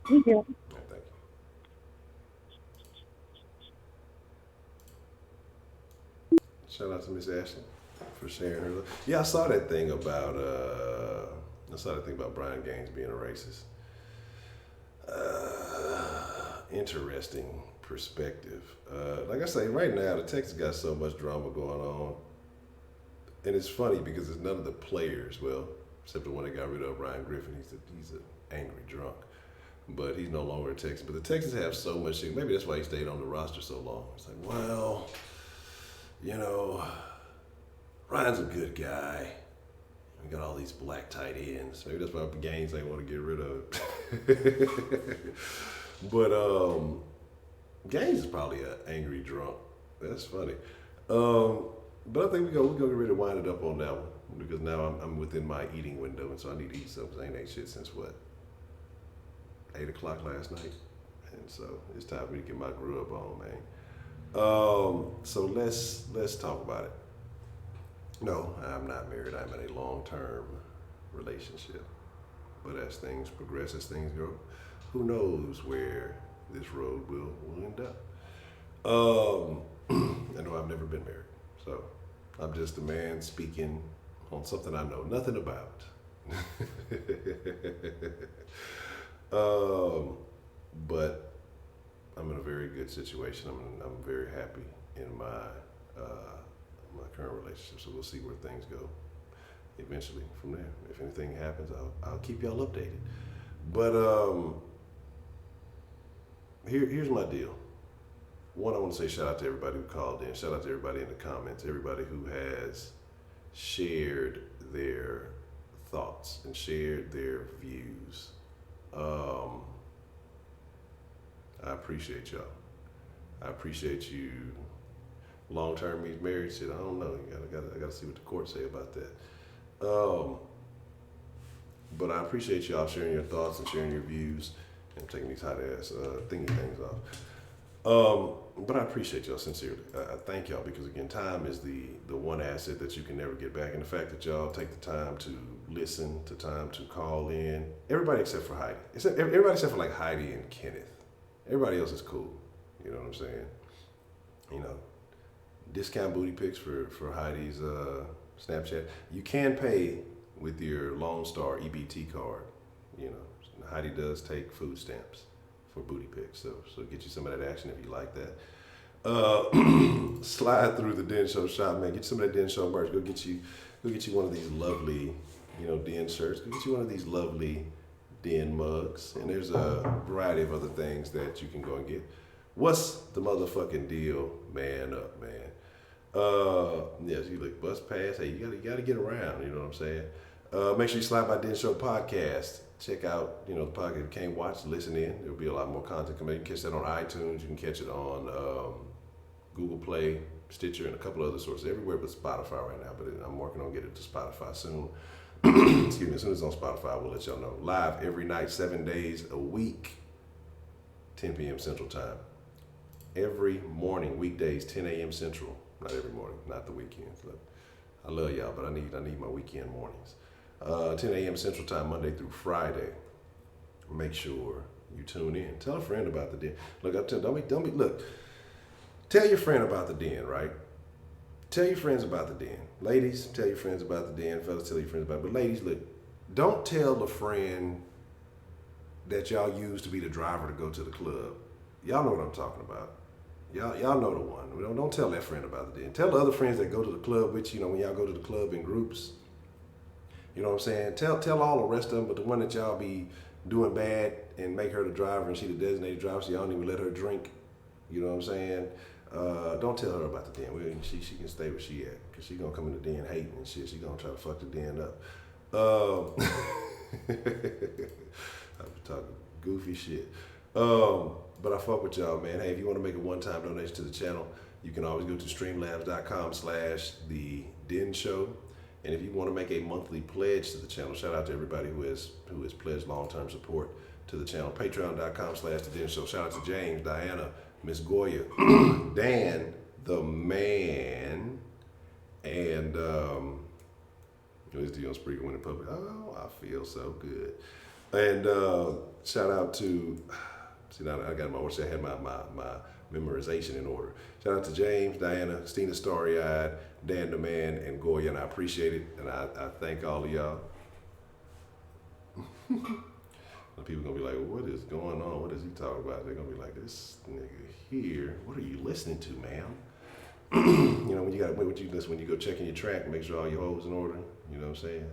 Thank you. All right, thank you. Shout out to Miss Ashley for sharing her. Yeah, I saw that thing about Brian Gaines being a racist. Interesting perspective. Like I say, right now the Texas got so much drama going on, and it's funny because it's none of the players. Well, except the one that got rid of Ryan Griffin. He's an angry drunk, but he's no longer a Texan. But the Texans have so much shit. Maybe that's why he stayed on the roster so long. It's like, well, you know, Ryan's a good guy. We got all these black tight ends. Maybe that's why Gaines ain't want to get rid of. But Gaines is probably an angry drunk. That's funny. But I think we're gonna get ready to wind it up on that one because now I'm within my eating window, and so I need to eat something. I ain't ate shit since what, 8 o'clock last night, and so it's time for me to get my grub on, man. So let's talk about it. No, I'm not married. I'm in a long-term relationship. But as things progress, as things go, who knows where this road will end up. I know I've never been married, so I'm just a man speaking on something I know nothing about. But I'm in a very good situation. I'm very happy in my current relationship, so we'll see where things go eventually from there. If anything happens, I'll keep y'all updated. But here's my deal. One, I want to say shout out to everybody who called in. Shout out to everybody in the comments. Everybody who has shared their thoughts and shared their views. I appreciate y'all. I appreciate you. Long term means married shit. I don't know. I gotta see what the courts say about that. But I appreciate y'all sharing your thoughts and sharing your views and taking these hot ass thingy things off. But I appreciate y'all sincerely. I thank y'all because again, time is the one asset that you can never get back. And the fact that y'all take the time to listen, the time to call in, everybody except for Heidi. Everybody except for like Heidi and Kenneth. Everybody else is cool. You know what I'm saying? You know, discount booty pics for Heidi's Snapchat. You can pay with your Lone Star EBT card. You know, Heidi does take food stamps for booty pics, so get you some of that action if you like that. Slide through the Den Show shop, man. Get some of that Den Show merch. Go get you one of these lovely, you know, Den shirts. Go get you one of these lovely Den mugs, and there's a variety of other things that you can go and get. What's the motherfucking deal, man? Up, man. Yes, you look bus pass. Hey, you gotta get around. You know what I'm saying? Make sure you slide by Den Show Podcast. Check out, you know, the podcast. If you can't watch, listen in. There'll be a lot more content coming. You can catch that on iTunes. You can catch it on Google Play, Stitcher, and a couple other sources. Everywhere but Spotify right now. But I'm working on getting it to Spotify soon. Excuse me. As soon as it's on Spotify, we'll let y'all know. Live every night, 7 days a week, 10 p.m. Central Time. Every morning, weekdays, 10 a.m. Central. Not every morning, not the weekends. Look, I love y'all, but I need my weekend mornings. 10 a.m. Central Time, Monday through Friday. Make sure you tune in. Tell a friend about the Den. Look, look. Tell your friend about the Den, right? Tell your friends about the Den. Ladies, tell your friends about the Den. Fellas, tell your friends about it. But ladies, look, don't tell a friend that y'all use to be the driver to go to the club. Y'all know what I'm talking about. Y'all know the one. Don't tell that friend about the Den. Tell the other friends that go to the club with you, know, when y'all go to the club in groups. You know what I'm saying? Tell all the rest of them, but the one that y'all be doing bad and make her the driver and she the designated driver, so y'all don't even let her drink. You know what I'm saying? Don't tell her about the Den. She can stay where she at, because she gonna come in the Den hating and shit. She gonna try to fuck the Den up. I'm talking goofy shit. But I fuck with y'all, man. Hey, if you want to make a one-time donation to the channel, you can always go to streamlabs.com/The Den Show. And if you want to make a monthly pledge to the channel, shout out to everybody who has pledged long-term support to the channel. Patreon.com/The Den Show. Shout out to James, Diana, Miss Goya, Dan, the man, and D on Spreaker when in public. Oh, I feel so good. And shout out to, see now I got my order. I had my memorization in order. Shout out to James, Diana, Stina Starry-Eyed, Dan the Man, and Goya, and I appreciate it, and I thank all of y'all. People gonna be like, what is going on? What is he talking about? They're gonna be like, this nigga here, what are you listening to, ma'am? You know, when you go checking your track, make sure all your hoes in order. You know what I'm saying?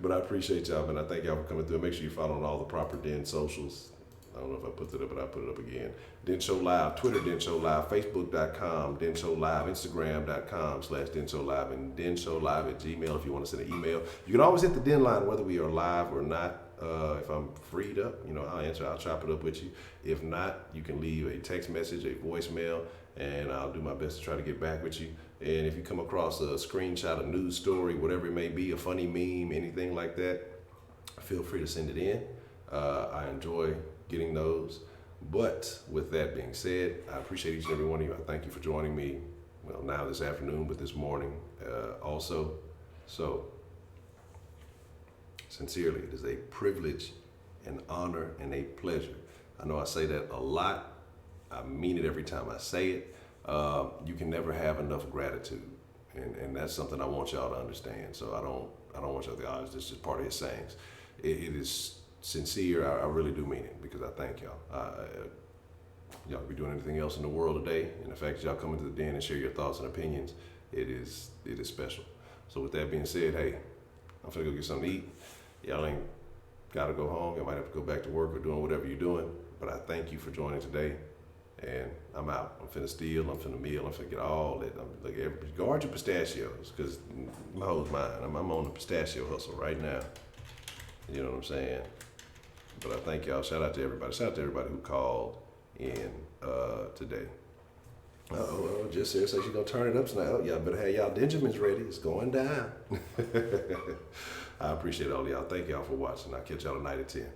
But I appreciate y'all, man. I thank y'all for coming through. Make sure you follow on all the proper Den socials. I don't know if I put it up, but I put it up again. Den Show Live, Twitter Den Show Live, Facebook.com, Den Show Live, Instagram.com/Den Show Live, and Den Show Live at Gmail if you want to send an email. You can always hit the Den line whether we are live or not. If I'm freed up, I'll answer. I'll chop it up with you. If not, you can leave a text message, a voicemail, and I'll do my best to try to get back with you. And if you come across a screenshot, a news story, whatever it may be, a funny meme, anything like that, feel free to send it in. I enjoy getting those. But with that being said, I appreciate each and every one of you. I thank you for joining me, well, now this afternoon, but this morning also. So, sincerely, it is a privilege, an honor, and a pleasure. I know I say that a lot. I mean it every time I say it. You can never have enough gratitude, and that's something I want y'all to understand. So I don't want y'all to think, this is just part of his sayings. It is sincere. I really do mean it, because I thank y'all. Y'all be doing anything else in the world today, and the fact that y'all come into the Den and share your thoughts and opinions, it is special. So with that being said, hey, I'm finna go get something to eat. Y'all ain't gotta go home. Y'all might have to go back to work or doing whatever you're doing. But I thank you for joining today. And I'm out. I'm finna steal. I'm finna meal. I'm finna get all that. Guard your pistachios, because my hoe's mine. I'm on the pistachio hustle right now. You know what I'm saying? But I thank y'all. Shout out to everybody. Shout out to everybody who called in today. Just here says she's gonna turn it up tonight. Oh, y'all better have y'all Benjamins ready. It's going down. I appreciate all y'all. Thank y'all for watching. I'll catch y'all tonight at 10.